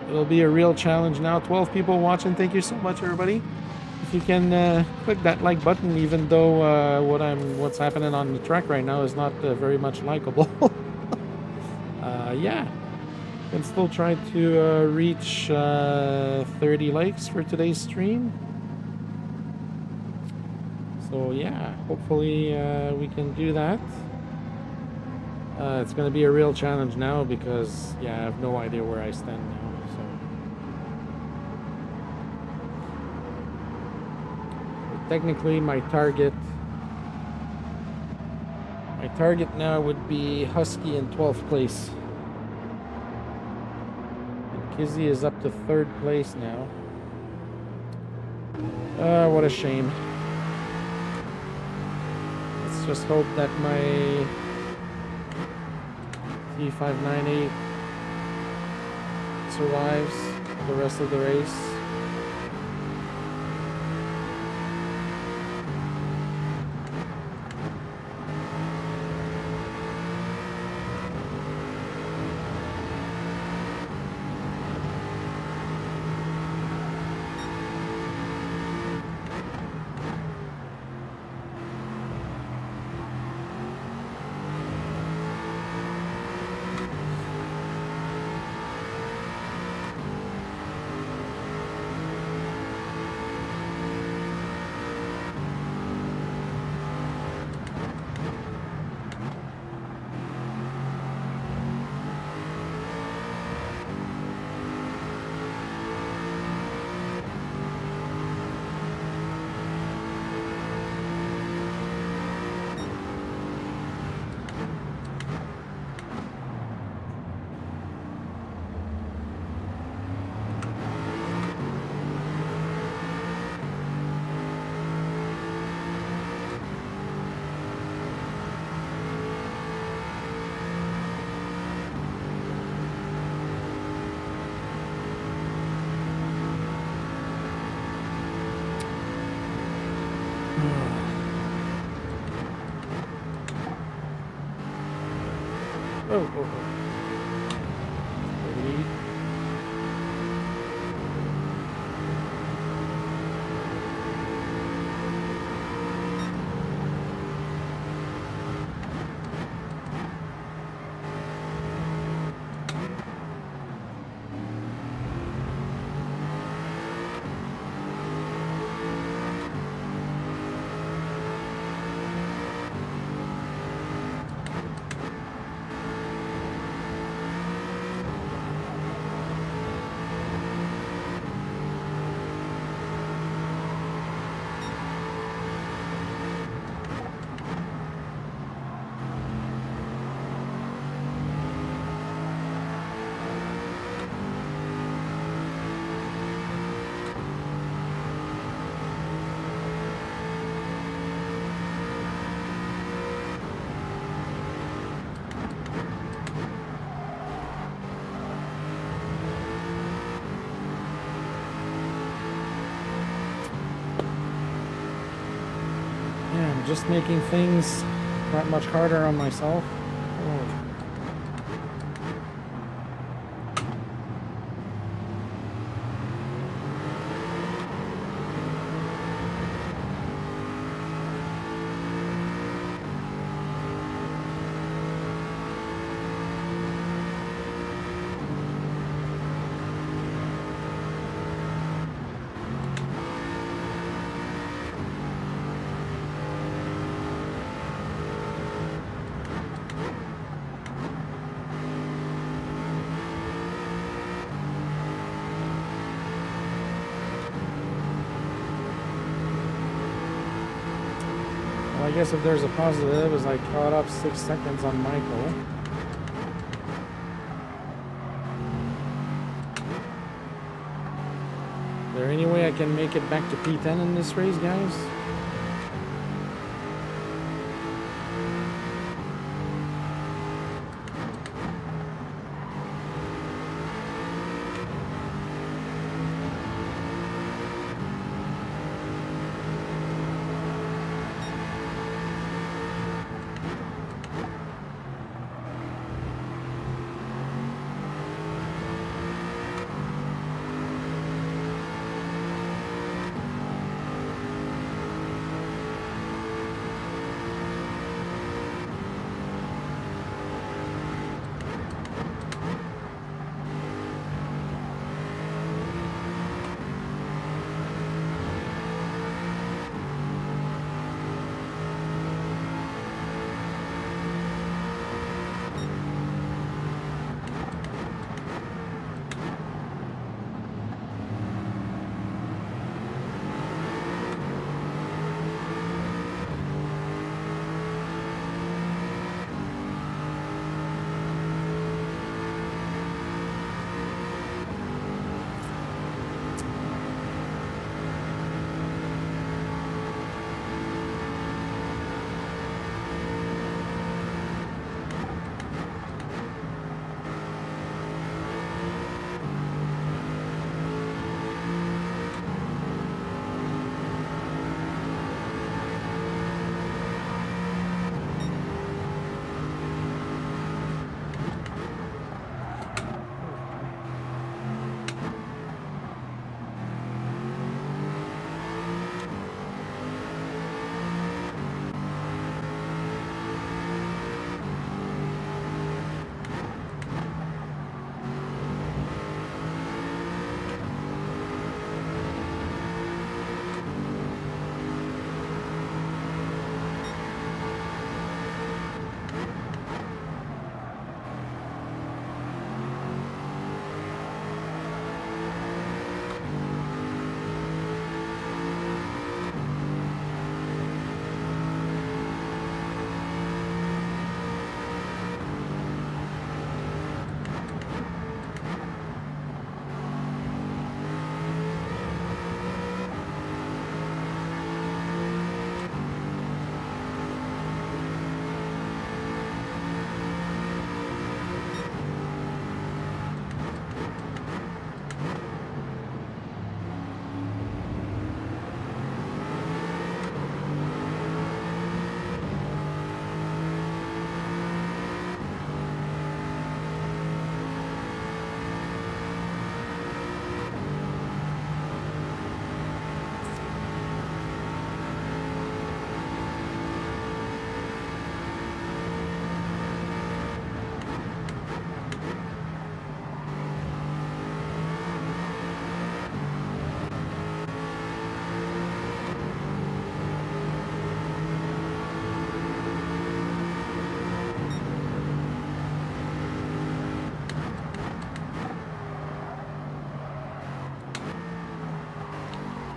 it'll be a real challenge now. 12 people watching. Thank you so much, everybody. If you can click that like button, even though what's happening on the track right now is not very much likable. Yeah, can still try to reach 30 likes for today's stream. So yeah, hopefully we can do that. It's going to be a real challenge now because, yeah, I have no idea where I stand now. So technically, my target now would be Husky in 12th place. And Kizzy is up to 3rd place now. What a shame. Let's just hope that my T598 survives the rest of the race. Oh. just making things that much harder on myself. Oh. I guess if there's a positive, is I caught up 6 seconds on Michael. Is there any way I can make it back to P10 in this race, guys?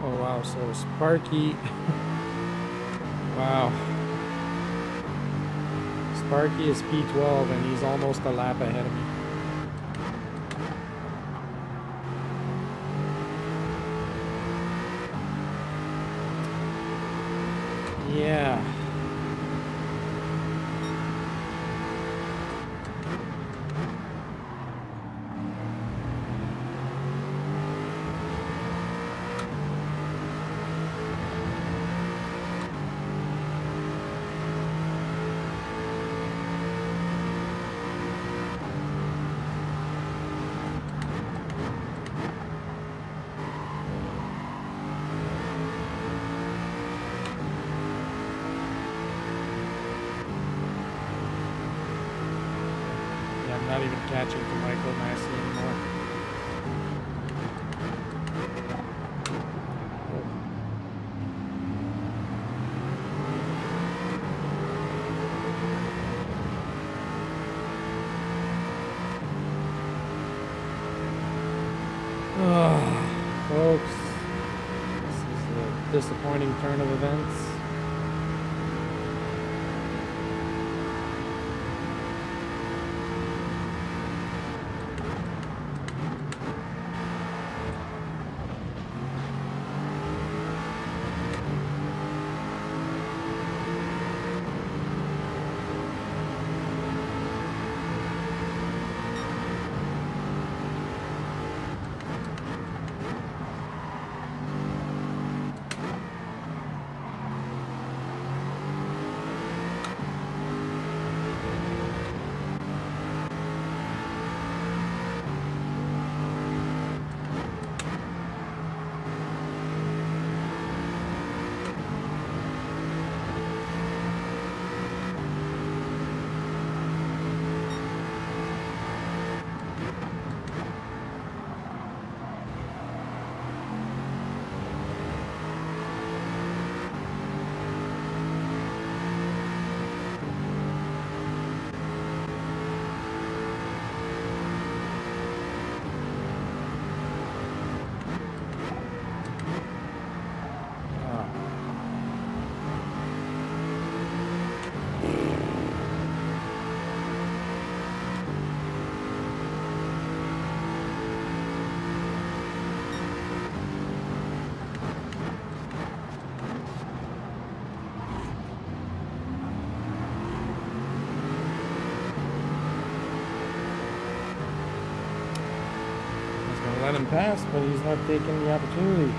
Wow, so Sparky, wow, Sparky is P12 and he's almost a lap ahead of me. Yeah. not even catching to Michael Massey anymore. Folks, this is a disappointing turn of events. Let him pass, but he's not taking the opportunity.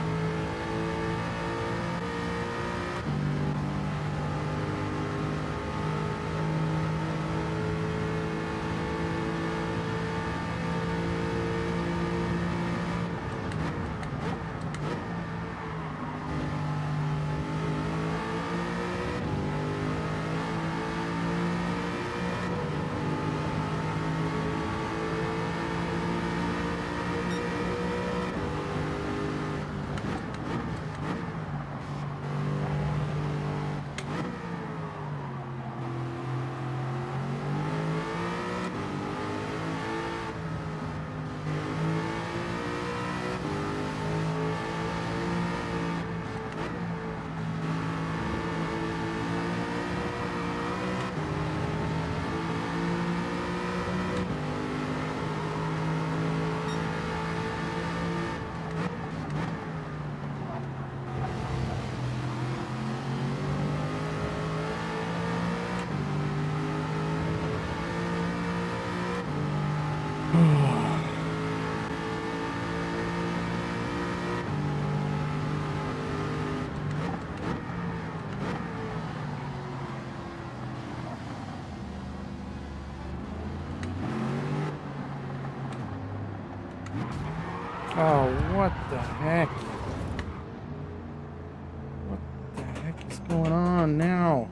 Oh, what the heck? What the heck is going on now?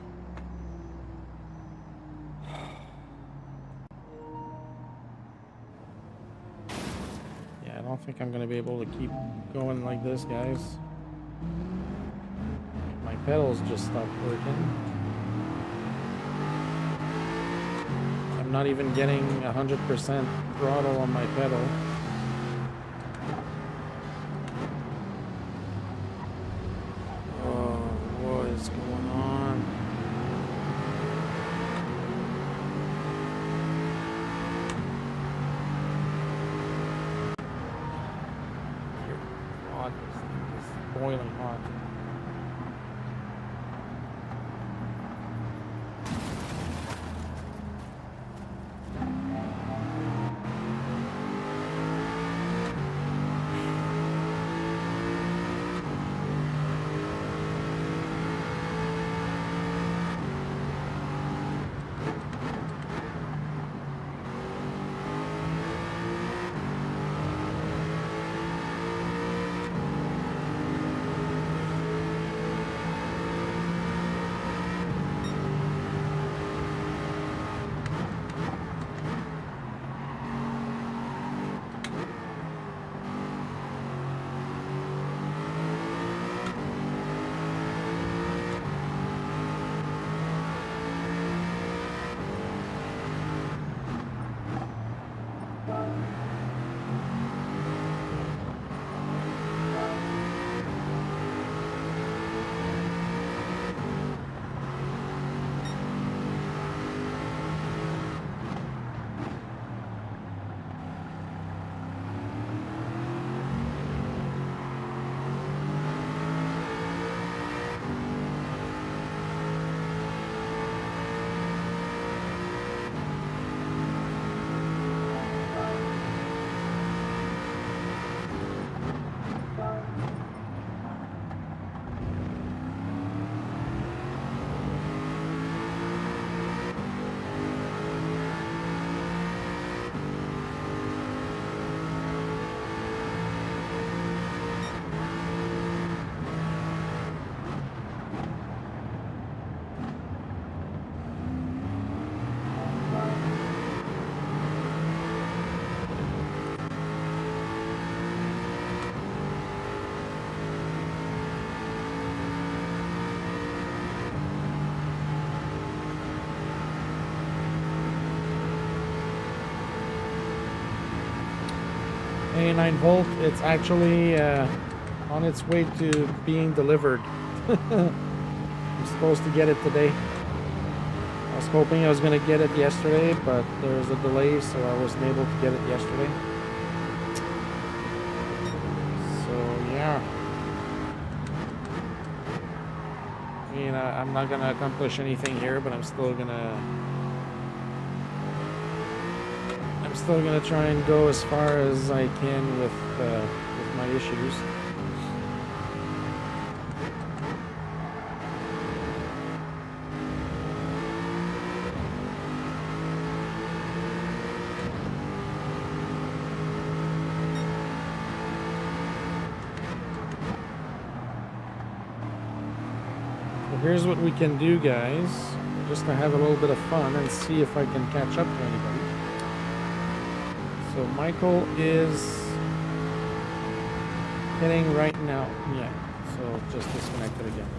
Yeah, I don't think I'm going to be able to keep going like this, guys. My pedals just stopped working. I'm not even getting 100% throttle on my pedal. Boiling hot. Hey, 9-volt, it's actually on its way to being delivered. I'm supposed to get it today. I was hoping I was going to get it yesterday, but there was a delay, so I wasn't able to get it yesterday. So, yeah. I mean, I'm not going to accomplish anything here, but I'm still going to try and go as far as I can with my issues. Here's what we can do, guys, just to have a little bit of fun and see if I can catch up to anybody. So Michael is hitting right now. Yeah, so just disconnected again.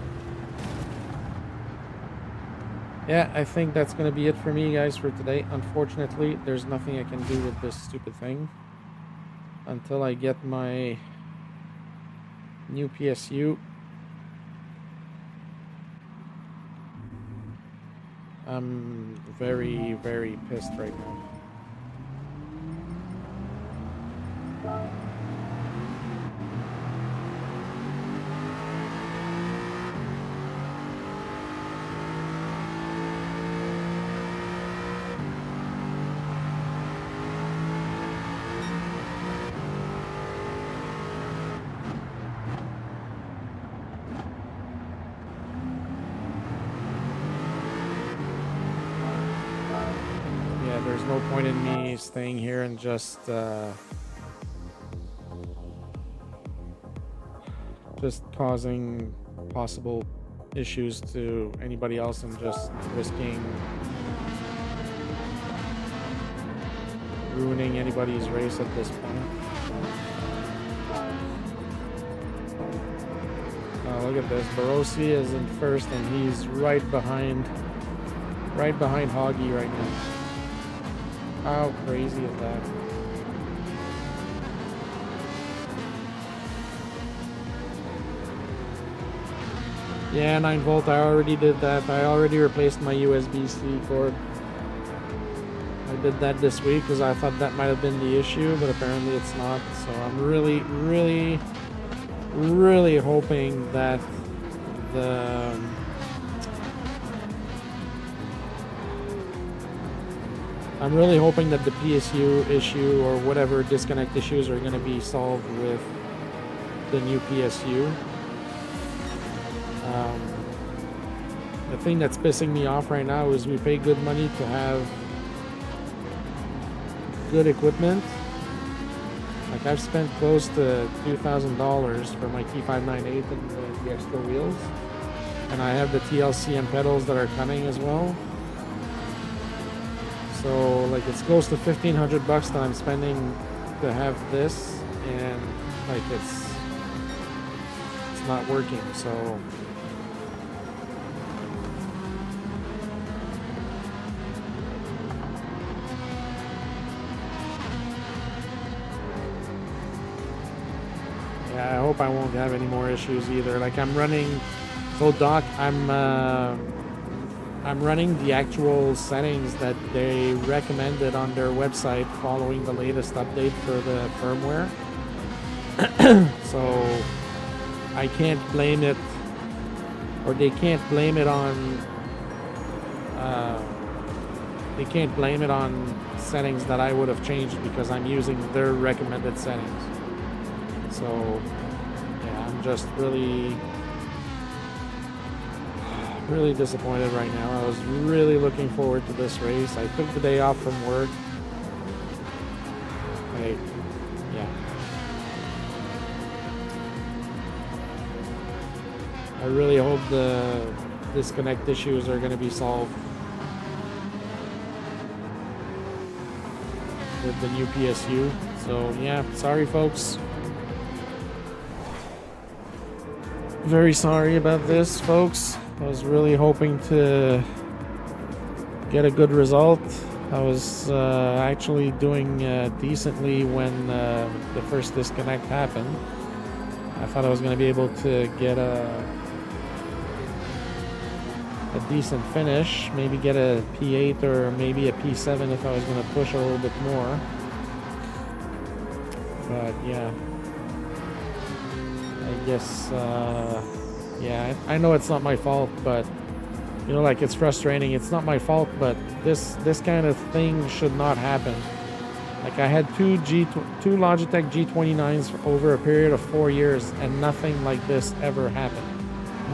Yeah, I think that's going to be it for me, guys, for today. Unfortunately, there's nothing I can do with this stupid thing until I get my new PSU. I'm very, very pissed right now. There's no point in me staying here and just causing possible issues to anybody else and just risking ruining anybody's race at this point. Look at this. Barossi is in first and he's right behind Hoggy right now. How crazy is that? Yeah, 9-volt, I already did that. I already replaced my USB-C cord. I did that this week because I thought that might have been the issue, but apparently it's not. So I'm really, really, really hoping that I'm really hoping that the PSU issue or whatever disconnect issues are going to be solved with the new PSU. The thing that's pissing me off right now is we pay good money to have good equipment. Like I've spent close to $2,000 for my T598 and the extra wheels. And I have the TLCM pedals that are coming as well. So like it's close to $1,500 that I'm spending to have this, and like it's not working. So yeah, I hope I won't have any more issues either. Like I'm running, so Doc, I'm running the actual settings that they recommended on their website following the latest update for the firmware. So I can't blame it, or they can't blame it on settings that I would have changed because I'm using their recommended settings. So yeah, I'm just really disappointed right now. I was really looking forward to this race. I took the day off from work. Yeah. I really hope the disconnect issues are going to be solved with the new PSU. So yeah, sorry folks. Very sorry about this, folks. I was really hoping to get a good result. I was actually doing decently when the first disconnect happened. I thought I was going to be able to get a decent finish, maybe get a P8 or maybe a P7 if I was going to push a little bit more. But yeah, I guess, yeah, I know it's not my fault, but you know, like, it's frustrating. It's not my fault, but this kind of thing should not happen. Like, I had two Logitech G29s over a period of 4 years, and nothing like this ever happened.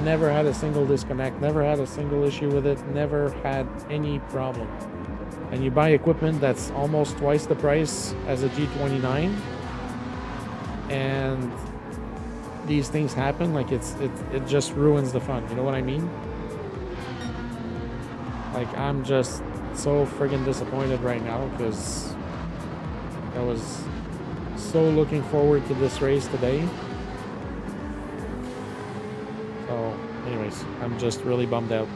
Never had a single disconnect, never had a single issue with it, never had any problem. And you buy equipment that's almost twice the price as a G29, and these things happen. Like, it just ruins the fun. You know what I mean? Like, I'm just so friggin' disappointed right now because I was so looking forward to this race today. So, anyways, I'm just really bummed out.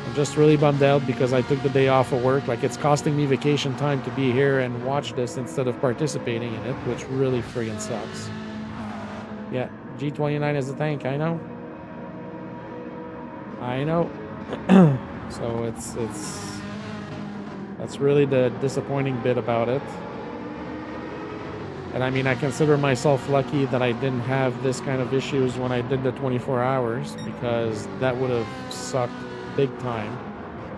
I'm just really bummed out because I took the day off of work. Like, it's costing me vacation time to be here and watch this instead of participating in it, which really friggin' sucks. Yeah, G29 is a tank, I know. I know. So that's really the disappointing bit about it. And I mean, I consider myself lucky that I didn't have this kind of issues when I did the 24 hours, because that would have sucked big time.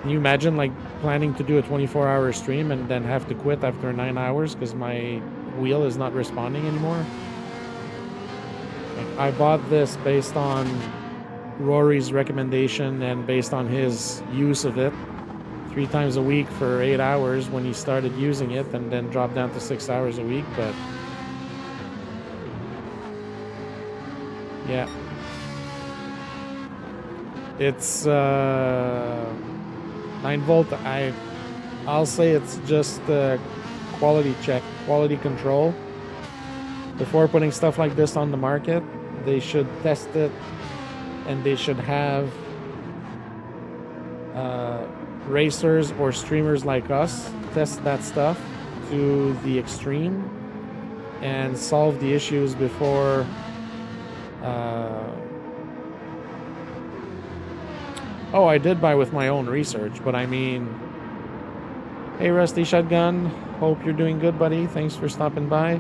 Can you imagine, like, planning to do a 24-hour stream and then have to quit after 9 hours because my wheel is not responding anymore? Like, I bought this based on Rory's recommendation and based on his use of it 3 times a week for 8 hours when he started using it, and then dropped down to 6 hours a week. But yeah, it's 9 volt. I'll say it's just quality check, quality control. Before putting stuff like this on the market, they should test it, and they should have racers or streamers like us test that stuff to the extreme and solve the issues before oh, I did buy with my own research, but I mean, hey Rusty Shotgun, hope you're doing good, buddy. Thanks for stopping by.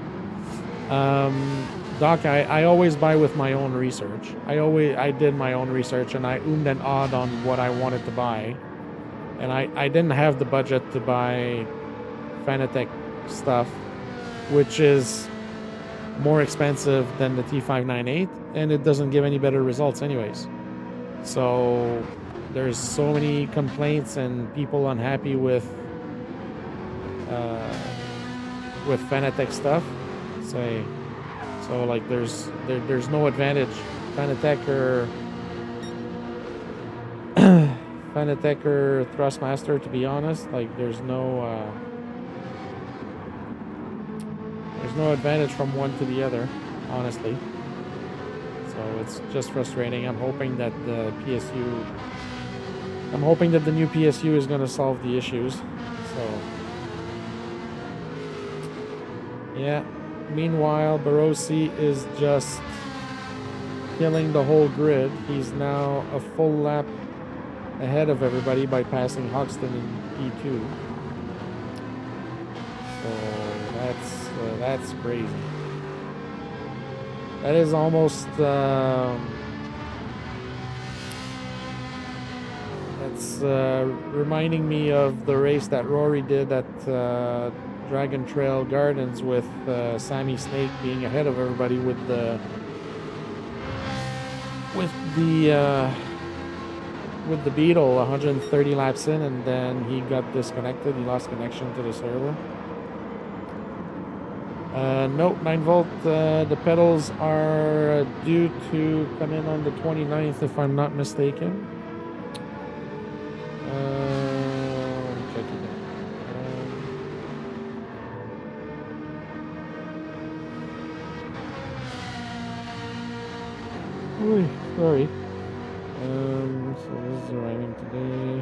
Doc, I always buy with my own research. I did my own research, and I oomed and awed on what I wanted to buy. And I didn't have the budget to buy Fanatec stuff, which is more expensive than the T598, and it doesn't give any better results anyways. So there's so many complaints and people unhappy with Fanatec stuff. So like there's no advantage. Fanatec or Thrustmaster, to be honest, like there's no advantage from one to the other, honestly. So it's just frustrating. I'm hoping that the new PSU is going to solve the issues. So yeah. Meanwhile, Barossi is just killing the whole grid. He's now a full lap ahead of everybody by passing Hogston in P2. So that's crazy. That is almost that's reminding me of the race that Rory did at Dragon Trail Gardens with Sammy Snake being ahead of everybody with the Beetle 130 laps in, and then he got disconnected. He lost connection to the server. Nope, 9 volt. The pedals are due to come in on the 29th, if I'm not mistaken. Check it out. Sorry. So this is arriving today.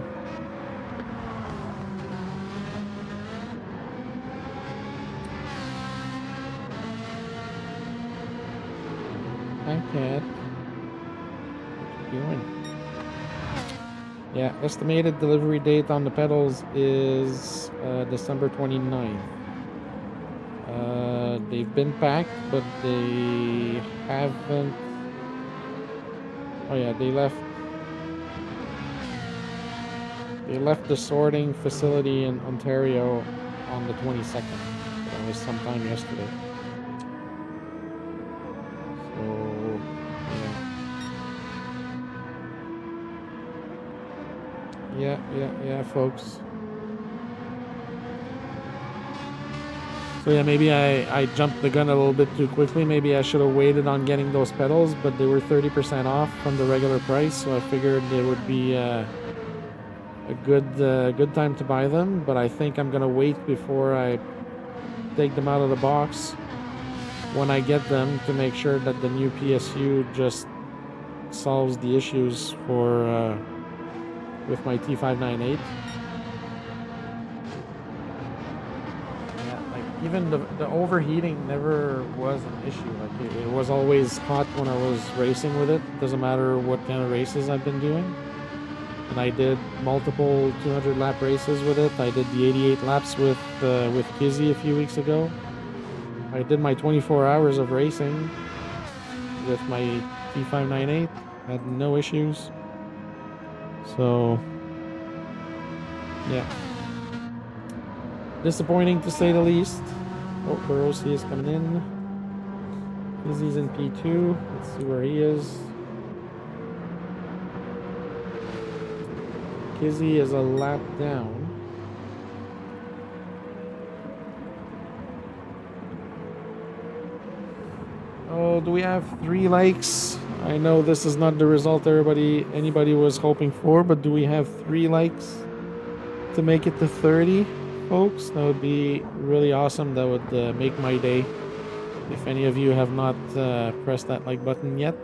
cat. What you doing? Yeah, estimated delivery date on the pedals is December 29th. They've been packed, but they haven't... Oh yeah, they left the sorting facility in Ontario on the 22nd. That was sometime yesterday. So, yeah, folks. So yeah, maybe I jumped the gun a little bit too quickly. Maybe I should have waited on getting those pedals, but they were 30% off from the regular price, so I figured it would be a good time to buy them. But I think I'm gonna wait before I take them out of the box when I get them to make sure that the new PSU just solves the issues for with my T598. Even the overheating never was an issue. Like it was always hot when I was racing with it. Doesn't matter what kind of races I've been doing. And I did multiple 200 lap races with it. I did the 88 laps with Kizzy a few weeks ago. I did my 24 hours of racing with my T598. Had no issues. So yeah. Disappointing to say the least. Oh, Barossi is coming in. Izzy's in P2. Let's see where he is. Kizzy is a lap down. Oh, do we have 3 likes? I know this is not the result anybody was hoping for, but do we have 3 likes to make it to 30? Folks, that would be really awesome. That would make my day. If any of you have not pressed that like button yet,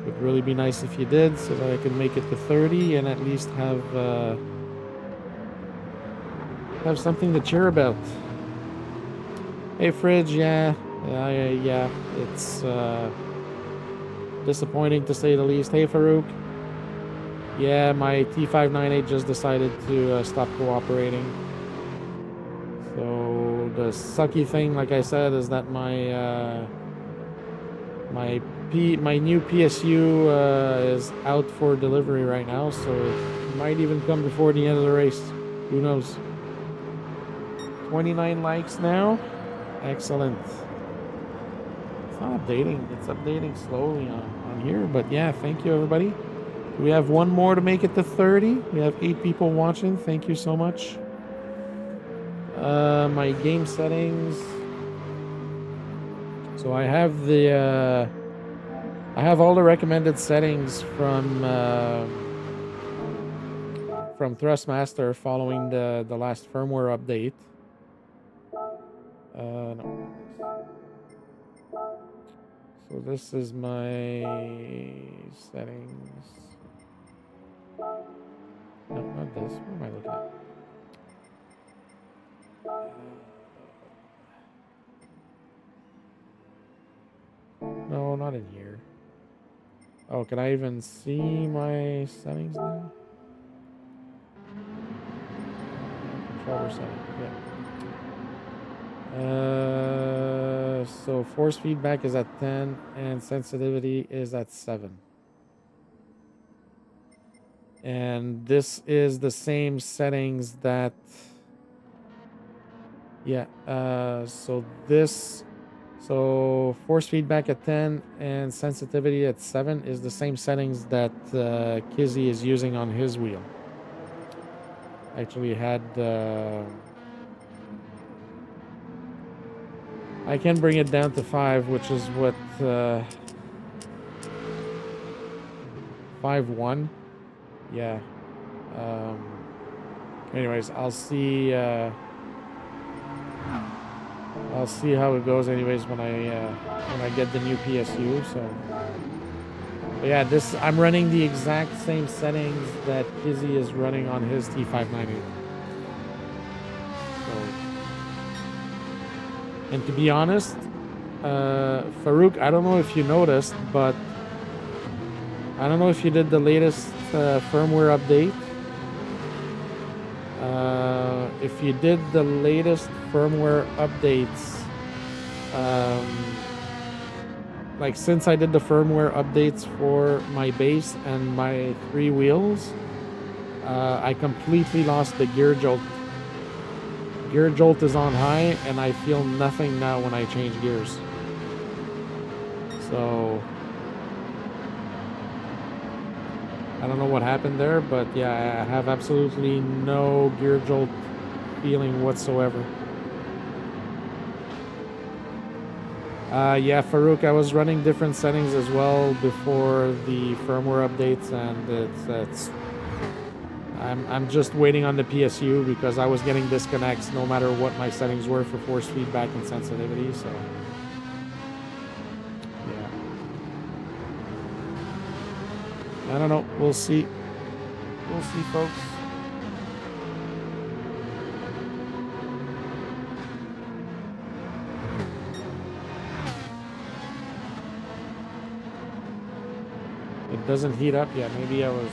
it would really be nice if you did, so that I could make it to 30 and at least have something to cheer about. Hey Fridge, yeah, it's disappointing to say the least. Hey Farouk, yeah, my T598 just decided to stop cooperating. So the sucky thing, like I said, is that my new PSU is out for delivery right now, so it might even come before the end of the race. Who knows? 29 likes now. Excellent. It's not updating. It's updating slowly on here, but yeah, thank you everybody. We have one more to make it to 30. We have 8 people watching. Thank you so much. My game settings. So I have I have all the recommended settings from Thrustmaster following the last firmware update. No. So this is my settings. No, not this. What am I looking at? No, not in here. Oh, can I even see my settings now? Controller setting, yeah. So force feedback is at 10 and sensitivity is at 7. And this is the same settings that... Yeah, so force feedback at 10 and sensitivity at 7 is the same settings that Kizzy is using on his wheel. Actually had... I can bring it down to 5, which is what... 5.1. Yeah. Anyways, I'll see how it goes anyways when I get the new PSU. So but yeah, I'm running the exact same settings that Kizzy is running on his T598. So, and to be honest, Farouk, I don't know if you noticed, but I don't know if you did the latest firmware update. If you did the latest firmware updates, like since I did the firmware updates for my base and my 3 wheels, I completely lost the gear jolt. Gear jolt is on high, and I feel nothing now when I change gears. So I don't know what happened there, but yeah, I have absolutely no gear jolt feeling whatsoever. Yeah, Farouk, I was running different settings as well before the firmware updates, and it's I'm just waiting on the PSU because I was getting disconnects no matter what my settings were for force feedback and sensitivity, so yeah. I don't know, we'll see. We'll see, folks. It doesn't heat up yet. Maybe I was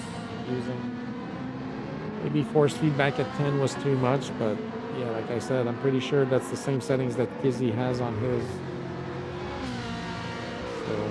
using... Maybe force feedback at 10 was too much, but yeah, like I said, I'm pretty sure that's the same settings that Kizzy has on his. So,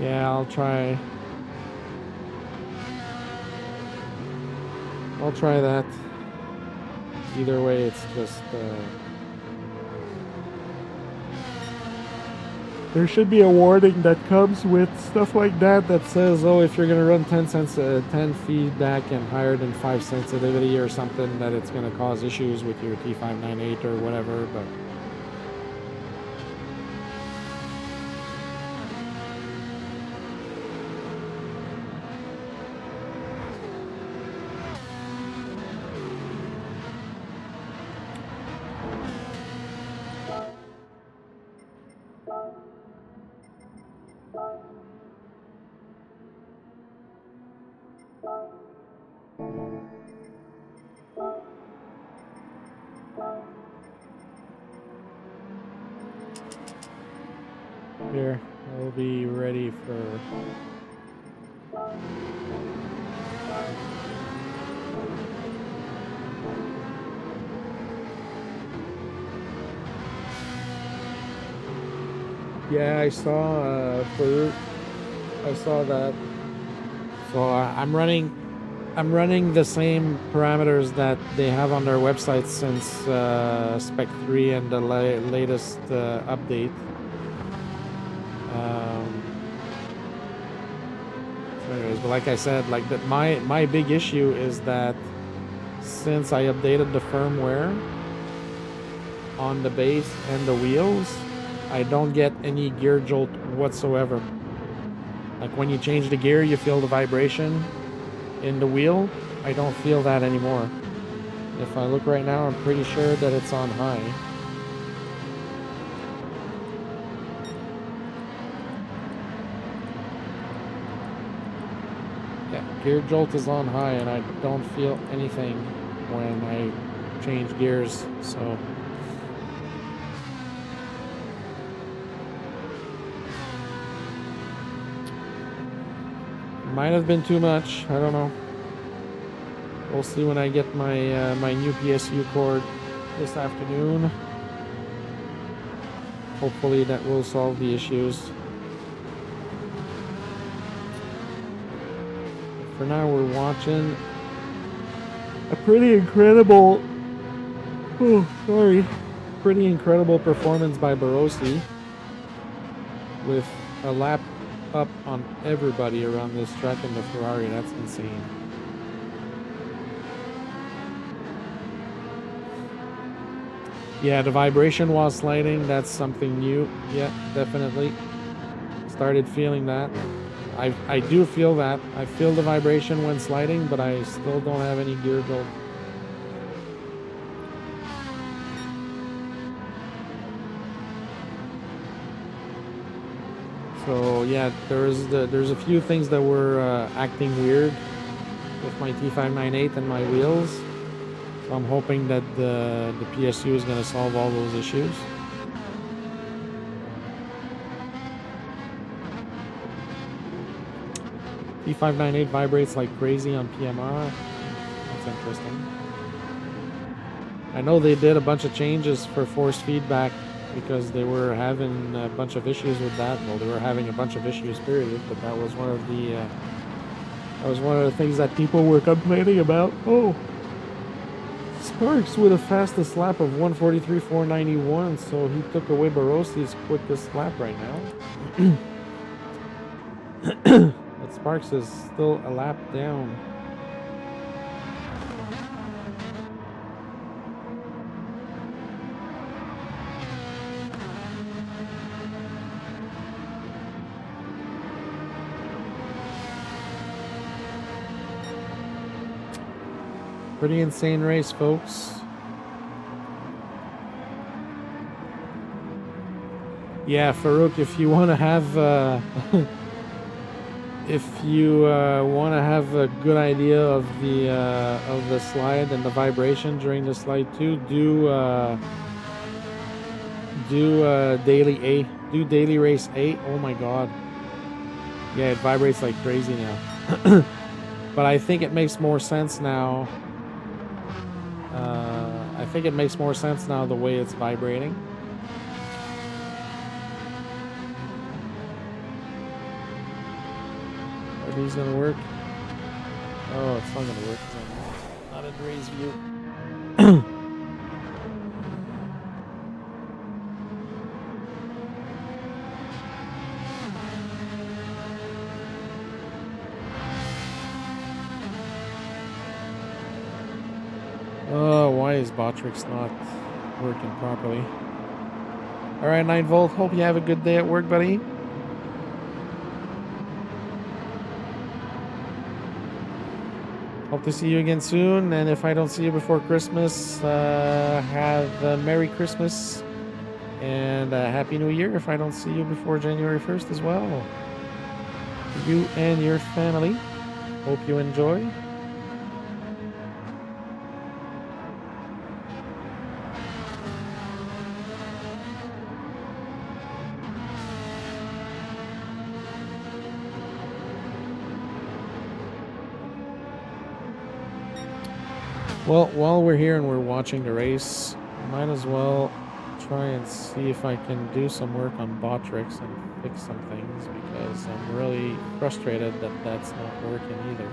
yeah, I'll try that. Either way, it's just there should be a warning that comes with stuff like that that says, oh, if you're gonna run 10 feedback and higher than 5 sensitivity or something, that it's gonna cause issues with your T598 or whatever. But here, we'll be ready for... Yeah, I saw that. So I'm running the same parameters that they have on their website since Spec 3 and the latest update. So anyways, but like I said, like that, my big issue is that since I updated the firmware on the base and the wheels, I don't get any gear jolt whatsoever. Like when you change the gear, you feel the vibration in the wheel. I don't feel that anymore. If I look right now, I'm pretty sure that it's on high. Yeah, gear jolt is on high, and I don't feel anything when I change gears, so... Might have been too much. I don't know. We'll see when I get my my new PSU cord this afternoon. Hopefully that will solve the issues. For now, we're watching a pretty incredible... Oh, sorry. Pretty incredible performance by Barossi with a lap up on everybody around this track in the Ferrari. That's insane. Yeah, the vibration while sliding, that's something new. Yeah, definitely. Started feeling that. I do feel that. I feel the vibration when sliding, but I still don't have any gear build. So yeah, there's a few things that were acting weird with my T598 and my wheels. So I'm hoping that the PSU is going to solve all those issues. T598 vibrates like crazy on PMR. That's interesting. I know they did a bunch of changes for force feedback because they were having a bunch of issues with that. Well, they were having a bunch of issues, period. But that was one of the things that people were complaining about. Oh, Sparks with a fastest lap of 1:43.491, so he took away Barossi's quickest lap right now. But Sparks is still a lap down. Pretty insane race, folks. Yeah, Farouk, if you want to have want to have a good idea of the slide and the vibration during the slide too, do daily race 8. Oh my god. Yeah, it vibrates like crazy now. But I think it makes more sense now. I think it makes more sense now the way it's vibrating. Are these gonna work? Oh, it's not gonna work because I'm not in Ray's view. Oh, why is Botrix not working properly? Alright, 9 volt. Hope you have a good day at work, buddy. Hope to see you again soon. And if I don't see you before Christmas, have a Merry Christmas and a Happy New Year if I don't see you before January 1st as well. You and your family. Hope you enjoy. Well, while we're here and we're watching the race, might as well try and see if I can do some work on Botrix and fix some things, because I'm really frustrated that that's not working either.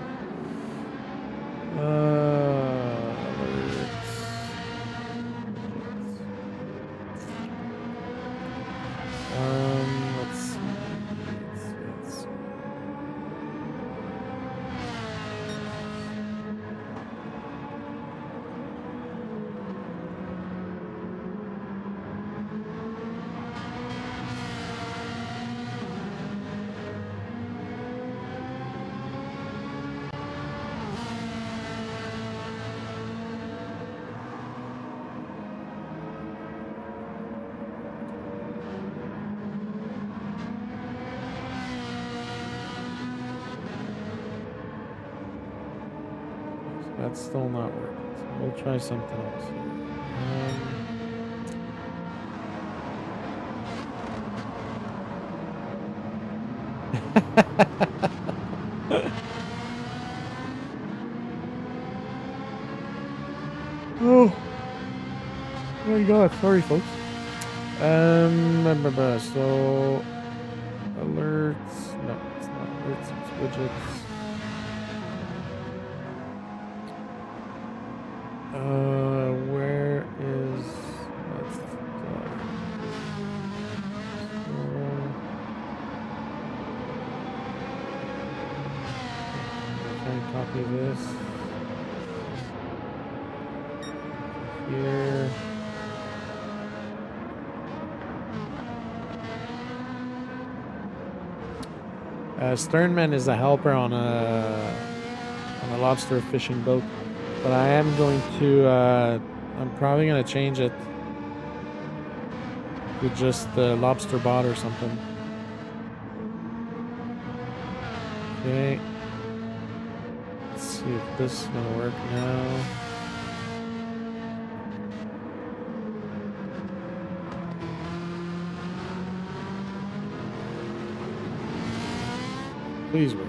Let's see. That's still not working, so we'll try something else here. Oh my god, sorry folks. So alerts, no, it's not alerts, it's widgets. Where is that stuff? Try and copy this here. Sternman is a helper on a lobster fishing boat, but I am going to. I'm probably gonna change it to just lobster bot or something. Okay. Let's see if this is gonna work now. Please work.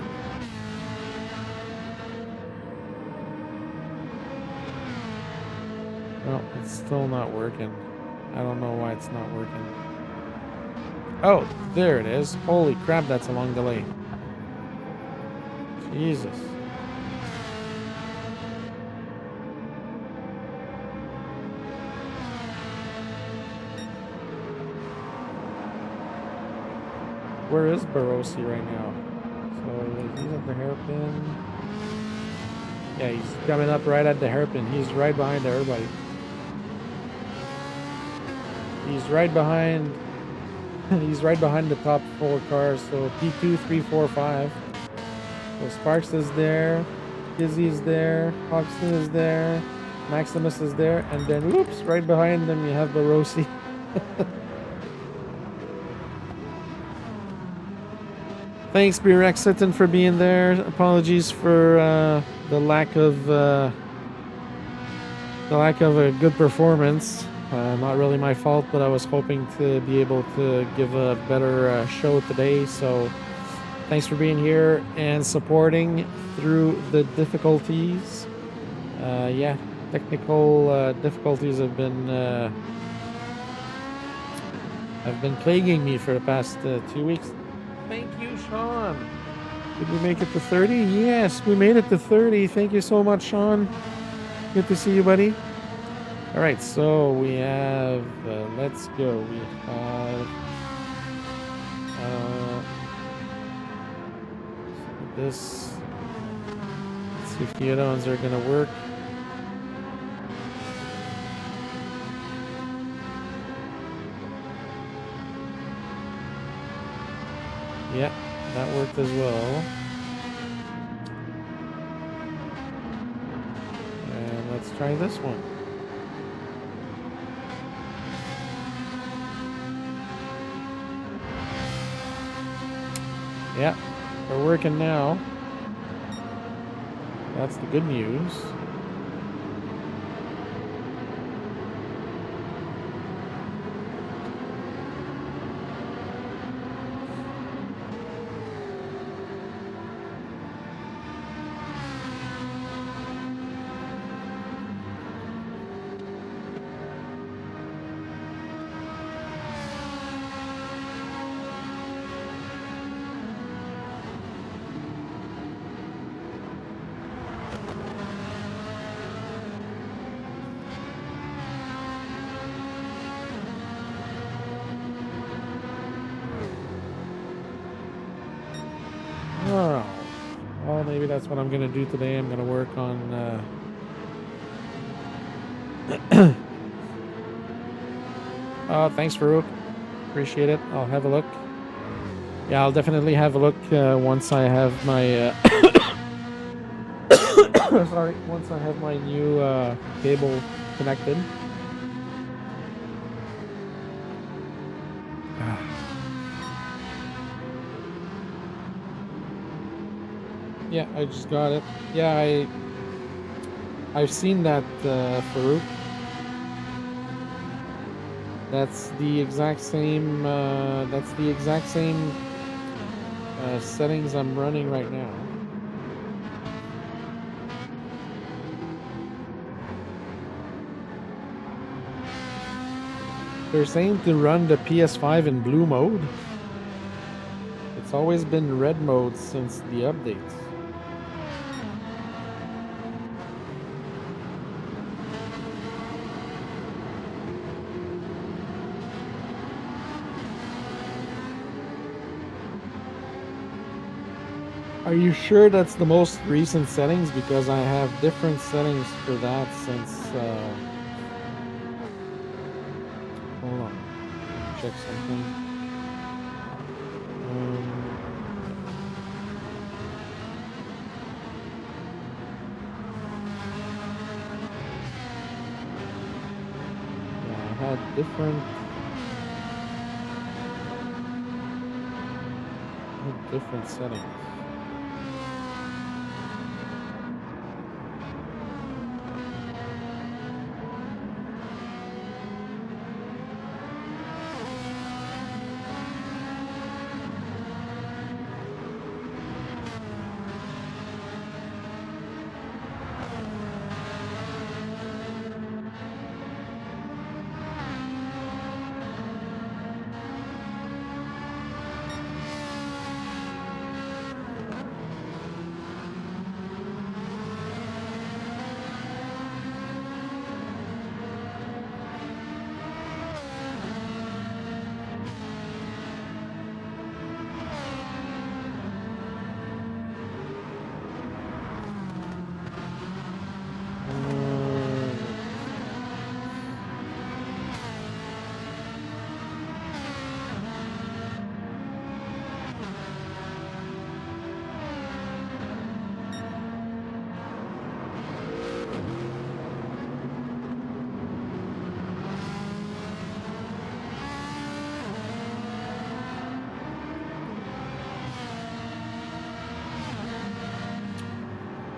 No, it's still not working. I don't know why it's not working. Oh, there it is. Holy crap, that's a long delay. Jesus. Where is Barossi right now? So he's at the hairpin. Yeah, he's coming up right at the hairpin. He's right behind everybody. He's right behind. He's right behind the top 4 cars. So P2, 3, 4, 5. So Sparks is there. Izzy is there. Hogston is there. Maximus is there. And then, whoops, right behind them you have Barossi. Thanks, Brexitten, for being there. Apologies for the lack of a good performance. Not really my fault, but I was hoping to be able to give a better show today. So thanks for being here and supporting through the difficulties. Yeah, technical difficulties have been plaguing me for the past 2 weeks. Thank you, Sean. Did we make it to 30? Yes, we made it to 30. Thank you so much, Sean. Good to see you, buddy. All right, so we have, let's go. We have this. Let's see if the other ones are going to work. Yeah, that worked as well. And let's try this one. Yeah, we're working now. That's the good news. Oh, well, maybe that's what I'm going to do today. I'm going to work on... Oh, thanks, Farouk. Appreciate it. I'll have a look. Yeah, I'll definitely have a look once I have my... Sorry, once I have my new cable connected. Yeah, I just got it. Yeah, I've seen that, Farouk. That's the exact same. Settings I'm running right now. They're saying to run the PS5 in blue mode. It's always been red mode since the updates. Are you sure that's the most recent settings? Because I have different settings for that since... hold on. Check something. had different settings.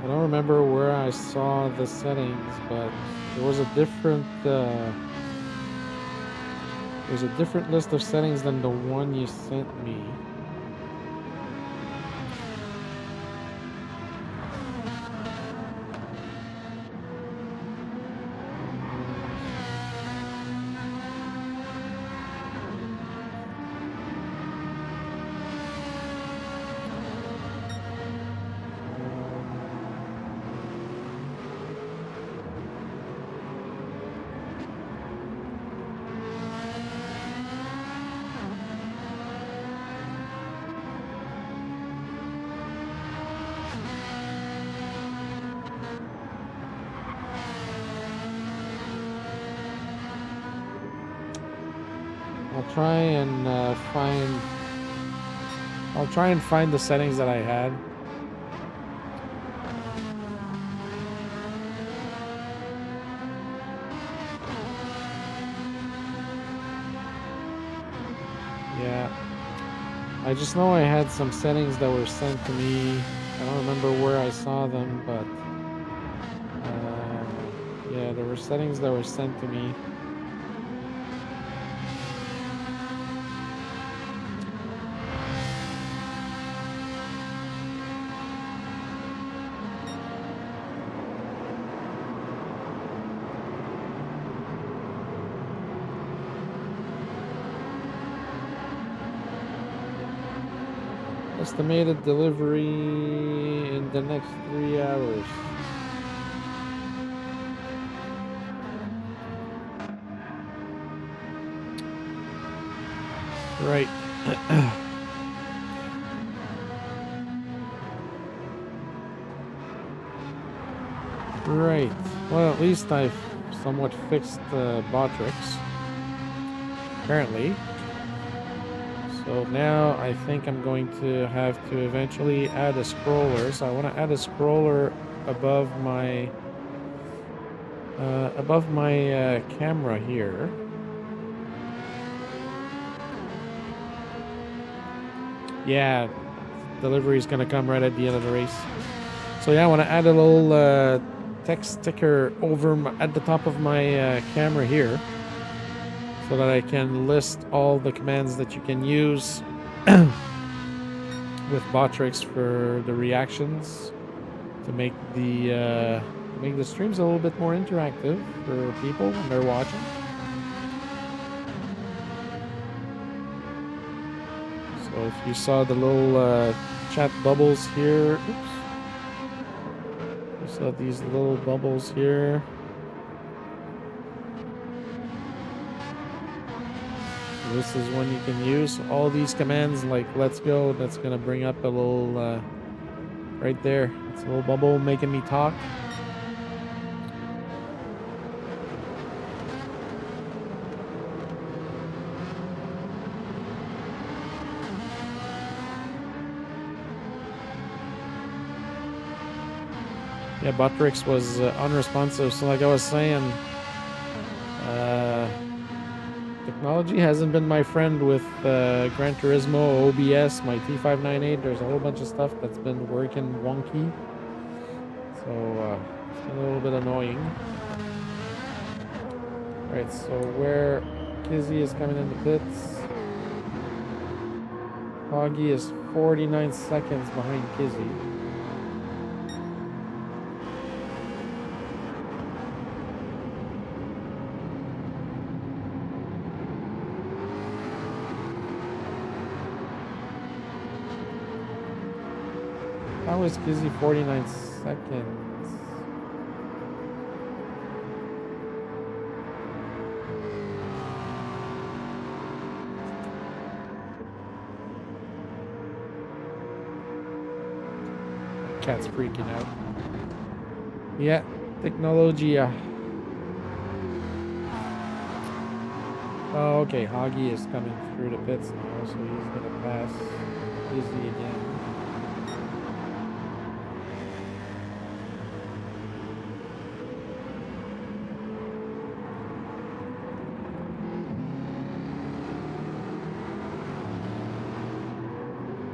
I don't remember where I saw the settings, but there was a different list of settings than the one you sent me. I'll try and find the settings that I had. Yeah. I just know I had some settings that were sent to me. I don't remember where I saw them, but yeah, there were settings that were sent to me. Estimated delivery in the next 3 hours. Right. Right. Well, at least I've somewhat fixed the Botrix. Apparently. So now I think I'm going to have to eventually add a scroller. So I want to add a scroller above my camera here. Yeah, delivery is going to come right at the end of the race. So yeah, I want to add a little text sticker over at the top of my camera here, so that I can list all the commands that you can use with Botrix for the reactions, to make the streams a little bit more interactive for people when they're watching. So if you saw the little chat bubbles here, oops, you saw these little bubbles here. This is when you can use all these commands, like let's go. That's going to bring up a little, right there. It's a little bubble making me talk. Yeah, Botrix was unresponsive. So like I was saying, technology hasn't been my friend with Gran Turismo, OBS, my T598. There's a whole bunch of stuff that's been working wonky. So it's been a little bit annoying. Alright, so where Kizzy is coming in the pits. Hoggy is 49 seconds behind Kizzy. How is Kizzy 49 seconds? Cat's freaking out. Yeah, technology. Oh, okay. Hoggy is coming through the pits now, so he's gonna pass Kizzy again.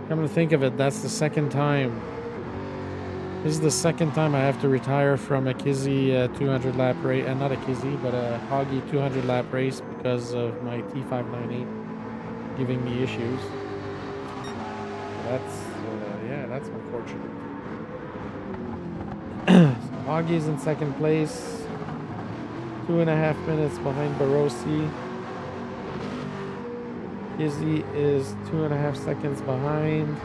Come to think of it, that's the second time. This is the second time I have to retire from a Kizzy 200 lap race, not a Kizzy, but a Hoggy 200 lap race because of my T598 giving me issues. That's, yeah, that's unfortunate. So Hoggy's in second place, 2.5 minutes behind Barossi. Kizzy is 2.5 seconds behind.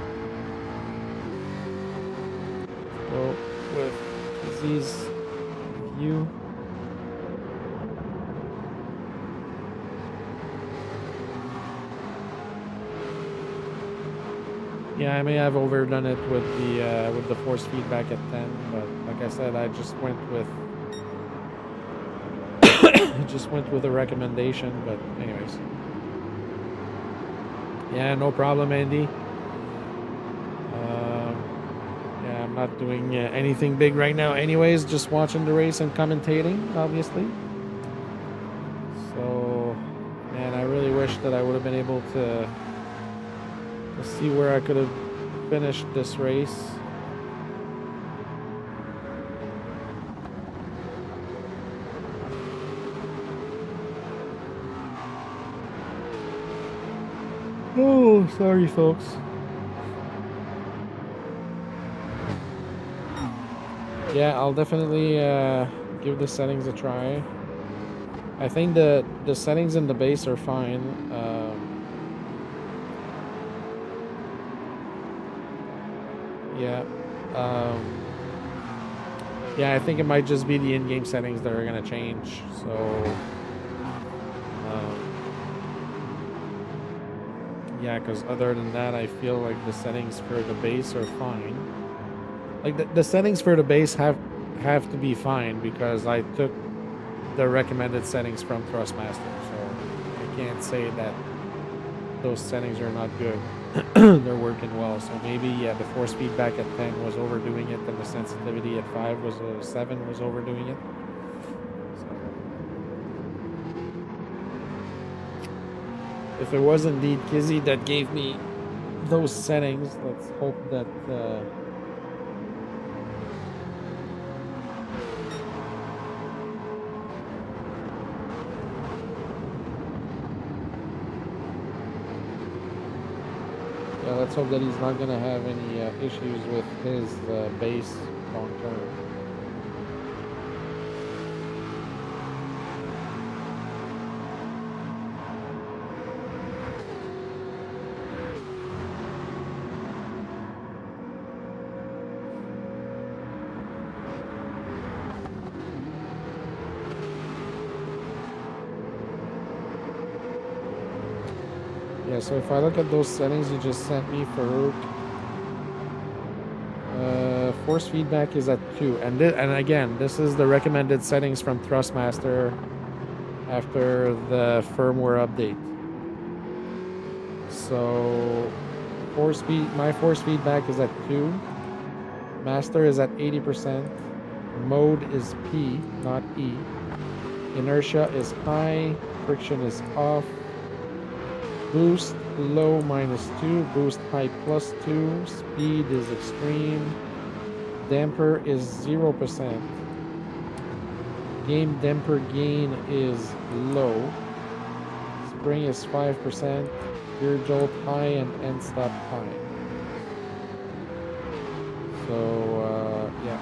Go with Kizzy's view. Yeah, I may have overdone it with the force feedback at 10, but like I said, I just went with a recommendation. But anyways. Yeah, no problem, Andy. Yeah, I'm not doing anything big right now anyways, just watching the race and commentating, obviously. So, man, I really wish that I would have been able to see where I could have finished this race. Oh, sorry, folks. Yeah, I'll definitely give the settings a try. I think the settings in the base are fine. Yeah. Yeah, I think it might just be the in-game settings that are gonna change. So. Yeah, because other than that, I feel like the settings for the base are fine. Like the settings for the base have to be fine because I took the recommended settings from Thrustmaster, so I can't say that those settings are not good. They're working well. So maybe, yeah, the force feedback at 10 was overdoing it, and the sensitivity at 7 was overdoing it. If it was indeed Kizzy that gave me those settings, let's hope that yeah, let's hope that he's not gonna have any issues with his base long term. Yeah, so if I look at those settings you just sent me, Farouk, force feedback is at 2, and again, this is the recommended settings from Thrustmaster after the firmware update. So my force feedback is at 2, master is at 80%, mode is P, not E, inertia is high, friction is off, Boost low -2, boost high +2, speed is extreme, damper is 0%, game damper gain is low, spring is 5%, gear jolt high, and end stop high. So yeah,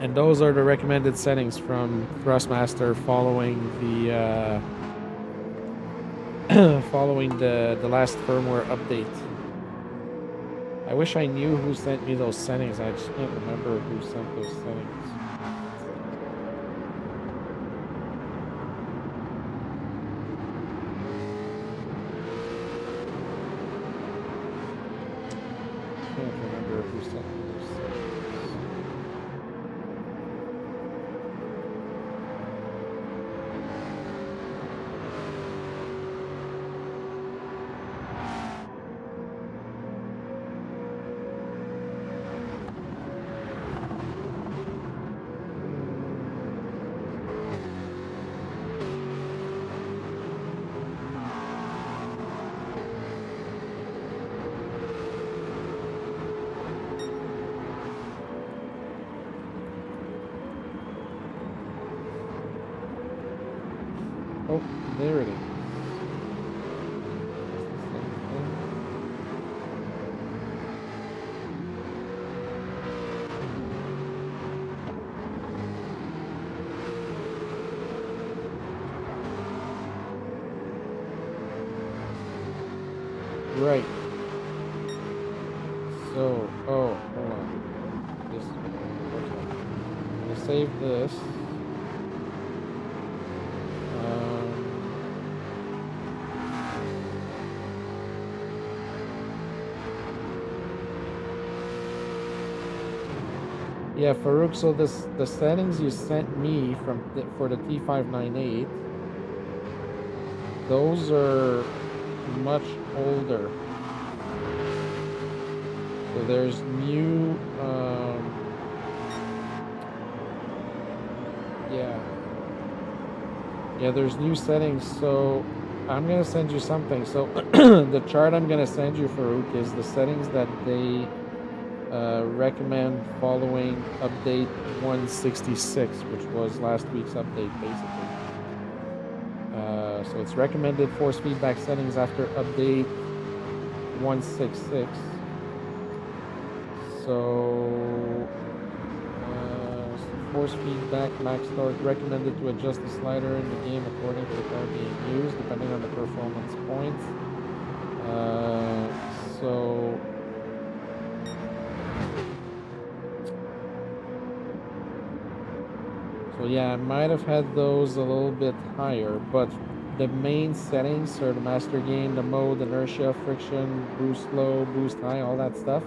and those are the recommended settings from Thrustmaster following the following the last firmware update. I wish I knew who sent me those settings. I just can't remember who sent those settings. Can't remember who sent me those settings. Oh, there it is. Right. So, oh, hold on. This, okay. I'm gonna save this. Yeah, Farouk, so the settings you sent me for the T598, those are much older. So there's new, yeah, there's new settings. So I'm gonna send you something. So the chart I'm gonna send you, Farouk, is the settings that they recommend following update 166, which was last week's update, basically. So it's recommended force feedback settings after update 166. So force feedback max torque recommended to adjust the slider in the game according to the car being used, depending on the performance points. So yeah, I might have had those a little bit higher, but the main settings are the master gain, the mode, inertia, friction, boost low, boost high, all that stuff.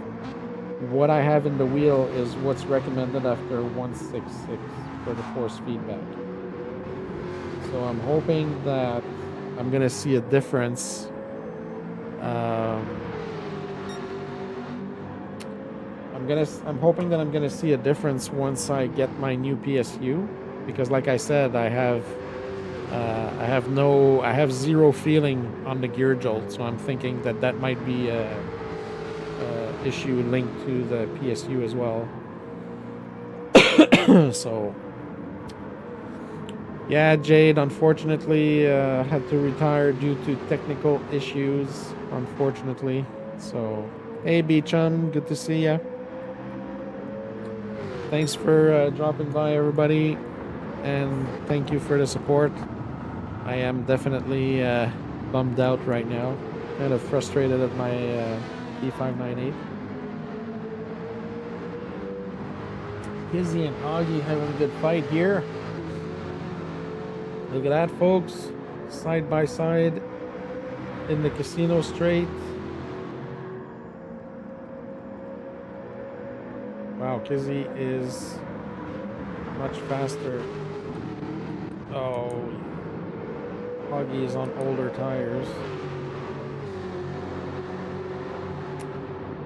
What I have in the wheel is what's recommended after 166 for the force feedback. So I'm hoping that I'm gonna see a difference. I'm hoping that I'm gonna see a difference once I get my new PSU, because like I said, I have zero feeling on the gear jolt, so I'm thinking that might be a issue linked to the PSU as well. So yeah, Jade unfortunately had to retire due to technical issues, unfortunately. So hey B-Chum, good to see ya. Thanks for dropping by, everybody, and thank you for the support. I am definitely bummed out right now, kind of frustrated at my T598. Kizzy and Augie having a good fight here. Look at that, folks. Side by side in the casino straight. Wow, Kizzy is much faster. Oh, Augie is on older tires.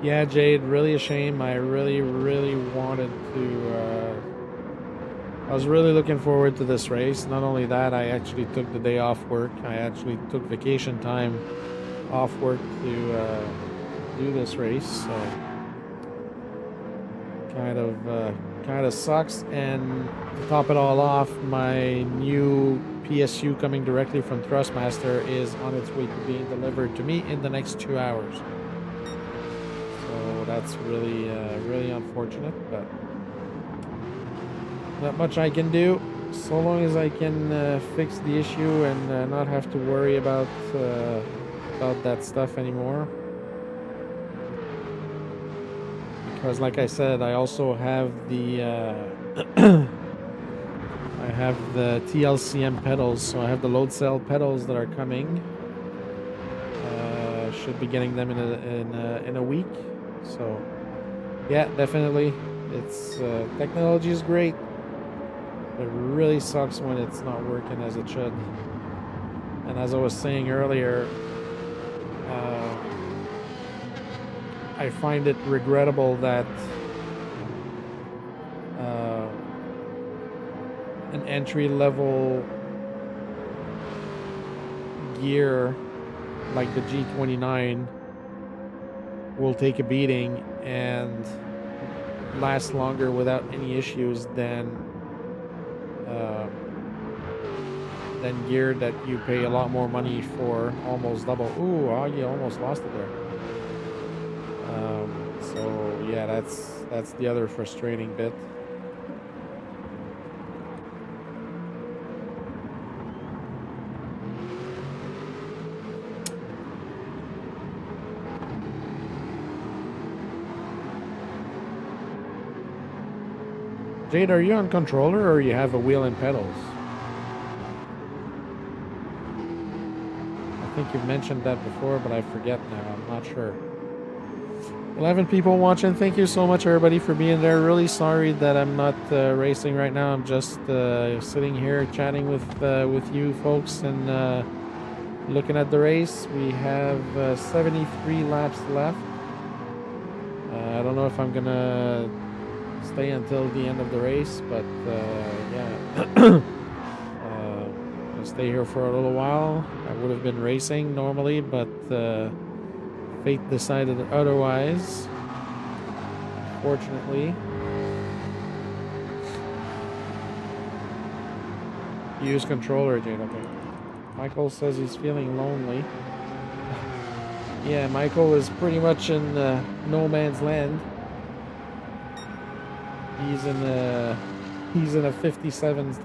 Yeah, Jade, really a shame. I really wanted to I was really looking forward to this race. Not only that, I actually took the day off work. I actually took vacation time off work to do this race. So kind of sucks. And to top it all off, my new PSU coming directly from Thrustmaster is on its way to being delivered to me in the next 2 hours. So that's really really unfortunate, but not much I can do. So long as I can fix the issue and not have to worry about that stuff anymore. Because like I said, I also have the I have the TLCM pedals, so I have the load cell pedals that are coming. Should be getting them in a week. So yeah, definitely, it's technology is great. It really sucks when it's not working as it should. And as I was saying earlier, I find it regrettable that an entry-level gear like the G29 will take a beating and last longer without any issues than gear that you pay a lot more money for, almost double. Ooh, Augie almost lost it there. So yeah, that's the other frustrating bit. Jade, are you on controller or you have a wheel and pedals? I think you've mentioned that before, but I forget now. I'm not sure. 11 people watching. Thank you so much, everybody, for being there. Really sorry that I'm not racing right now. I'm just sitting here chatting with you folks and looking at the race. We have 73 laps left. I don't know if I'm gonna stay until the end of the race, but yeah. I'll stay here for a little while. I would have been racing normally, but fate decided otherwise, fortunately. Use controller, Jade. Okay. Michael says he's feeling lonely. Yeah, Michael is pretty much in no man's land. He's in a 57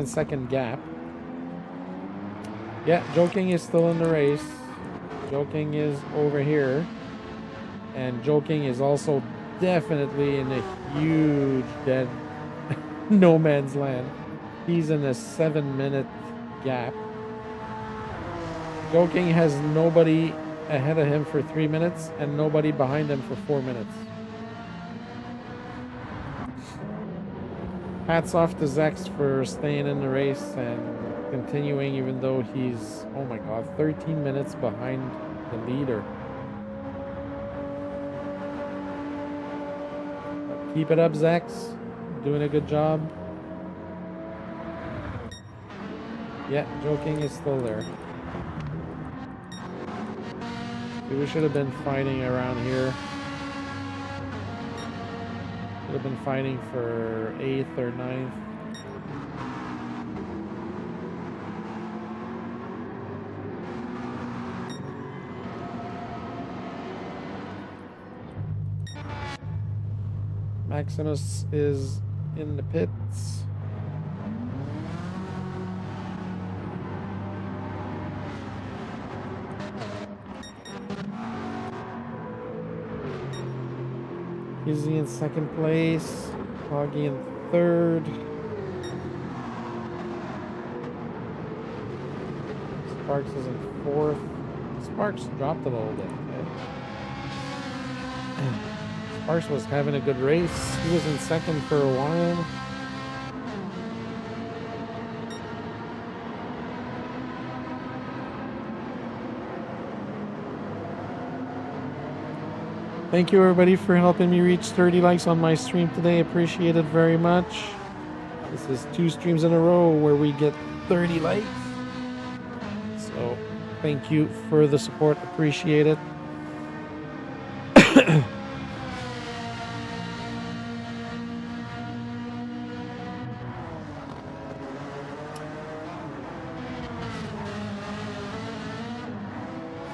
second gap. Yeah, Joking is still in the race. Joking is over here, and Joking is also definitely in a huge dead no man's land. He's in a 7-minute gap. Joking has nobody ahead of him for 3 minutes and nobody behind him for 4 minutes. Hats off to Zex for staying in the race and continuing, even though he's, oh my god, 13 minutes behind the leader. But keep it up, Zex. Doing a good job. Yeah, Joking is still there. We should have been fighting around here. Should have been fighting for 8th or 9th. Maximus is in the pits. Izzy in second place, Hoggy in third. Sparks is in fourth. Sparks dropped a little bit. Sparks was having a good race. He was in second for a while. Thank you everybody for helping me reach 30 likes on my stream today. Appreciate it very much. This is 2 streams in a row where we get 30 likes. So thank you for the support. Appreciate it.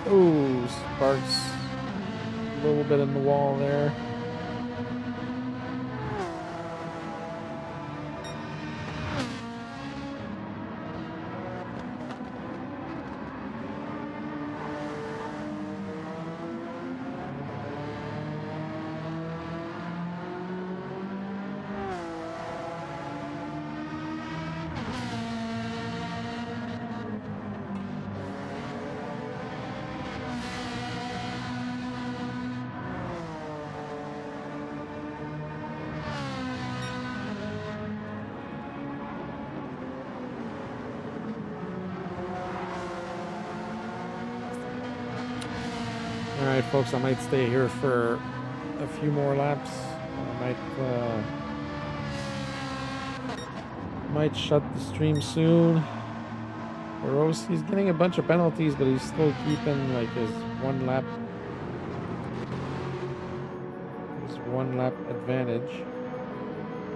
Oh, sparks a little bit in the wall there. Alright folks, I might stay here for a few more laps. I might shut the stream soon. Rose, he's getting a bunch of penalties, but he's still keeping like his one lap advantage.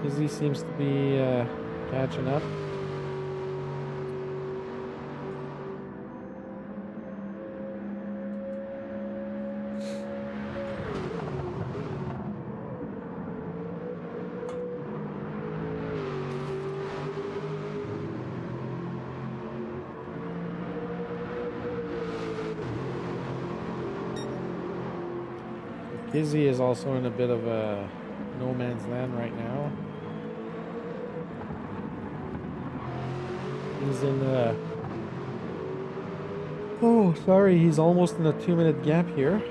Izzy seems to be catching up. Izzy is also in a bit of a no man's land right now. He's in the... Oh, sorry, he's almost in a 2-minute gap here.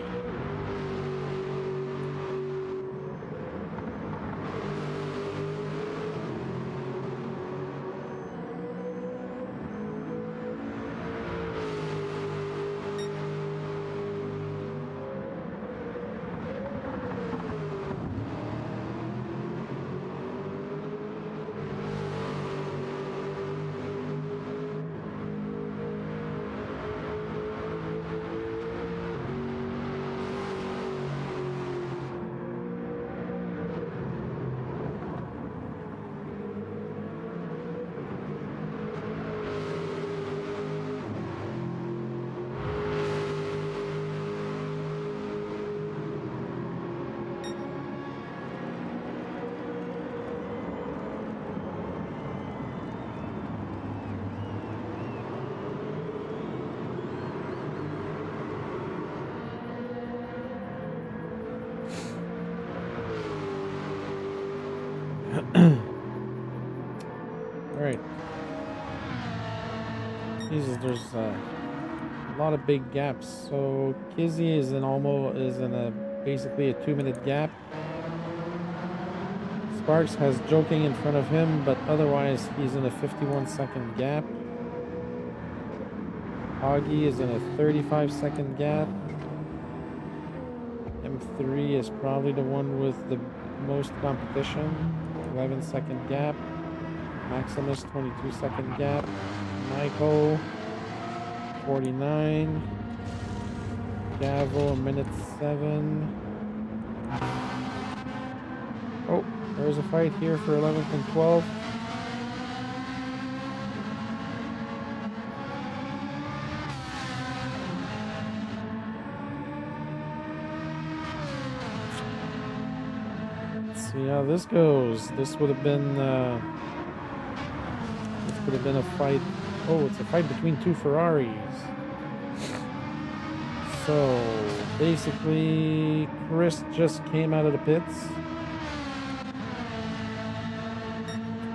Alright. Jesus, there's a lot of big gaps. So Kizzy is in basically a 2-minute gap. Sparks has Joking in front of him, but otherwise he's in a 51-second gap. Hoggy is in a 35-second gap. M3 is probably the one with the most competition. 11-second gap. Maximus 22-second gap. Michael 49. Gavel a minute 7. Oh, there's a fight here for 11th and 12th. See how this goes. This would have been a fight. Oh, it's a fight between 2 Ferraris. So basically Chris just came out of the pits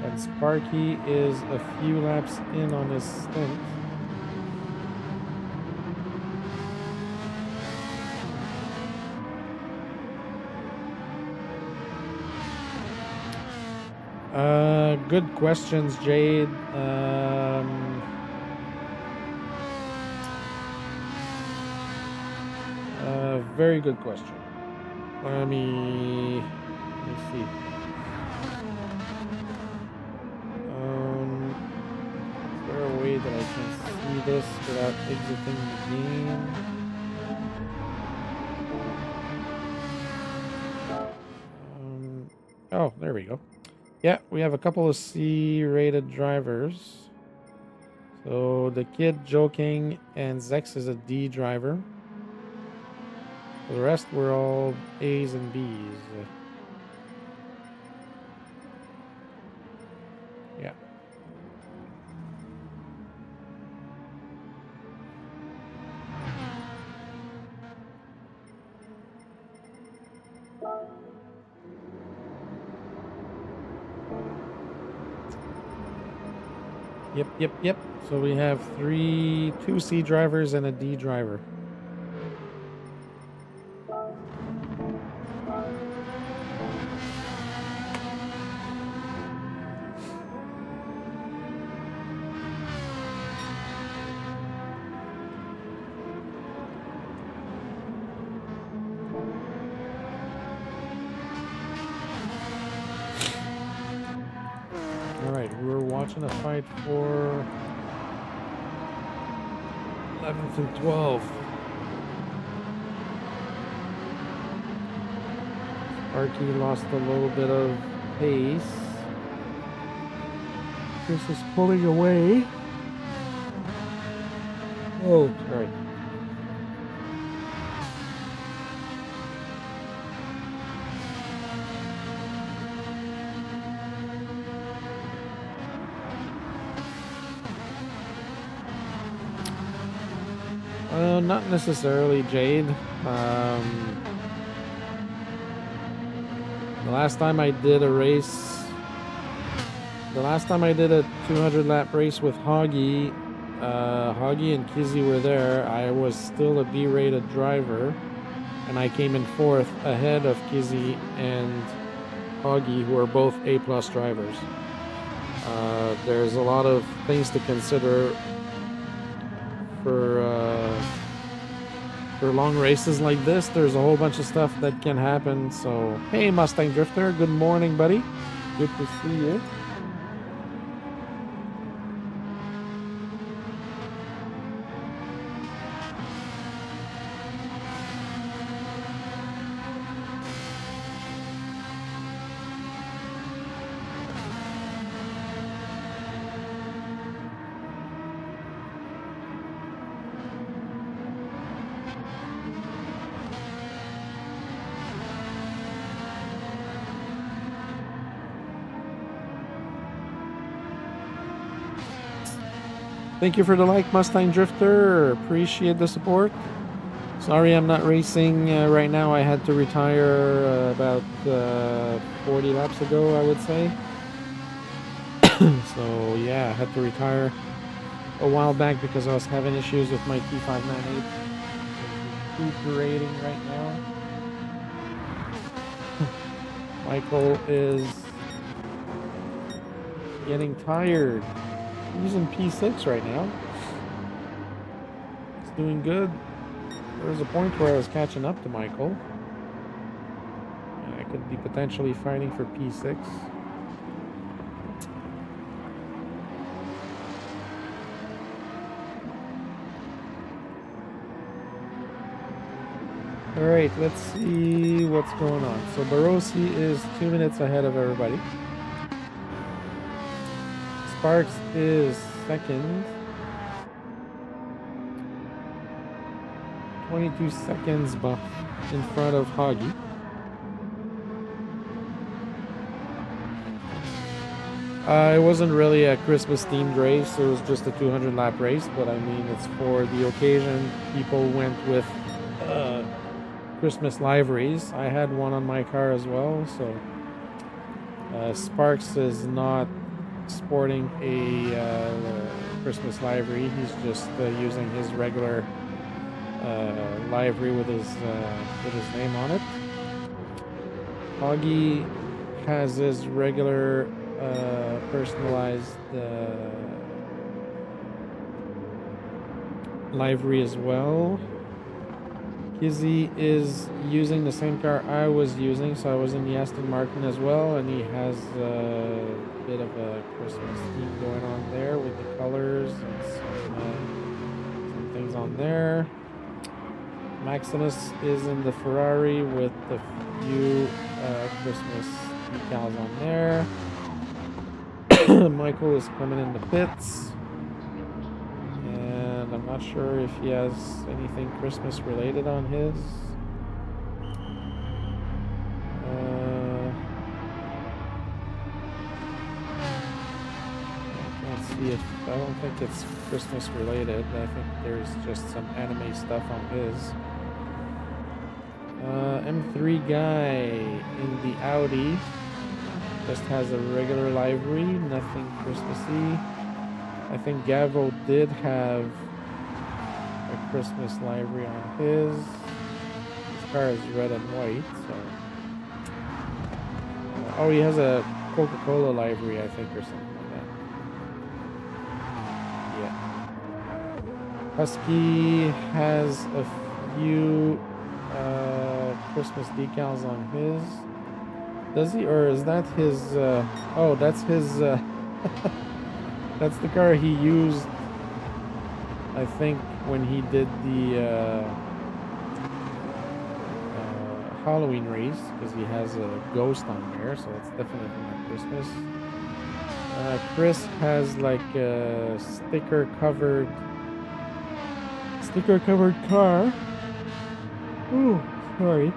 and Sparky is a few laps in on his stint. Good questions, Jade. Very good question. Let me see. Is there a way that I can see this without exiting the game? Oh, there we go. Yeah, we have a couple of C-rated drivers. So the Kid, Joking, and Zex is a D driver. For the rest, we're all A's and B's. Yeah. Yep. So we have two C drivers and a D driver. Alright, we're watching a fight for 11th and 12th. Sparky lost a little bit of pace. Chris is pulling away. Oh, sorry. Not necessarily, Jade. The last time I did a 200 lap race with Hoggy, Hoggy and Kizzy were there. I was still a B-rated driver, and I came in 4th ahead of Kizzy and Hoggy, who are both A+ drivers. There's a lot of things to consider for long races like this. There's a whole bunch of stuff that can happen. So, hey, Mustang Drifter, good morning, buddy. Good to see you. Thank you for the like, Mustang Drifter. Appreciate the support. Sorry I'm not racing right now. I had to retire about 40 laps ago, I would say. So yeah, I had to retire a while back because I was having issues with my T598. Recuperating right now. Michael is getting tired. He's in P6 right now. He's doing good. There was a point where I was catching up to Michael. I could be potentially fighting for P6. Alright, let's see what's going on. So Barossi is 2 minutes ahead of everybody. Sparks is second. 22 seconds in front of Hoggy. It wasn't really a Christmas themed race. It was just a 200 lap race, but I mean, it's for the occasion. People went with Christmas liveries. I had one on my car as well, so Sparks is not sporting a Christmas livery. He's just using his regular livery with his name on it. Hoggy has his regular personalized livery as well. Kizzy is using the same car I was using, so I was in the Aston Martin as well, and he has a bit of a Christmas theme going on there with the colors and some things on there. Maximus is in the Ferrari with a few Christmas decals on there. Michael is coming in the pits. And I'm not sure if he has anything Christmas related on his. Let's see if I don't think it's Christmas related. I think there's just some anime stuff on his. M3 guy in the Audi just has a regular livery, nothing Christmassy. I think Gavo did have a Christmas livery on his. His car is red and white, so. Oh, he has a Coca-Cola livery, I think, or something like that. Yeah. Husky has a few Christmas decals on his. Does he? Or is that his? Oh, that's his. That's the car he used, I think, when he did the Halloween race, because he has a ghost on there, so it's definitely not Christmas. Chris has like a sticker covered car. Ooh, sorry.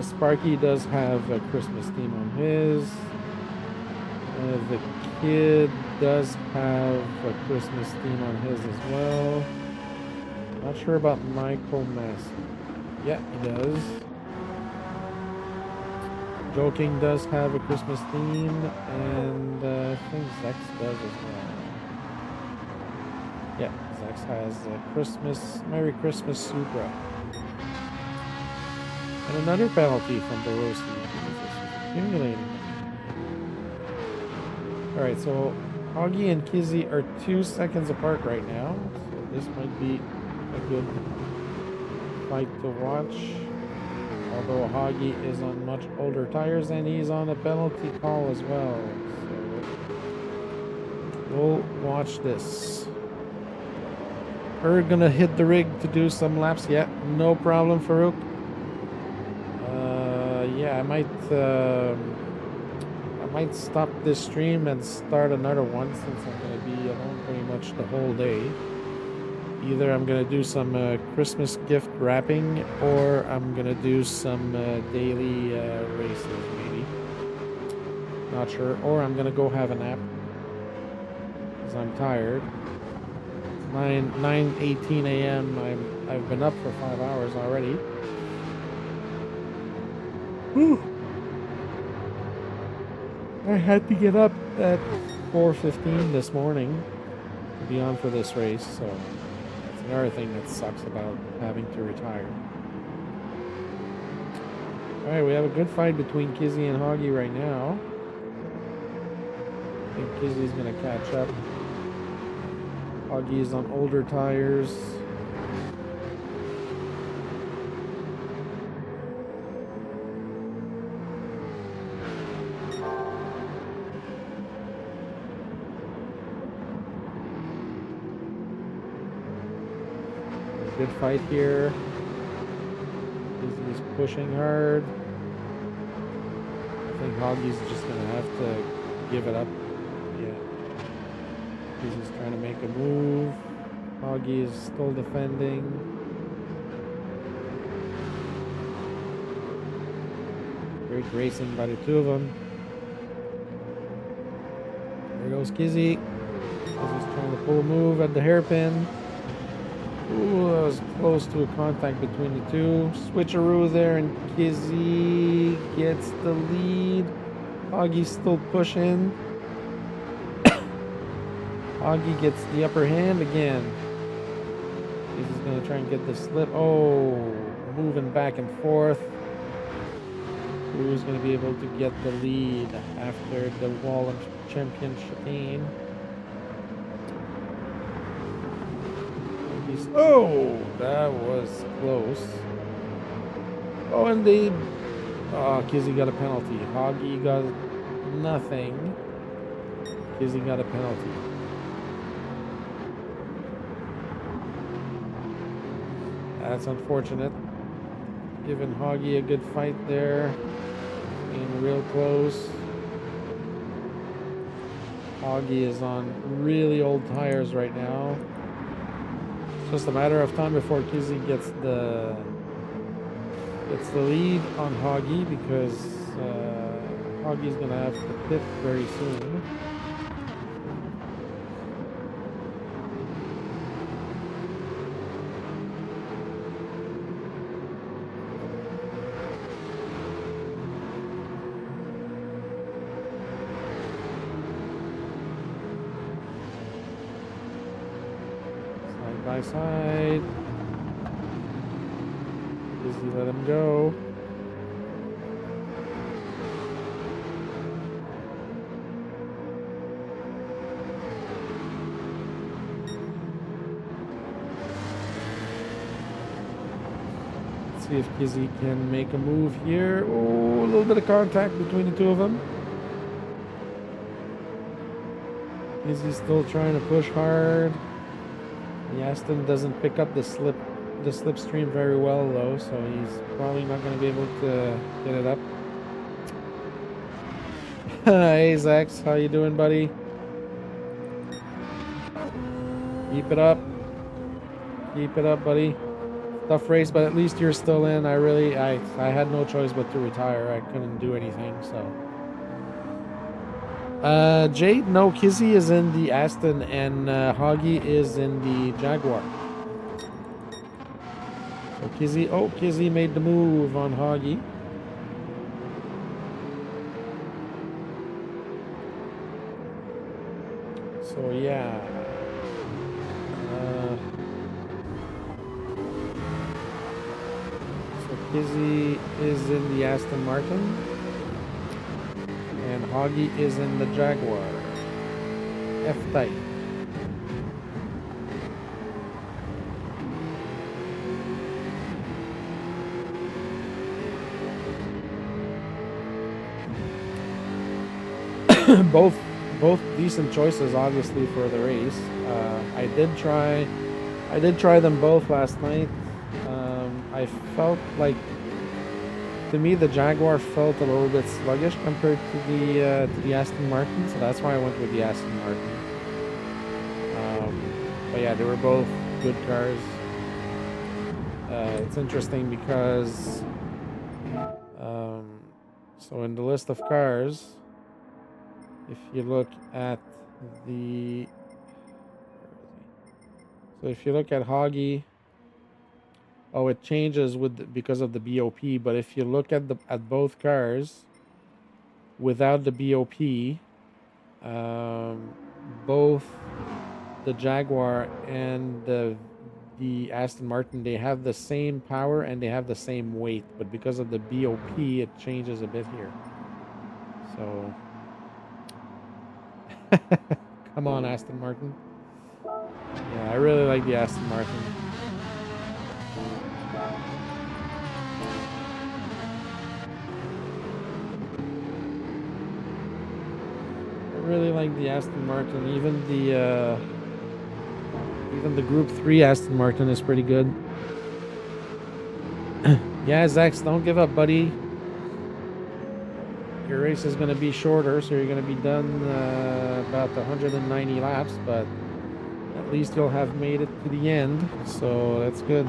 Sparky does have a Christmas theme on his. The kid does have a Christmas theme on his as well. Not sure about Michael Massey. Yeah, he does. Joking does have a Christmas theme, and I think Zex does as well. Yeah, Zex has a Merry Christmas Supra. And another penalty from the Rossi. Accumulating. Alright, so Hoggy and Kizzy are 2 seconds apart right now. So this might be a good fight to watch. Although Hoggy is on much older tires and he's on a penalty call as well. So we'll watch this. We're gonna hit the rig to do some laps. Yeah, no problem, Farouk. Yeah, I might stop this stream and start another one since I'm going to be alone pretty much the whole day. Either I'm going to do some Christmas gift wrapping, or I'm going to do some daily races maybe. Not sure. Or I'm going to go have a nap because I'm tired. It's 9:18 a.m. I've been up for 5 hours already. Whew. I had to get up at 4:15 this morning to be on for this race, so that's another thing that sucks about having to retire. Alright, we have a good fight between Kizzy and Hoggy right now. I think Kizzy's gonna catch up. Hoggy is on older tires. Good fight here. He's pushing hard. I think Hoggy's just gonna have to give it up. Yeah. He's just trying to make a move. Hoggy is still defending. Great racing by the two of them. There goes Kizzy. Kizzy's trying to pull a move at the hairpin. Ooh, that was close to a contact between the two. Switcheroo there, and Kizzy gets the lead. Hoggy's still pushing. Hoggy gets the upper hand again. Kizzy's going to try and get the slip. Oh, moving back and forth. Who's going to be able to get the lead after the wall of championship chicane? He's Oh, that was close. Oh, and they... Oh, Kizzy got a penalty. Hoggy got nothing. Kizzy got a penalty. That's unfortunate. Giving Hoggy a good fight there. Being real close. Hoggy is on really old tires right now. It's just a matter of time before Kizzy gets the lead on Hoggy, because Hoggy's gonna have to pit very soon. Side by side. Kizzy let him go. See if Kizzy can make a move here. Oh, a little bit of contact between the two of them. Kizzy's still trying to push hard. The Aston doesn't pick up the slipstream very well though, so he's probably not going to be able to get it up. Hey Zax, how you doing, buddy? Keep it up. Keep it up, buddy. Tough race, but at least you're still in. I had no choice but to retire. I couldn't do anything, so. Jade, no, Kizzy is in the Aston and Hoggy is in the Jaguar. So Kizzy made the move on Hoggy. So yeah. Kizzy is in the Aston Martin and Hoggy is in the Jaguar. F-type. both decent choices, obviously, for the race. I did try them both last night. I felt like, to me, the Jaguar felt a little bit sluggish compared to the Aston Martin, so that's why I went with the Aston Martin. But yeah, they were both good cars. It's interesting because, so in the list of cars, if you look at Hoggy, oh, it changes because of the BOP. But if you look at both cars without the BOP, both the Jaguar and the Aston Martin, they have the same power and they have the same weight. But because of the BOP, it changes a bit here. So, come on, Aston Martin. Yeah, I really like the Aston Martin. Really like the Aston Martin. Even the Group 3 Aston Martin is pretty good. Yeah, Zax, don't give up, buddy. Your race is going to be shorter, so you're going to be done about 190 laps, but at least you'll have made it to the end, so that's good.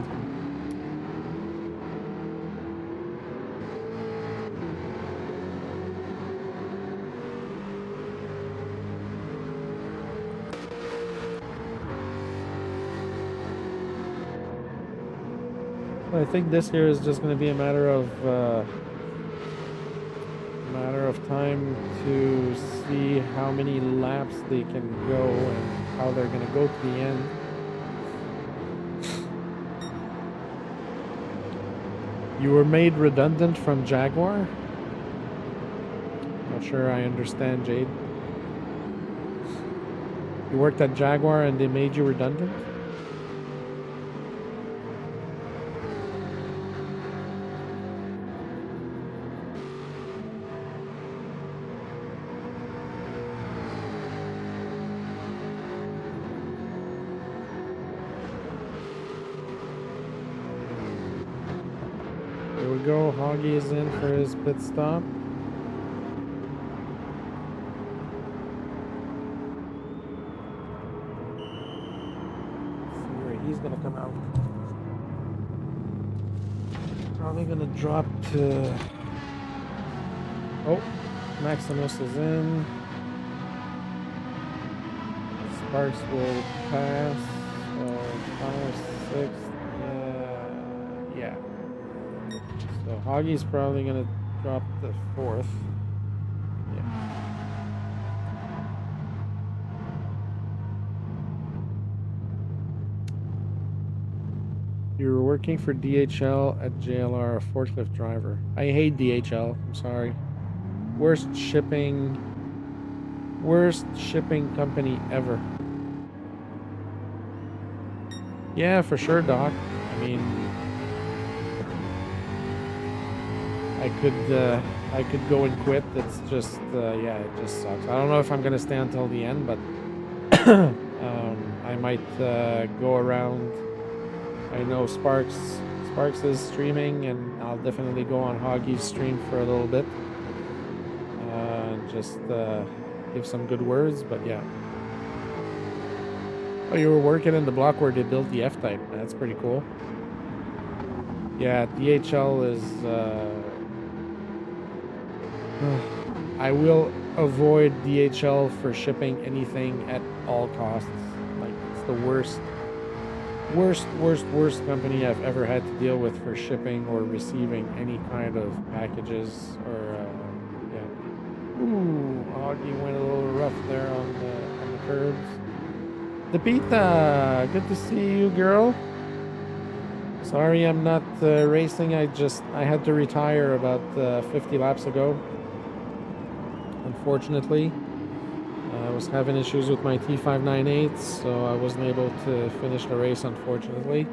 I think this here is just going to be a matter of time to see how many laps they can go and how they're going to go to the end. You were made redundant from Jaguar? Not sure I understand, Jade. You worked at Jaguar and they made you redundant? go. Hoggy is in for his pit stop. Let's see where he's gonna come out. Probably gonna drop to... Oh, Maximus is in. Sparks will pass. Final 6th. Yeah. So Hoggy's probably gonna drop the 4th. Yeah. You were working for DHL at JLR, a forklift driver. I hate DHL. I'm sorry. Worst shipping company ever. Yeah, for sure, Doc. I mean, I could go and quit. It's just, yeah, it just sucks. I don't know if I'm gonna stay until the end, but I might go around. I know Sparks is streaming, and I'll definitely go on Hoggy's stream for a little bit. Just give some good words, but yeah. Oh, you were working in the block where they built the F-Type. That's pretty cool. Yeah, DHL is... I will avoid DHL for shipping anything at all costs. Like, it's the worst company I've ever had to deal with for shipping or receiving any kind of packages or... yeah. Ooh, Augie went a little rough there on the curbs. Depita, good to see you, girl. Sorry I'm not racing. I had to retire about 50 laps ago. Unfortunately, I was having issues with my T598, so I wasn't able to finish the race, unfortunately.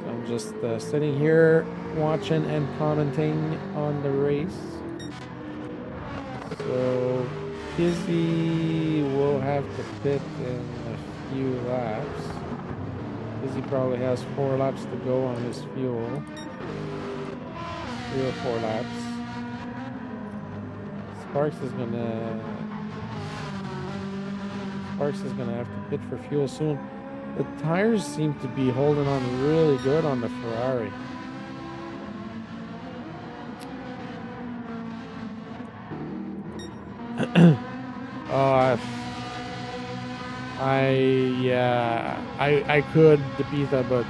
So I'm just sitting here watching and commenting on the race. So Kizzy will have to pit in a few laps. Kizzy probably has 4 laps to go on his fuel. 3 or 4 laps. Sparks is gonna have to pit for fuel soon. The tires seem to be holding on really good on the Ferrari. I could defeat that, but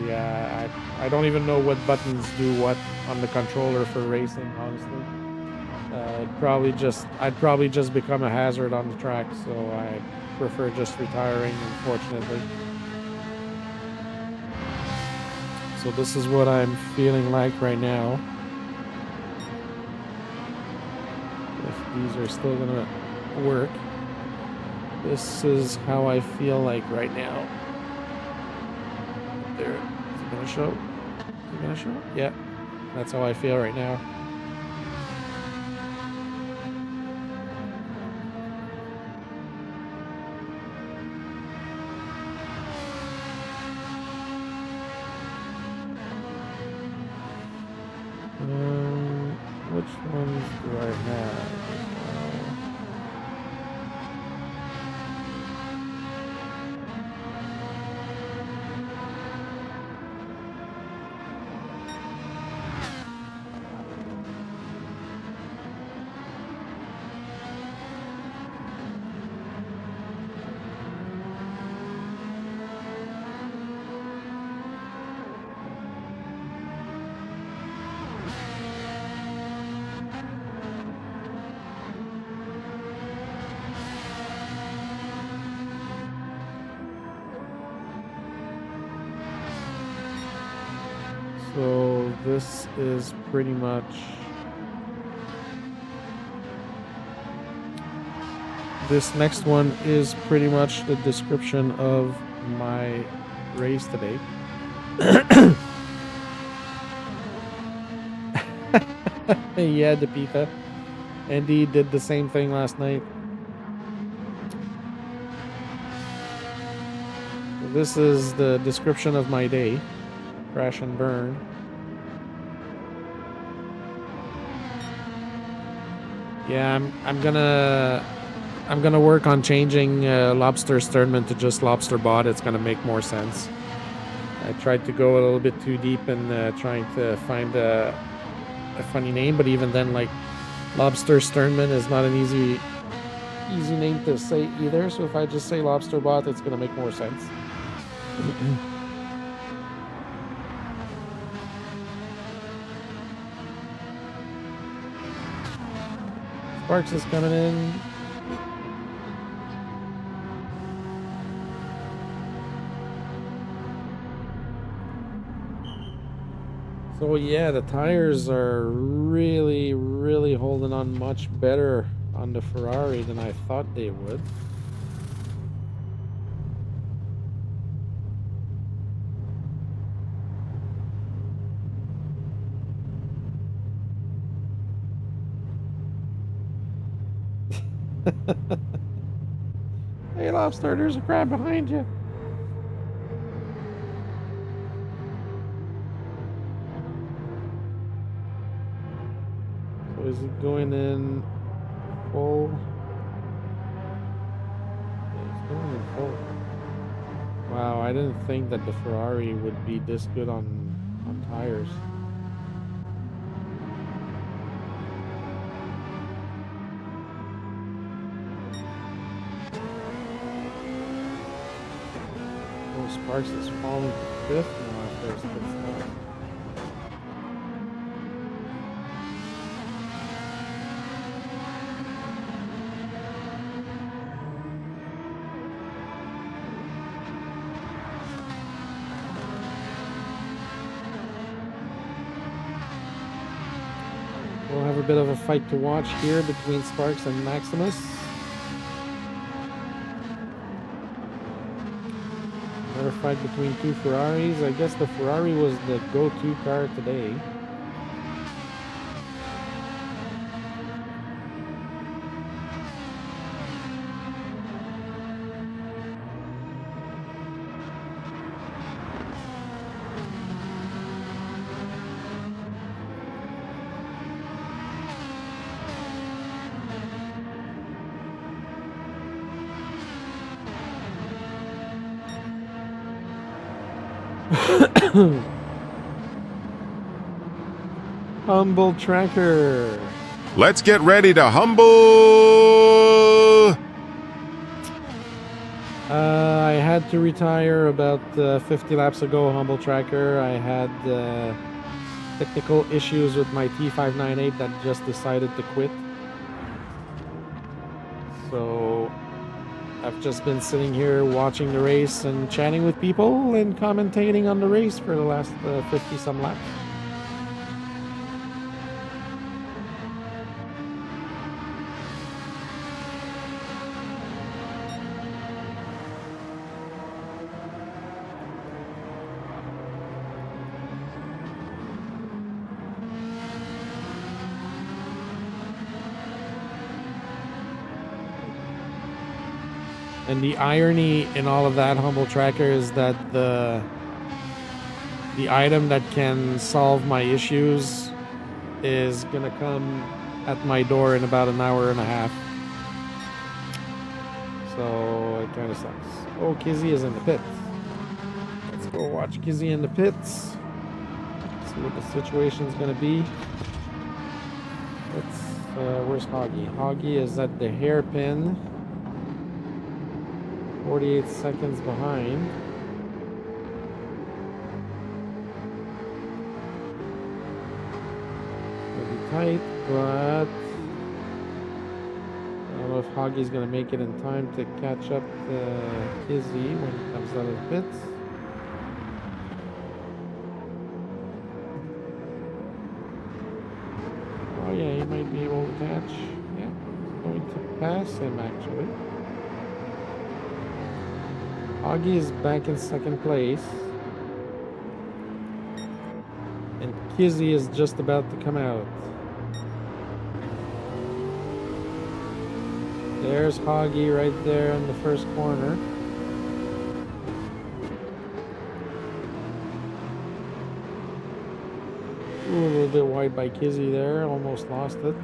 yeah, I don't even know what buttons do what on the controller for racing, honestly. I'd probably just become a hazard on the track, so I prefer just retiring, unfortunately. So this is what I'm feeling like right now. If these are still gonna work, this is how I feel like right now. There, is it gonna show? Is it gonna show? Yeah, that's how I feel right now. Which ones do I have? So this is pretty much this next one is pretty much the description of my race today. Yeah, Depita. Andy did the same thing last night. This is the description of my day. Crash and burn. Yeah, I'm gonna work on changing lobster sternman to just lobster bot. It's gonna make more sense. I tried to go a little bit too deep in trying to find a funny name, but even then, like, lobster sternman is not an easy name to say either. So if I just say lobster bot, it's gonna make more sense. Sparks is coming in. So yeah, the tires are really, really holding on much better on the Ferrari than I thought they would. Hey, Lobster, there's a crab behind you. So is it going in full? Yeah, it's going in full. Wow, I didn't think that the Ferrari would be this good on tires. Sparks is falling to fifth now after his pit stop. We'll have a bit of a fight to watch here between Sparks and Maximus. Another fight between two Ferraris. I guess the Ferrari was the go-to car today. Humble Tracker. Let's get ready to humble. I had to retire about 50 laps ago, Humble Tracker. I had technical issues with my T598 that just decided to quit. So I've just been sitting here watching the race and chatting with people and commentating on the race for the last 50 some laps. And the irony in all of that, Humble Tracker, is that the item that can solve my issues is gonna come at my door in about an hour and a half. So it kind of sucks. Oh, Kizzy is in the pits. Let's go watch Kizzy in the pits. See what the situation's gonna be. Let's where's Hoggy? Hoggy is at the hairpin. 48 seconds behind. It'll be tight, but I don't know if Hoggy's gonna make it in time to catch up to Kizzy when he comes out of the pits. Oh yeah, he might be able to catch. Yeah, he's going to pass him actually. Hoggy is back in second place. And Kizzy is just about to come out. There's Hoggy right there in the first corner. Ooh, a little bit wide by Kizzy there. Almost lost it.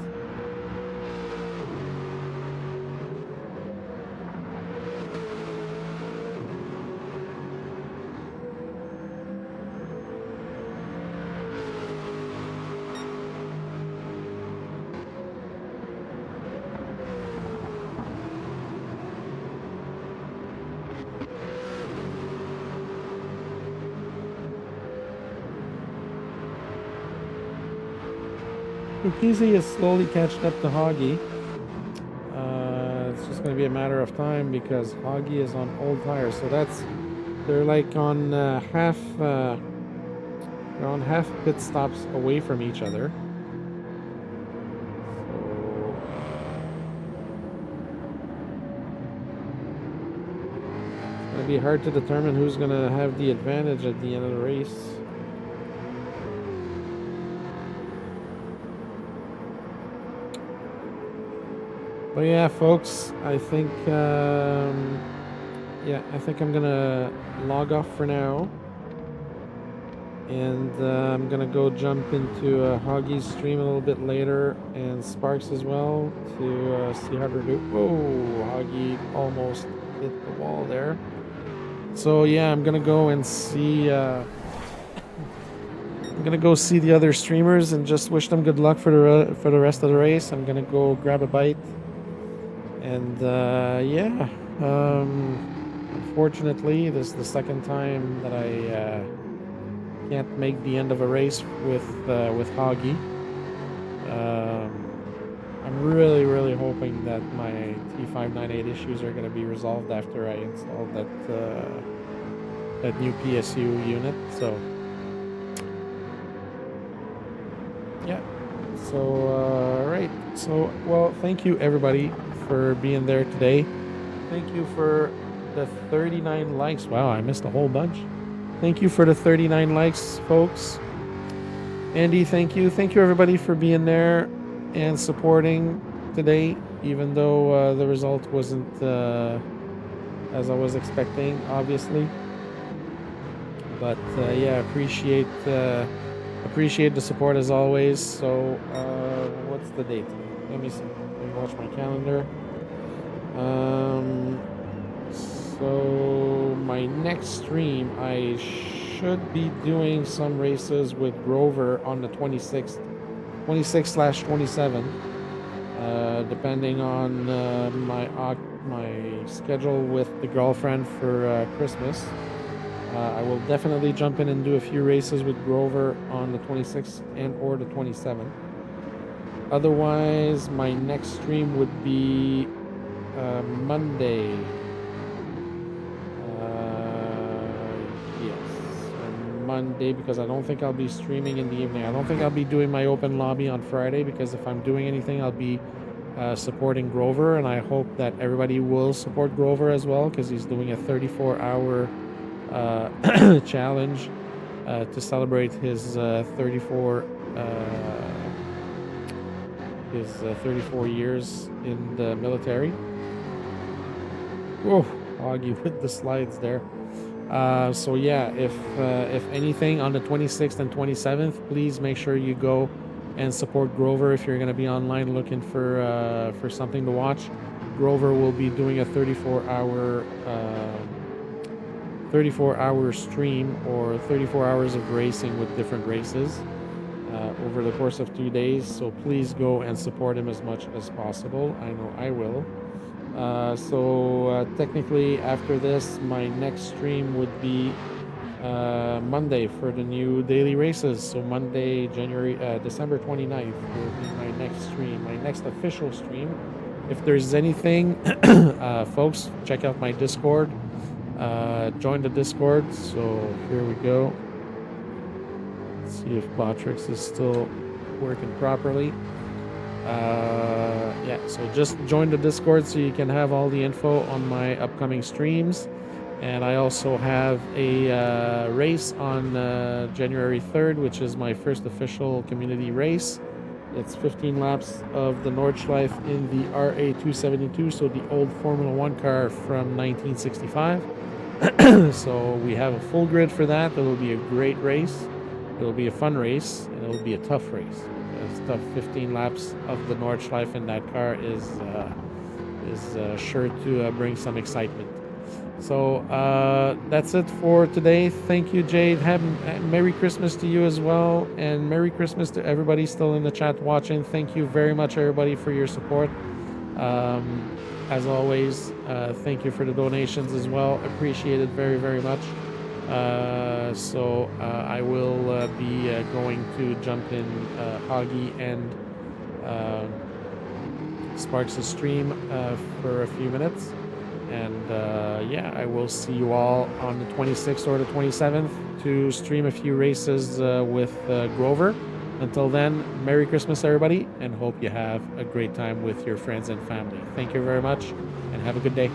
Ukisi is slowly catching up to Hoggy. It's just going to be a matter of time because Hoggy is on old tires. So they're like on half pit stops away from each other. So it's going to be hard to determine who's going to have the advantage at the end of the race. But yeah, folks, I think I think I'm gonna log off for now, and I'm gonna go jump into Hoggy's stream a little bit later, and Sparks as well, to see how they're doing. Whoa, Hoggy almost hit the wall there. So yeah, I'm gonna go and see. I'm gonna go see the other streamers and just wish them good luck for the rest of the race. I'm gonna go grab a bite. And yeah, unfortunately, this is the second time that I can't make the end of a race with Hoggy. I'm really hoping that my T598 issues are going to be resolved after I install that new PSU unit. So yeah. So right. So well, thank you everybody for being there today. Thank you for the 39 likes. Wow, I missed a whole bunch. Thank you for the 39 likes, folks. Andy, thank you. Thank you everybody for being there and supporting today, even though the result wasn't as I was expecting, obviously. But yeah, appreciate the support as always. So what's the date? Let me see. Let me watch my calendar. So my next stream, I should be doing some races with Grover on the 26/27, depending on my schedule with the girlfriend for Christmas. I will definitely jump in and do a few races with Grover on the 26th and or the 27th. Otherwise, my next stream would be Monday. Yes, Monday, because I don't think I'll be streaming in the evening. I don't think I'll be doing my open lobby on Friday, because if I'm doing anything, I'll be supporting Grover, and I hope that everybody will support Grover as well, because he's doing a 34-hour challenge to celebrate his 34 years in the military. Whoa, Hoggy with the slides there. So yeah, if anything on the 26th and 27th, please make sure you go and support Grover if you're going to be online looking for something to watch. Grover will be doing a 34-hour stream, or 34 hours of racing with different races over the course of 2 days. So please go and support him as much as possible. I know I will. So technically after this, my next stream would be Monday for the new daily races. So Monday, December 29th will be my next stream, my next official stream. If there's anything, folks, check out my Discord. Join the Discord. So here we go. Let's see if Botrix is still working properly. Yeah, so just join the Discord so you can have all the info on my upcoming streams. And I also have a race on January 3rd, which is my first official community race. It's 15 laps of the Nordschleife in the RA272, so the old Formula 1 car from 1965. So we have a full grid for that. It will be a great race. It will be a fun race, and it will be a tough race. It's tough. 15 laps of the Nordschleife in that car is sure to bring some excitement. So that's it for today. Thank you, Jade. Merry Christmas to you as well, and Merry Christmas to everybody still in the chat watching. Thank you very much, everybody, for your support. As always, thank you for the donations as well. Appreciate it very, very much. So I will be going to jump in Hoggy and Sparks' stream for a few minutes. And yeah, I will see you all on the 26th or the 27th to stream a few races with Grover. Until then, Merry Christmas, everybody, and hope you have a great time with your friends and family. Thank you very much, and have a good day.